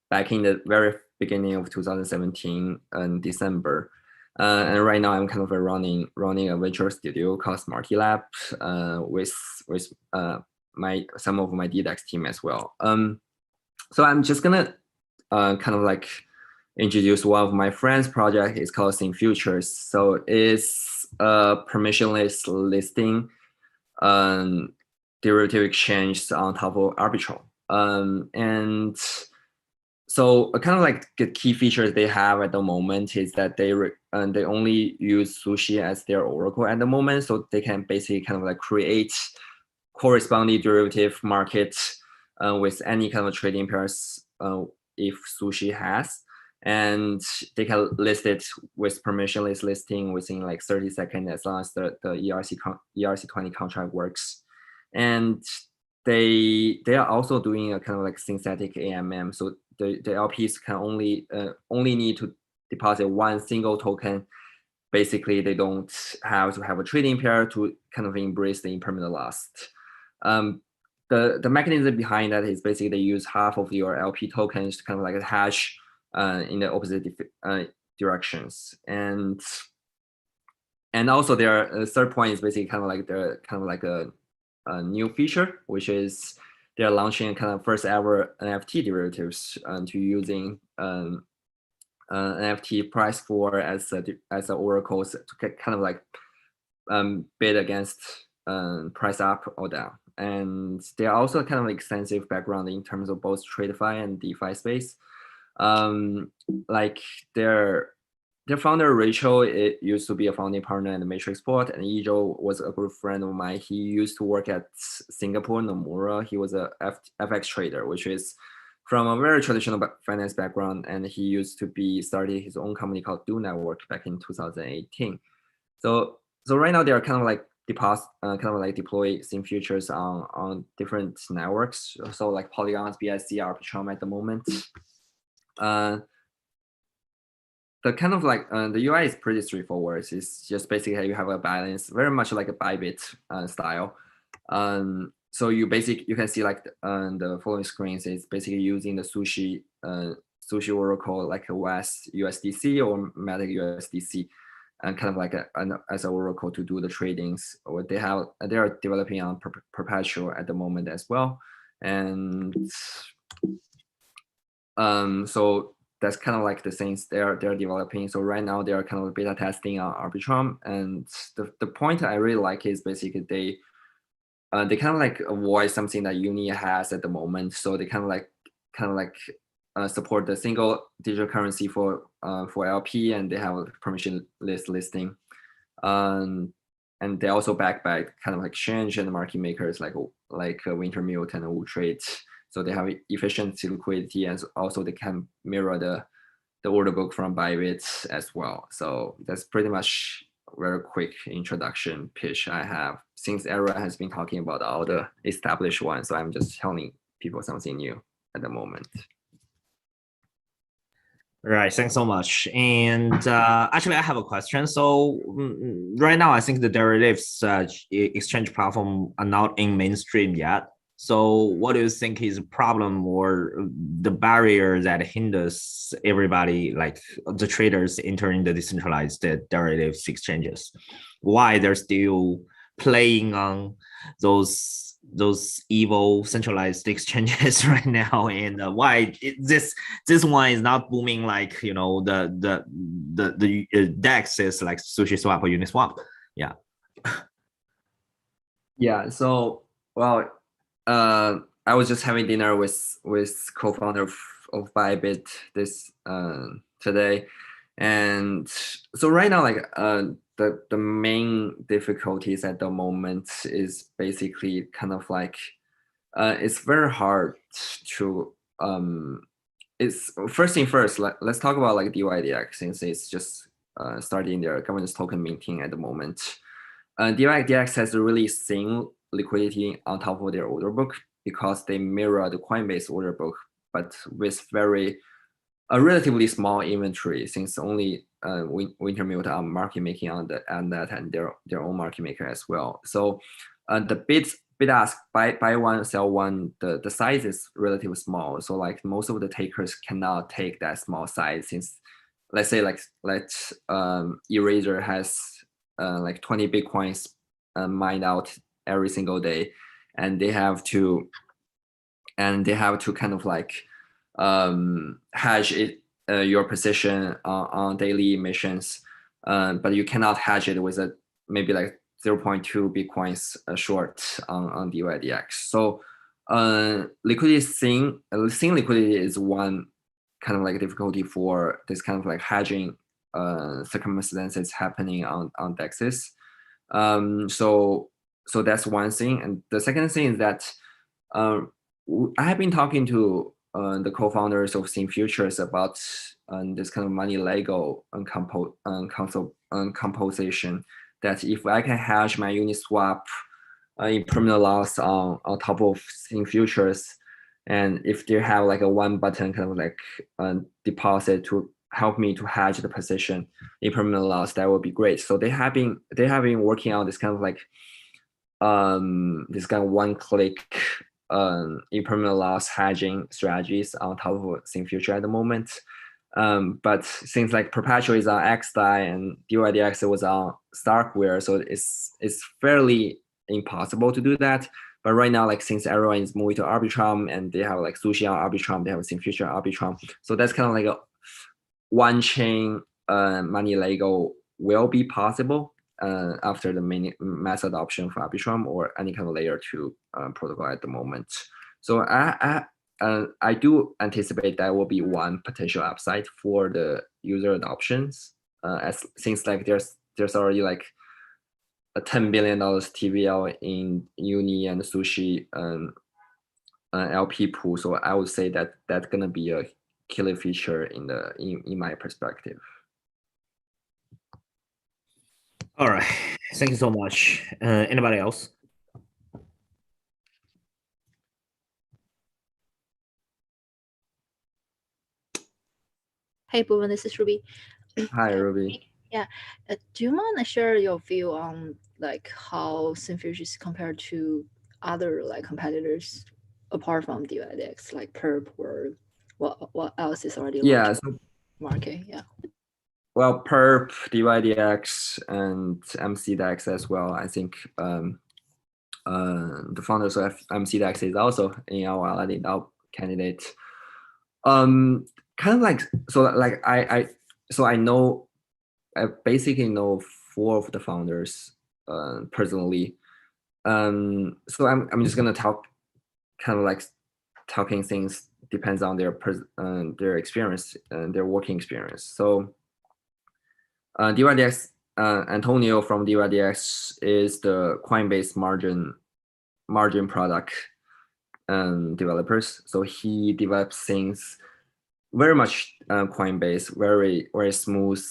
back in the very beginning of 2017 in December. And right now I'm kind of running a venture studio called Smrti Lab with some of my DDEX team as well. So I'm just gonna kind of like introduce one of my friends' project. It's called Synfutures. So it's a permissionless listing derivative exchange on top of Arbitrum. And so kind of like the key features they have at the moment is that they only use Sushi as their oracle at the moment. So they can basically kind of like create corresponding derivative markets with any kind of trading pairs if Sushi has. And they can list it with permissionless listing within like 30 seconds as long as the ERC20 contract works. And they are also doing a kind of like synthetic AMM. So the LPs can only need to deposit one single token. Basically, they don't have to have a trading pair to kind of embrace the impermanent loss. The mechanism behind that is basically they use half of your LP tokens to kind of like hash in the opposite directions. And also their third point is basically kind of like a new feature, which is they're launching kind of first ever NFT derivatives to using NFT price floor as a oracle to kind of like bid against price up or down. And they are also kind of extensive background in terms of both TradeFi and DeFi space. Like their founder Rachel, it used to be a founding partner at Matrix Port, and Ijo was a good friend of mine. He used to work at Singapore Nomura. He was a FX trader, which is from a very traditional finance background, and he used to be started his own company called Do Network back in 2018. So right now they are kind of like deploy Synfutures on different networks. So like Polygon's BSC, Arbitrum at the moment. The kind of like the UI is pretty straightforward. It's just basically you have a balance, very much like a Bybit style. So you can see like the following screens is basically using the Sushi Oracle like a West USDC or Matic USDC, and kind of like as an Oracle to do the tradings. Or they are developing on perpetual at the moment as well, and so that's kind of like the things they're developing. So right now they are kind of beta testing on Arbitrum, and the point I really like is basically they kind of like avoid something that Uni has at the moment. So they kind of like support the single digital currency for LP, and they have a permissionless listing. And they're also backed by kind of like exchange and market makers like Wintermute and WooTrade. So they have efficient liquidity, and also they can mirror the order book from Bybit as well. So that's pretty much a very quick introduction pitch I have, since everyone has been talking about all the established ones. So I'm just telling people something new at the moment. Right, thanks so much. And actually, I have a question. So right now, I think the derivatives exchange platform are not in mainstream yet. So what do you think is a problem or the barrier that hinders everybody, like the traders, entering the decentralized derivatives exchanges? Why they're still playing on those evil centralized exchanges right now, and why this one is not booming like, you know, the DEX is like SushiSwap or Uniswap? Yeah. Yeah. So well, I was just having dinner with co-founder of Bybit this today, and so right now, like the main difficulties at the moment is basically kind of like it's very hard to it's first thing first. Let's talk about like DYDX, since it's just starting their governance token minting at the moment. DYDX has a really thin liquidity on top of their order book because they mirror the Coinbase order book, but with a relatively small inventory, since only Wintermute are market making on that and their own market maker as well. So the bid ask buy one sell one, the size is relatively small. So like most of the takers cannot take that small size, since let's say Eraser has like 20 Bitcoins mined out every single day, and they have to kind of like hedge it your position on daily emissions, but you cannot hedge it with a maybe like 0.2 Bitcoins short on DYDX. So liquidity thin liquidity is one kind of like difficulty for this kind of like hedging circumstances happening on DEXs. So that's one thing. And the second thing is that I have been talking to the co-founders of Synfutures about this kind of money Lego composition, that if I can hedge my Uniswap impermanent loss on top of Synfutures, and if they have like a one button kind of like deposit to help me to hedge the position impermanent loss, that would be great. So they have been working on this kind of like this kind of one click impermanent loss hedging strategies on top of Synfuture at the moment. But since like Perpetual is on XDAI and DYDX was on Starkware, so it's fairly impossible to do that. But right now, like since everyone is moving to Arbitrum and they have like Zhixiong Arbitrum, they have Synfuture Arbitrum, so that's kind of like a one chain money Lego will be possible after the mass adoption for Arbitrum or any kind of layer 2 protocol at the moment. So I do anticipate that will be one potential upside for the user adoptions, since like there's already like a $10 billion TVL in Uni and Sushi LP pool. So I would say that that's gonna be a killer feature in my perspective. All right, thank you so much. Anybody else? Hey, Bowen, this is Ruby. Hi, Ruby. Yeah, do you want to share your view on like how Synfutures compared to other like competitors apart from DYDX, like Perp, or what else is already launched so market? Yeah. Well, Perp, DYDX, and MCDEX as well. I think the founders of MCDEX is also in our AladdinDAO candidate. Kind of like I basically know 4 of the founders personally, So I'm just gonna talk kind of like talking things depends on their experience and their working experience. So DYDX, Antonio from DYDX is the Coinbase margin product developers. So he develops things very much Coinbase, very smooth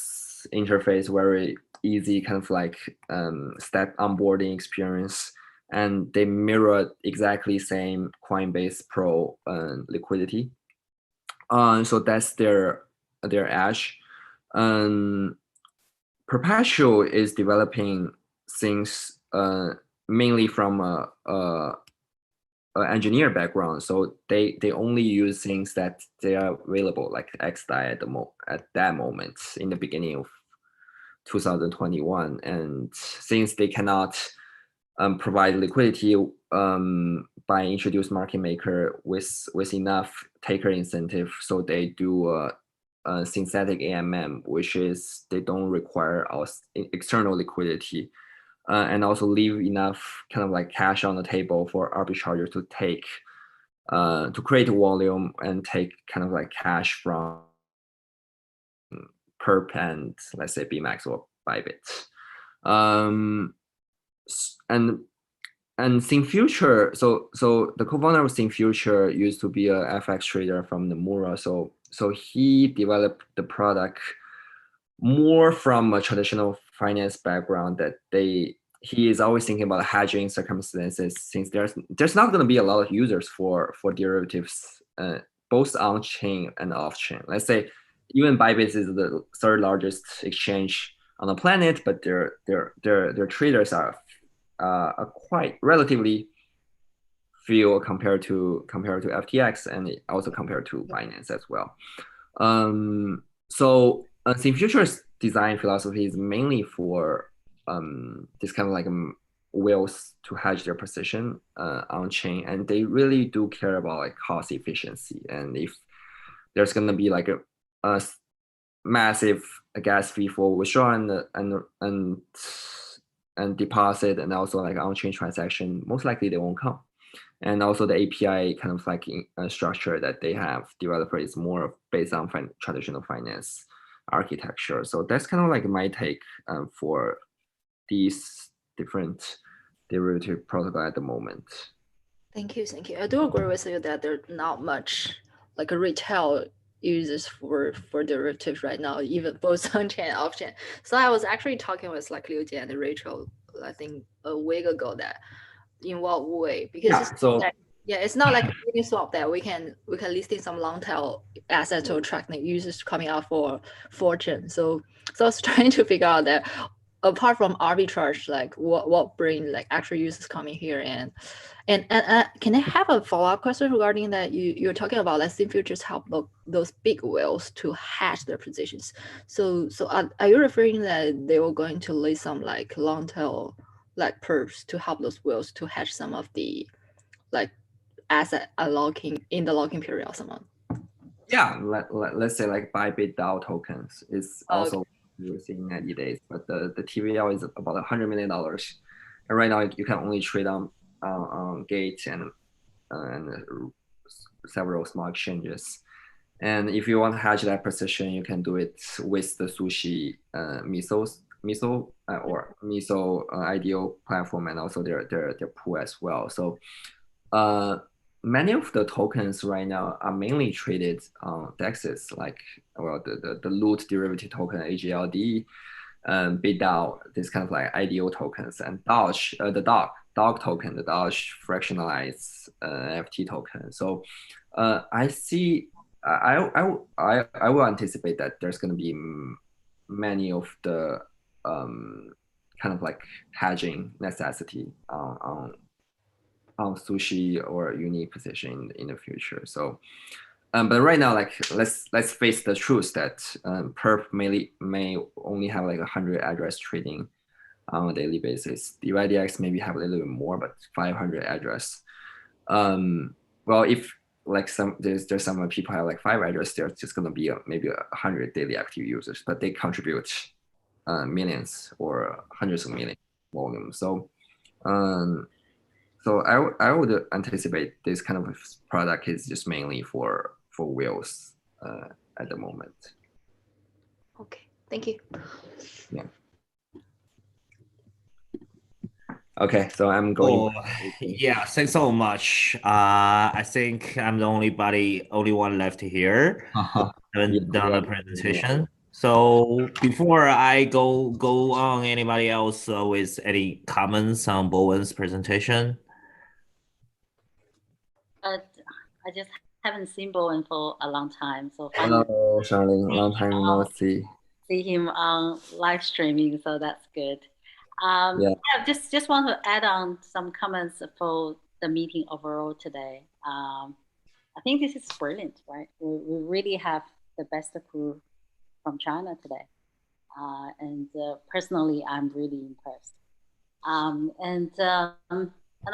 interface, very easy kind of like step onboarding experience, and they mirror exactly same Coinbase Pro liquidity. So that's their edge. Perpetual is developing things mainly from a engineer background, so they only use things that they are available, like NEXTYPE at that moment in the beginning of 2021. And since they cannot provide liquidity by introduce market maker with enough taker incentive, so they do a synthetic AMM, which is they don't require external liquidity. And also leave enough kind of like cash on the table for arbitrageurs to take, to create a volume and take kind of like cash from Perp and let's say BMax or Bybit. And Synfuture, so the co-founder of Synfuture used to be a FX trader from Nomura. So he developed the product more from a traditional finance background, that he is always thinking about hedging circumstances, since there's not going to be a lot of users for derivatives, both on chain and off chain. Let's say even Bybit is the third largest exchange on the planet, but their traders are quite relatively few compared to FTX, and also compared to Binance as well. So Synfuture's design philosophy is mainly for this kind of like whales to hedge their position on chain, and they really do care about like cost efficiency. And if there's gonna be like a massive gas fee for withdraw and deposit, and also like on-chain transaction, most likely they won't come. And also the API kind of like structure that they have developed is more based on traditional finance architecture. So that's kind of like my take for these different derivative protocol at the moment. Thank you. I do agree with you that there's not much like a retail users for derivatives right now, even both on chain and off chain. So I was actually talking with like Liu Jie and Rachel, I think a week ago, that in what way, because it's not like a swap that we can listing some long tail assets to attract the users coming out for fortune. So I was trying to figure out that apart from arbitrage, like what bring like actual users coming here, and can I have a follow-up question regarding that? You're talking about like Synfutures help those big whales to hedge their positions. So are you referring that they were going to list some like long tail like perps to help those whales to hedge some of the like asset unlocking in the locking period or something? Yeah, let's say like Bybit DAO tokens is also within 90 days, but the TVL is about $100 million, and right now you can only trade on Gate and several small exchanges. And if you want to hedge that position, you can do it with the Sushi Miso IDO platform, and also their pool as well. So many of the tokens right now are mainly traded on DEXs, like the Loot derivative token AGLD, BitDAO, this kind of like IDO tokens, and Doge, the dog token, the Doge fractionalized FT token. So I see. I will anticipate that there's going to be many of the kind of like hedging necessity on Sushi or Uni position in the future. So, but right now, like let's face the truth that Perp may only have like 100 address trading on a daily basis. DYDX maybe have a little bit more, but 500 address. Well, if like there's some people have like 5 address, there's just gonna be maybe 100 daily active users, but they contribute millions or hundreds of million volume. So So I would anticipate this kind of product is just mainly for whales at the moment. Okay, thank you. Yeah. Okay, so I'm going. Yeah, thanks so much. I think I'm the only one left here. Haven't done a presentation. So before I go on, anybody else with any comments on Bowen's presentation? I just haven't seen Bowen for a long time, so Hello, finally Sharlyn. Long time no see. See him on live streaming, so that's good. Yeah, just want to add on some comments for the meeting overall today. I think this is brilliant, right? We really have the best crew from China today. And personally, I'm really impressed. And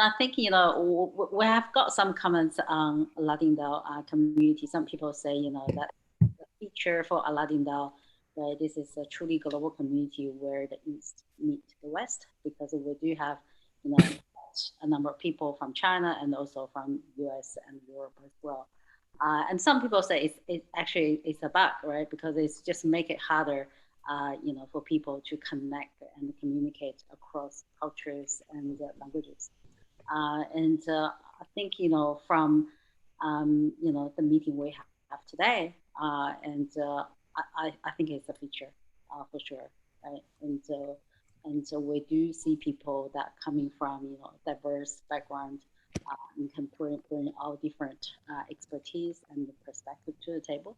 I think, you know, we have got some comments on AladdinDAO community. Some people say, you know, that the feature for AladdinDAO, right, this is a truly global community where the East meet the West, because we do have, you know, a number of people from China and also from US and Europe as well. And some people say it's a bug, right? Because it's just make it harder, you know, for people to connect and communicate across cultures and languages. And I think, you know, from, you know, the meeting we have today, and I think it's a feature for sure, right? And so we do see people that coming from, you know, diverse background and can bring all different expertise and perspective to the table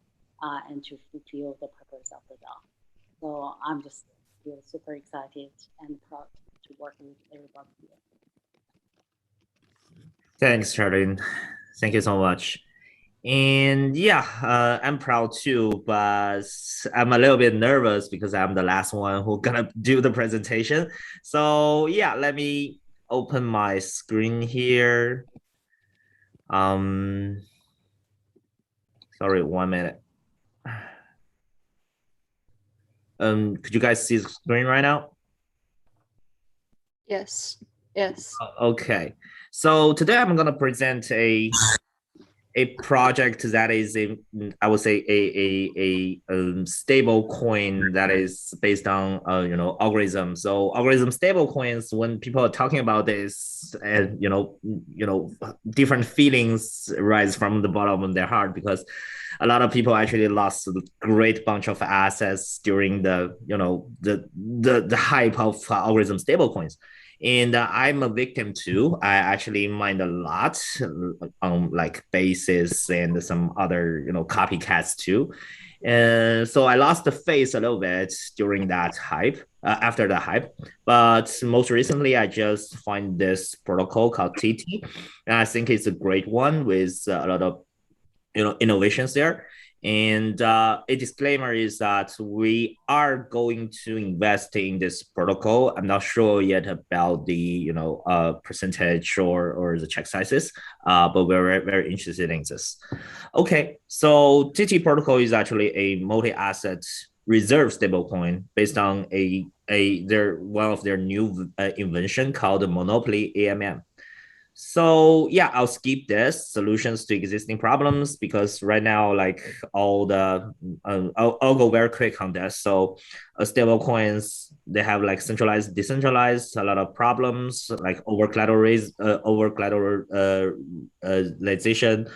and to fulfill the purpose of the DAO. So I'm just feel super excited and proud to work with everybody here. Thanks, Sharlyn. Thank you so much. And yeah, I'm proud too, but I'm a little bit nervous because I'm the last one who's gonna do the presentation. So yeah, let me open my screen here. Sorry, 1 minute. Could you guys see the screen right now? Yes. Okay. So today I'm gonna present a project that is I would say a stable coin that is based on you know, algorithm. So algorithm stable coins, when people are talking about this, and you know different feelings rise from the bottom of their heart, because a lot of people actually lost a great bunch of assets during the, you know, the hype of algorithm stable coins. And I'm a victim too. I actually mined a lot on like Basis and some other, you know, copycats too. And so I lost the face a little bit during that hype, after the hype. But most recently, I just find this protocol called TITI. And I think it's a great one with a lot of, you know, innovations there. And a disclaimer is that we are going to invest in this protocol. I'm not sure yet about the, you know, percentage or the check sizes, but we're very, very interested in this. Okay, so TT protocol is actually a multi-asset reserve stablecoin based on one of their new invention called Monopoly AMM. So yeah, I'll skip this solutions to existing problems, because right now, like all the, I'll go very quick on this. So stable coins, they have like centralized, decentralized, a lot of problems like over collateralization.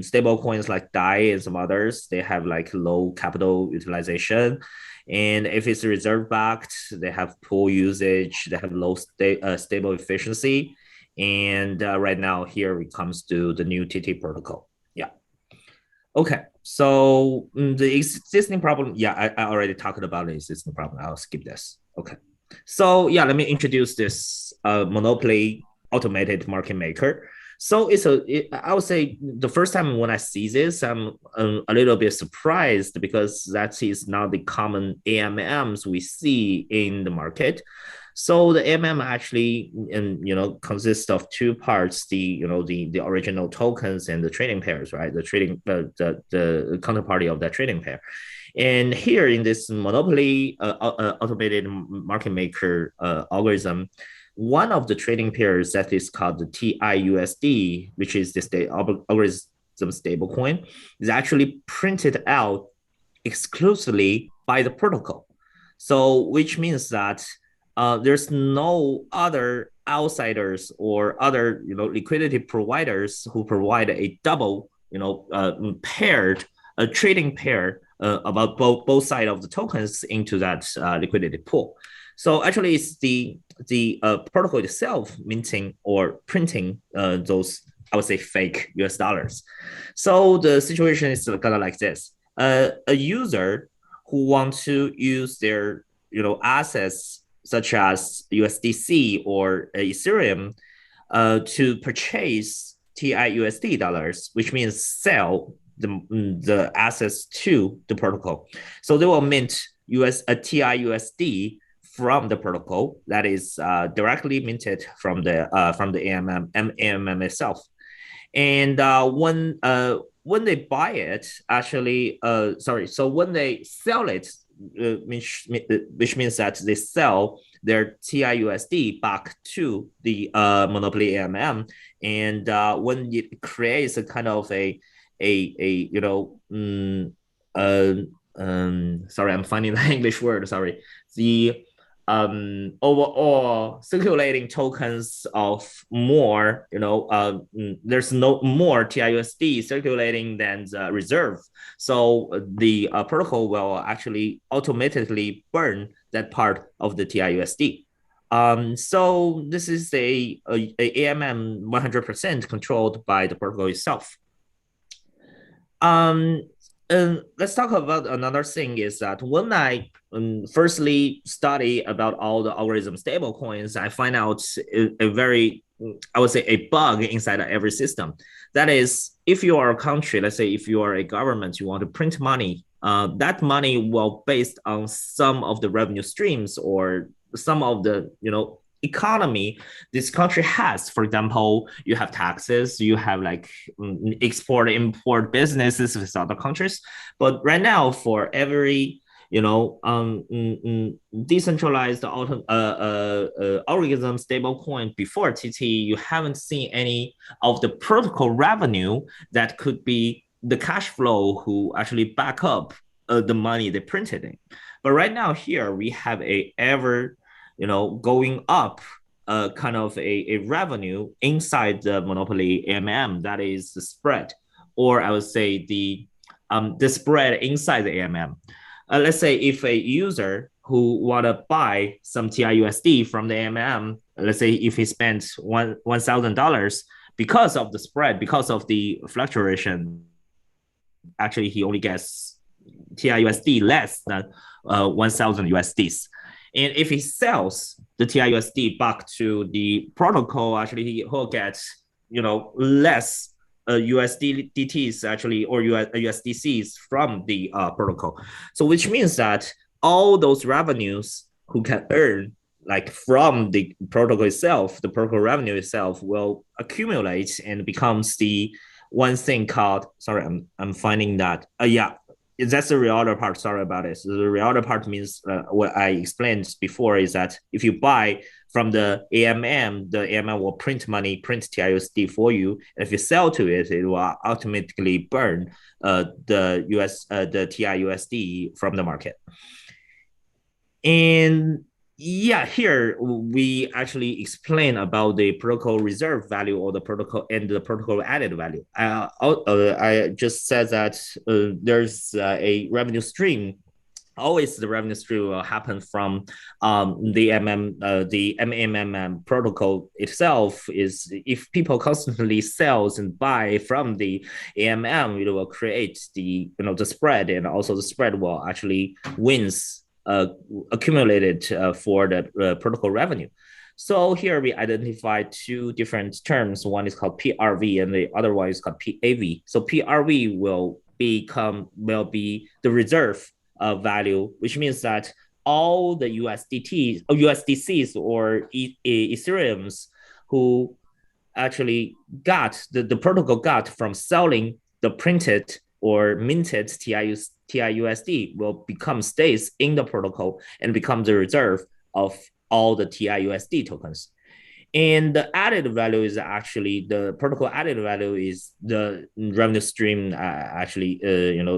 Stable coins like DAI and some others, they have like low capital utilization. And if it's reserve backed, they have poor usage, they have low stable efficiency. And right now here it comes to the new TT protocol. Yeah. Okay. So the existing problem, yeah, I already talked about the existing problem. I'll skip this. Okay. So yeah, let me introduce this Monopoly automated market maker. So I would say the first time when I see this, I'm a little bit surprised, because that is not the common AMMs we see in the market. So the AMM actually, you know, consists of two parts: the original tokens and the trading pairs, right? The counterparty of that trading pair. And here in this Monopoly automated market maker algorithm, one of the trading pairs that is called the TIUSD, which is the algorithm stablecoin, is actually printed out exclusively by the protocol. So which means that there's no other outsiders or other liquidity providers who provide a double paired trading pair about both sides of the tokens into that liquidity pool. So actually, it's the protocol itself minting or printing those, I would say, fake US dollars. So the situation is kind of like this: a user who wants to use their assets such as USDC or Ethereum to purchase TIUSD dollars, which means sell the assets to the protocol. So they will mint a TIUSD from the protocol that is directly minted from the AMM itself. And when they buy it, actually, so when they sell it, which means that they sell their TIUSD back to the monopoly AMM, and when it creates a kind of sorry, I'm finding the English word. Sorry, the overall circulating tokens of more, there's no more TIUSD circulating than the reserve. So the protocol will actually automatically burn that part of the TIUSD. So this is a AMM 100% controlled by the protocol itself. Let's talk about another thing is that when I firstly study about all the algorithm stablecoins, I find out a very, I would say, a bug inside of every system. That is, if you are a country, let's say if you are a government, you want to print money, that money will based on some of the revenue streams or some of the, economy this country has. For example, you have taxes, you have like export import businesses with other countries, but right now for every decentralized algorithm stablecoin before TITI, you haven't seen any of the protocol revenue that could be the cash flow who actually back up the money they printed in. But right now here we have a ever going up kind of a revenue inside the monopoly AMM, that is the spread, or I would say the spread inside the AMM. Let's say if a user who want to buy some TIUSD from the AMM, let's say if he spends $1,000, because of the spread, because of the fluctuation, actually he only gets TIUSD less than 1,000 USDs. And if he sells the TIUSD back to the protocol, actually he'll get less USDTs actually, or USDCs from the protocol. So which means that all those revenues who can earn like from the protocol itself, the protocol revenue itself will accumulate and becomes the one thing called, sorry, I'm finding that, that's the reorder part. Sorry about it. So the reorder part means what I explained before is that if you buy from the AMM will print TIUSD for you. And if you sell to it, it will automatically burn the TIUSD from the market. And here we actually explain about the protocol reserve value or the protocol and the protocol added value. I just said that there's a revenue stream. Always the revenue stream will happen from the MMM protocol itself. Is if people constantly sells and buy from the AMM, it will create the the spread, and also the spread will actually wins accumulated for the protocol revenue. So here we identify two different terms. One is called PRV and the other one is called PAV. So PRV will be the reserve value, which means that all the USDTs or USDCs or Ethereums who actually got the protocol got from selling the printed or minted TIUSD will stays in the protocol and become the reserve of all the TIUSD tokens. And the added value is actually the protocol added value is the revenue stream actually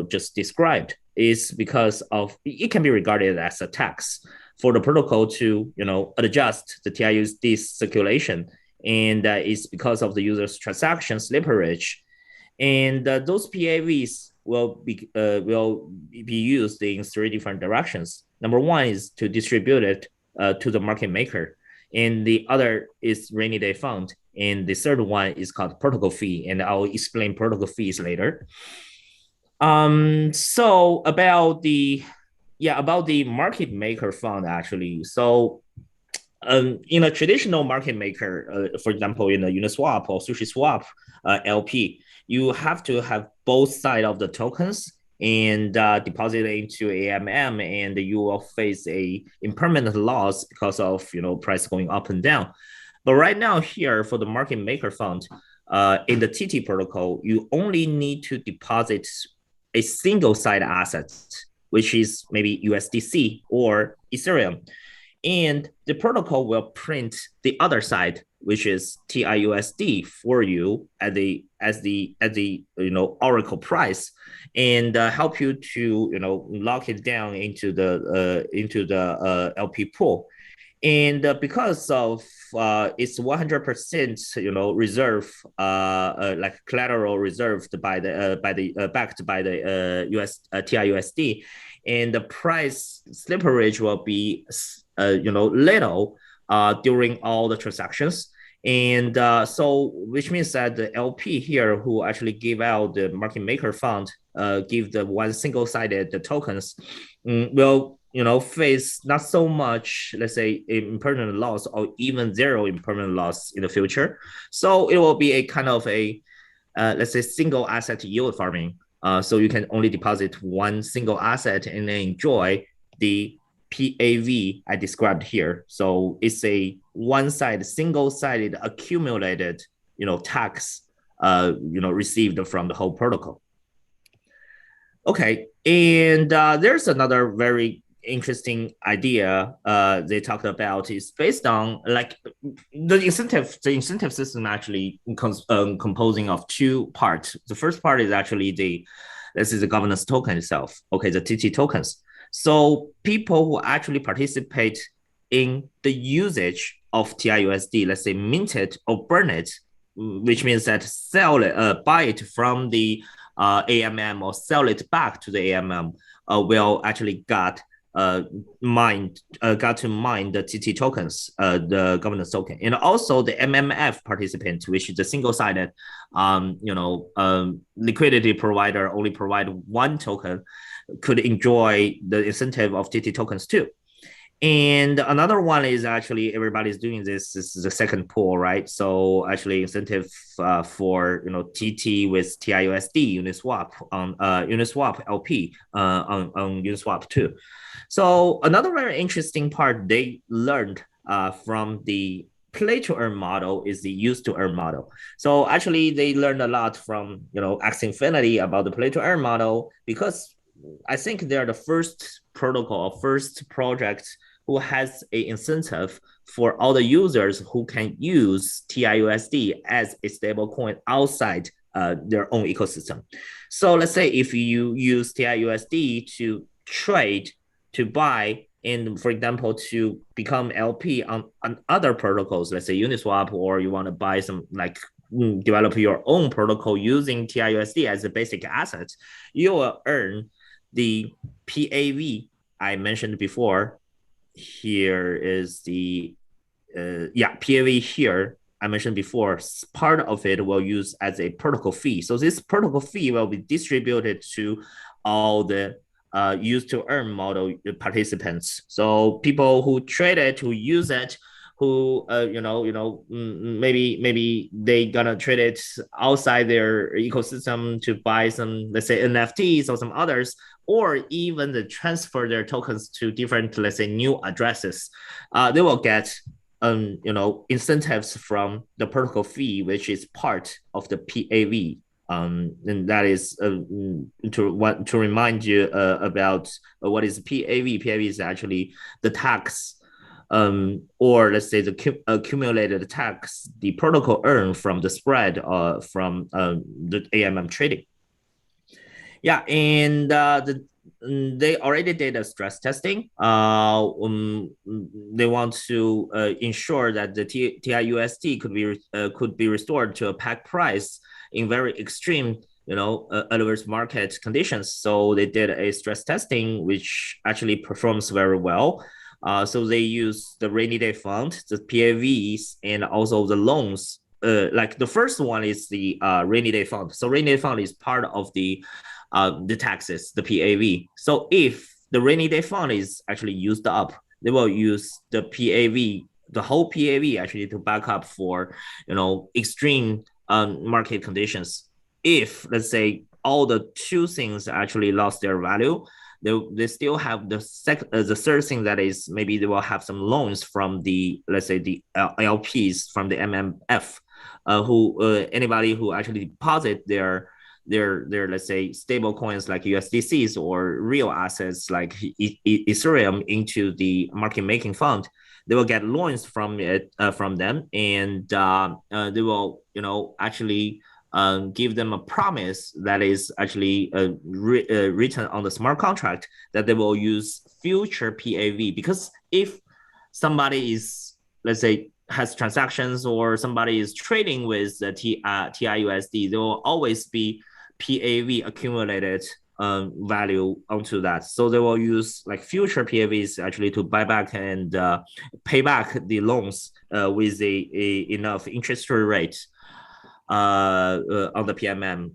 just described, is because of it can be regarded as a tax for the protocol to adjust the TIUSD circulation, and it's because of the user's transaction slippage, and those PAVs will be used in three different directions. Number one is to distribute it to the market maker, and the other is rainy day fund, and the third one is called protocol fee, and I'll explain protocol fees later. So about the market maker fund actually. So in a traditional market maker, for example, in a Uniswap or SushiSwap LP, you have to have both sides of the tokens and deposit it into AMM, and you will face a impermanent loss because of price going up and down. But right now here for the market maker fund, in the TITI protocol, you only need to deposit a single side asset, which is maybe USDC or Ethereum, and the protocol will print the other side, which is TIUSD, for you as the Oracle price, and help you to lock it down into the LP pool. And because of it's 100% reserve, like collateral reserved by the backed by the TIUSD, and the price slippage will be little during all the transactions. And so which means that the LP here who actually give out the market maker fund, give the one single-sided the tokens, will face not so much, let's say, impermanent loss or even zero impermanent loss in the future. So it will be a kind of a let's say single asset yield farming. So you can only deposit one single asset and then enjoy the PAV I described here. So it's a single-sided accumulated, tax, received from the whole protocol. Okay, and there's another very interesting idea they talked about, is based on like the incentive system actually composing of two parts. The first part is actually the governance token itself. Okay, the TT tokens. So people who actually participate in the usage of TIUSD, let's say mint it or burn it, which means that sell it, buy it from the AMM or sell it back to the AMM, will actually got to mine the TT tokens, the governance token, and also the MMF participant, which is the single-sided, liquidity provider, only provide one token, could enjoy the incentive of TT tokens too. And another one is actually everybody's doing this. This is the second pool, right? So actually incentive for TT with TIUSD Uniswap on Uniswap LP on Uniswap too. So another very interesting part they learned from the play to earn model is the use to earn model. So actually they learned a lot from Axie Infinity about the play to earn model, because I think they're the first protocol or first project who has an incentive for all the users who can use TIUSD as a stable coin outside their own ecosystem. So let's say if you use TIUSD to trade, to buy, and for example, to become LP on other protocols, let's say Uniswap, or you want to buy some develop your own protocol using TIUSD as a basic asset, you will earn the PAV I mentioned before. Here is the PAV here I mentioned before. Part of it will use as a protocol fee. So this protocol fee will be distributed to all the use to earn model participants. So people who trade it, who use it, who maybe they gonna trade it outside their ecosystem to buy some, let's say, NFTs or some others, or even to transfer their tokens to different, let's say, new addresses. They will get incentives from the protocol fee, which is part of the PAV. And that is to remind you about what is PAV. PAV is actually the tax or let's say the accumulated tax the protocol earn from the spread from the AMM trading. Yeah, and they already did a stress testing. They want to ensure that the TIUSD could be restored to a peg price in very extreme, adverse market conditions. So they did a stress testing, which actually performs very well. So they use the rainy day fund, the PAVs, and also the loans. Like the first one is the rainy day fund. So rainy day fund is part of the taxes, the PAV. So if the rainy day fund is actually used up, they will use the PAV, the whole PAV actually to back up for, extreme market conditions. If let's say all the two things actually lost their value, they still have the third thing, that is maybe they will have some loans from the, let's say, the LPs from the MMF, anybody who actually deposit their let's say stable coins like USDCs or real assets like Ethereum into the market making fund, they will get loans from it from them, and they will actually give them a promise that is actually written on the smart contract that they will use future PAV. Because if somebody is, let's say, has transactions or somebody is trading with the TIUSD, there will always be PAV accumulated value onto that. So they will use like future PAVs actually to buy back and pay back the loans with enough interest rate on the PMM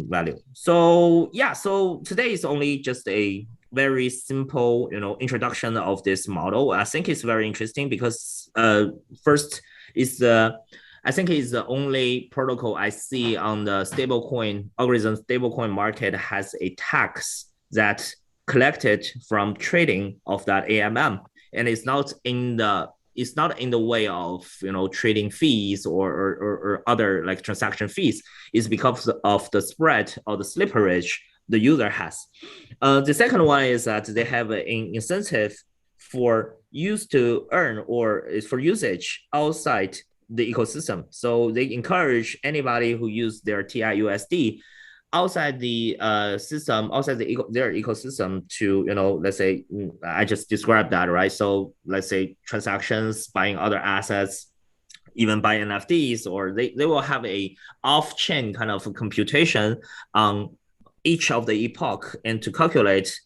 value. So yeah, so today is only just a very simple, introduction of this model. I think it's very interesting because first is I think it's the only protocol I see on the stablecoin market has a tax that collected from trading of that AMM, and it's not in the way of trading fees or other like transaction fees. It's because of the spread or the slippage the user has. The second one is that they have an incentive for use to earn or is for usage outside the ecosystem. So they encourage anybody who use their TIUSD outside the system, outside their ecosystem to, let's say, I just described that, right? So let's say transactions, buying other assets, even buy NFTs, or they will have a off-chain kind of computation on each of the epoch and to calculate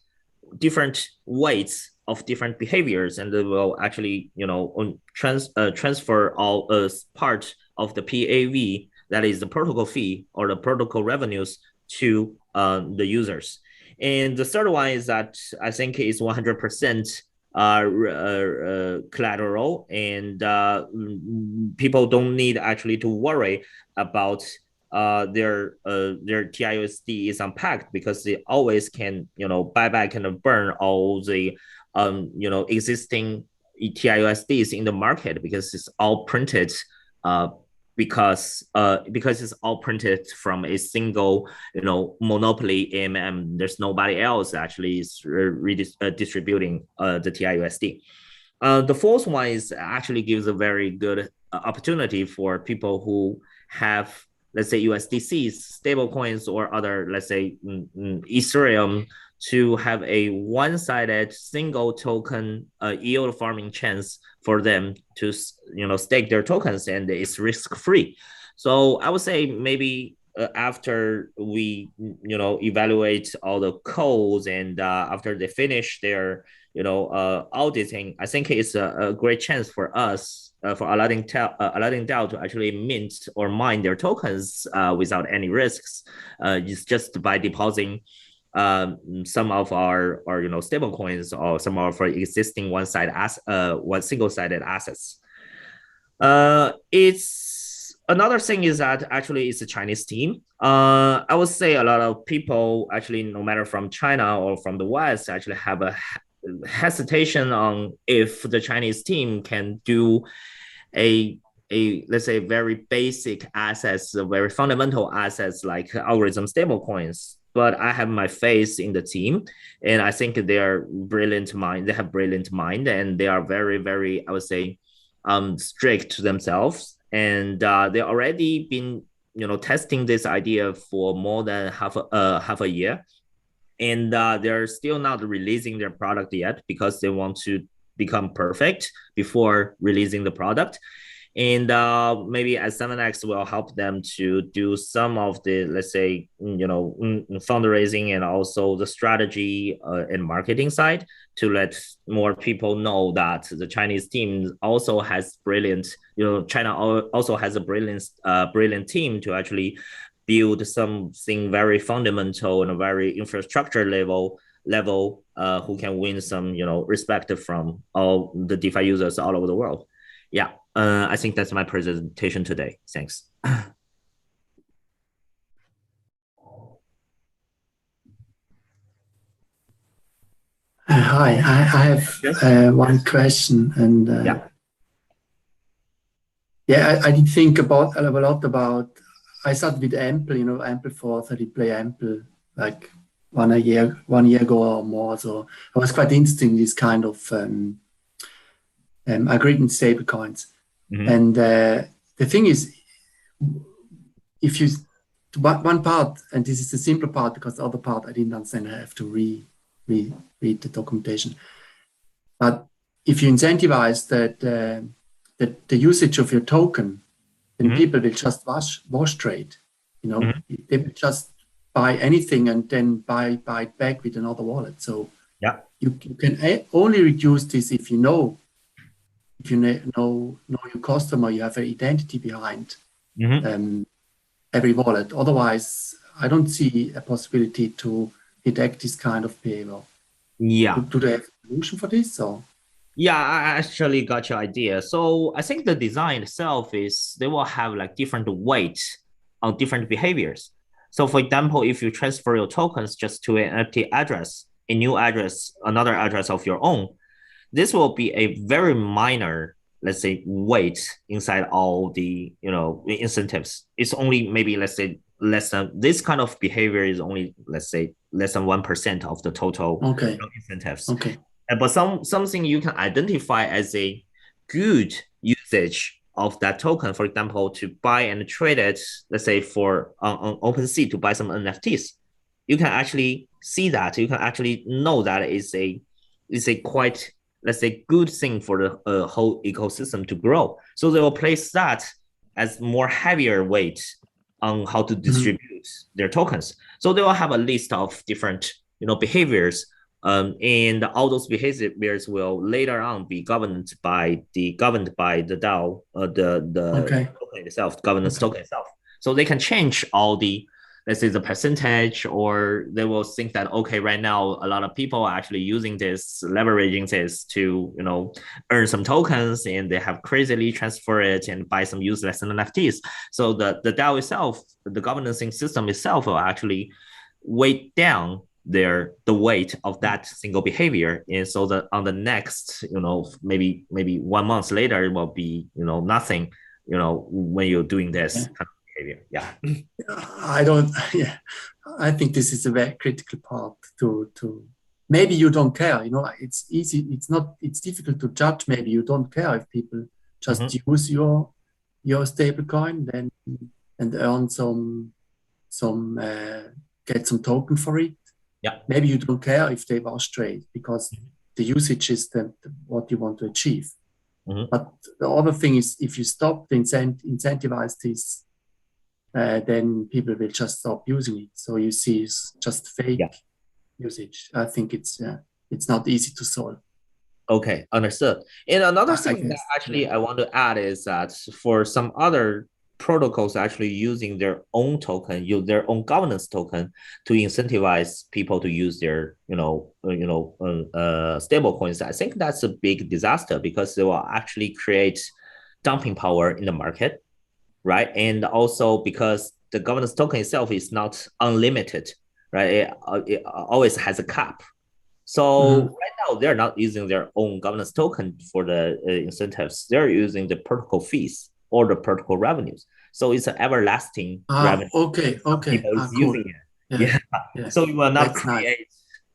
different weights of different behaviors, and they will actually, transfer all part of the PAV, that is the protocol fee or the protocol revenues, to the users. And the third one is that I think is 100% collateral, and people don't need actually to worry about their TIUSD is unpacked, because they always can buy back and burn all the existing TIUSDs in the market, because it's all printed because it's all printed from a single monopoly AMM. There's nobody else actually is distributing the TIUSD. The fourth one is actually gives a very good opportunity for people who have, let's say, USDCs, stable coins, or other, let's say, Ethereum, to have a one-sided single token yield farming chance for them to stake their tokens, and it's risk-free. So I would say maybe after we evaluate all the codes, and after they finish their auditing, I think it's a great chance for us, for AladdinDAO to actually mint or mine their tokens without any risks. It's just by depositing some of our stable coins or some of our existing one single-sided assets. It's another thing is that actually it's a Chinese team. I would say a lot of people actually, no matter from China or from the West, actually have a hesitation on if the Chinese team can do a let's say very basic assets, very fundamental assets like algorithm stable coins. but I have my faith in the team, and I think they are brilliant mind. They have brilliant mind, and they are very, very, I would say, strict to themselves, and they already been testing this idea for more than half a year, and they're still not releasing their product yet because they want to become perfect before releasing the product. And maybe as SevenX will help them to do some of the, let's say, fundraising and also the strategy and marketing side to let more people know that the Chinese team also has brilliant, China also has a brilliant team to actually build something very fundamental and a very infrastructure level who can win some, respect from all the DeFi users all over the world. Yeah. I think that's my presentation today. Thanks. Hi, I have one question, and I did think about a lot about. I started with Ample, Ample 430 play Ample like 1 year ago or more. So I was quite interested in this kind of algorithm stablecoins. And the thing is, if you one part, and this is the simpler part because the other part I didn't understand, I have to read the documentation. But if you incentivize that the usage of your token, then people will just wash trade. They will just buy anything and then buy it back with another wallet. So you can only reduce this if you know your customer, you have an identity behind every wallet. Otherwise, I don't see a possibility to detect this kind of behavior. Yeah. Do they have a solution for this? Or? Yeah, I actually got your idea. So I think the design itself is they will have like different weights on different behaviors. So for example, if you transfer your tokens just to an empty address, a new address, another address of your own, this will be a very minor, let's say, weight inside all the, incentives. It's only maybe, let's say, less than, this kind of behavior is only, let's say, less than 1% of the total incentives. Okay. But something you can identify as a good usage of that token, for example, to buy and trade it, let's say for on OpenSea to buy some NFTs, you can actually see that. You can actually know that it's a quite, let's say, good thing for the whole ecosystem to grow. So they will place that as more heavier weight on how to distribute their tokens. So they will have a list of different, behaviors, and all those behaviors will later on be governed by the DAO, the token itself, governance token itself. So they can change all the, let's say, the percentage, or they will think that, okay, right now a lot of people are actually using this, leveraging this to, earn some tokens, and they have crazily transfer it and buy some useless NFTs. So the DAO itself, the governance system itself will actually weight down the weight of that single behavior. And so that on the next, maybe 1 month later, it will be, nothing, when you're doing this kind of behavior. Yeah. I think this is a very critical part to maybe you don't care, it's easy. It's difficult to judge. Maybe you don't care if people just use your stablecoin then and earn get some token for it. Yeah. Maybe you don't care if they wash trade because the usage is what you want to achieve. But the other thing is, if you stop the incentivize this, then people will just stop using it. So you see it's just fake usage. I think it's not easy to solve. Okay, understood. And another thing that actually I want to add is that for some other protocols actually using their own token, their own governance token to incentivize people to use their, stable coins, I think that's a big disaster because they will actually create dumping power in the market, right? And also because the governance token itself is not unlimited, right? It always has a cap. So right now they're not using their own governance token for the incentives. They're using the protocol fees or the protocol revenues. So it's an everlasting revenue. Okay. People is using it. Yeah. Yeah. So we will not That's nice. create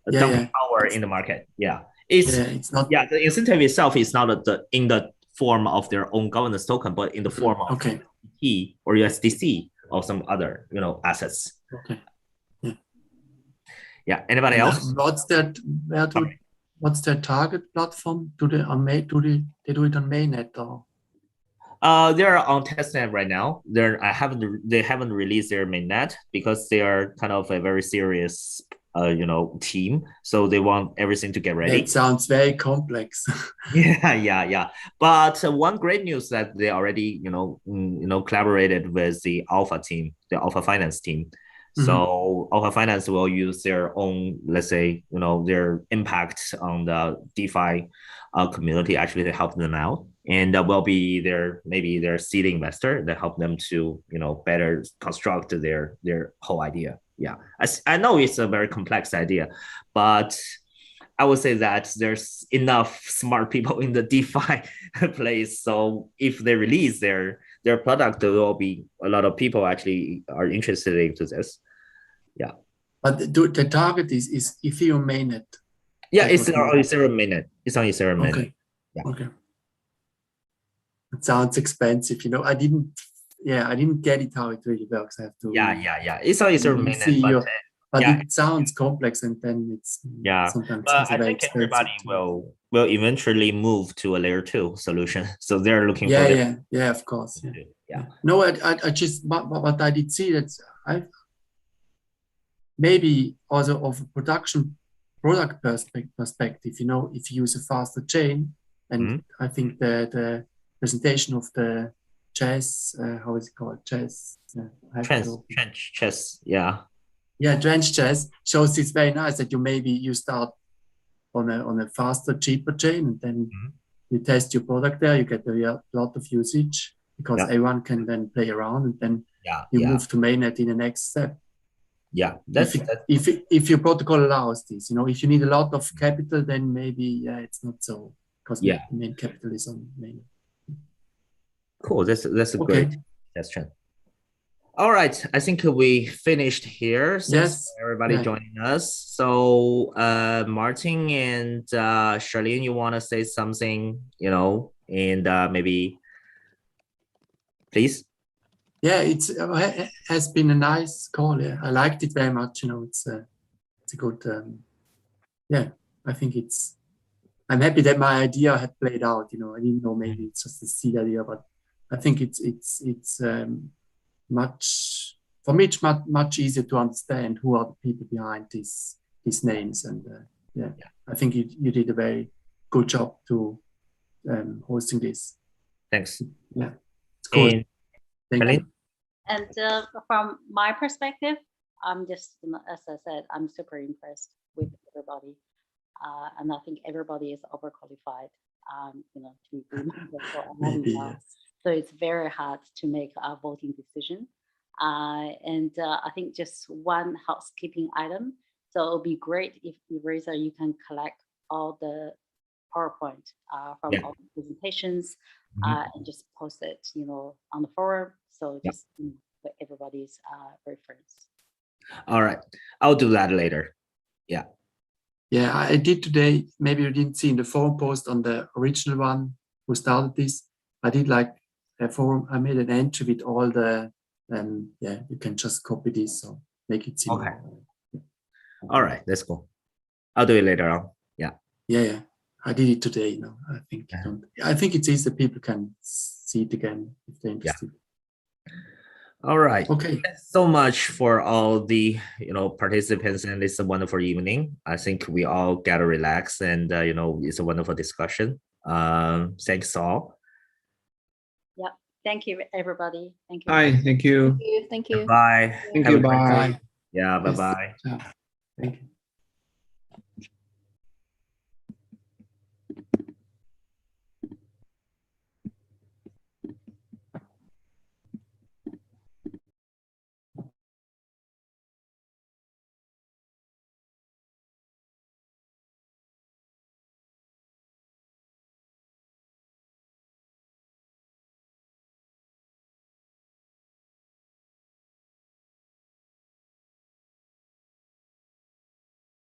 a Yeah, dumping yeah. power in the market. Yeah. It's not. Yeah, the incentive itself is not in the form of their own governance token, but in the form of TITI or USDC or some other, assets. Okay. Yeah. Anybody else? What's their target platform? Do they do it on mainnet or? They're on testnet right now. They haven't released their mainnet because they are kind of a very serious team. So they want everything to get ready. It sounds very complex. Yeah. But one great news that they already collaborated with the Alpha team, the Alpha Finance team. So Alpha Finance will use their own, let's say, their impact on the DeFi community actually to help them out. And that will be maybe their seed investor that help them to, better construct their whole idea. Yeah, I know it's a very complex idea, but I would say that there's enough smart people in the DeFi place. So if they release their product, there will be a lot of people actually are interested into this. Yeah. But the target is Ethereum mainnet. Yeah, it's on Ethereum mainnet. It's on Ethereum mainnet. Okay. Yeah. Okay. It sounds expensive. I didn't get it how it really works. I have to. Yeah. It's on Ethereum mainnet. But it sounds complex, and then it's sometimes but I think everybody will eventually move to a layer 2 solution. So they're looking for yeah, of course. Yeah. No, I just what I did see that I maybe also of a product perspective, if you use a faster chain, and I think the presentation of the chess, how is it called? Tranchess, yeah. Yeah, Tranchess shows it's very nice that you start on a faster, cheaper chain, and then you test your product there. You get a lot of usage because everyone can then play around, and then you move to mainnet in the next step. Yeah, if your protocol allows this, if you need a lot of capital, then maybe it's not so, because the main capital is on mainnet. Cool. That's a great question. All right, I think we finished here. Thanks for everybody joining us. So Martin and Sharlyn, you want to say something, and maybe please? Yeah, it has been a nice call. Yeah, I liked it very much. It's a good. I think I'm happy that my idea had played out. I didn't know maybe it's just a seed idea, but I think it's much, for me, it's much easier to understand who are the people behind these names, and I think you did a very good job to hosting this. Thanks. Yeah, it's cool. Thank you. And from my perspective, I'm just, as I said, I'm super impressed with everybody, and I think everybody is overqualified, to be member for AladdinDAO. So it's very hard to make a voting decision. And I think just one housekeeping item. So it'll be great if Eraser, you can collect all the PowerPoint from all the presentations and just post it, on the forum. So just for everybody's reference. All right, I'll do that later. Yeah. Yeah, I did today. Maybe you didn't see in the forum post on the original one who started this. I did like a forum. I made an entry with all the. You can just copy this, so make it simple. Okay. All right, that's cool. I'll do it later on. Yeah. Yeah. I did it today. I think it's easy that people can see it again if they're interested. All right. Okay. Thanks so much for all the participants, and it's a wonderful evening. I think we all gotta relax, and it's a wonderful discussion. Thanks all. Yeah. Thank you, everybody. Thank you. Hi. Thank you. Thank you. Bye. Thank you. Bye. Yeah. Bye. Bye. Thank you.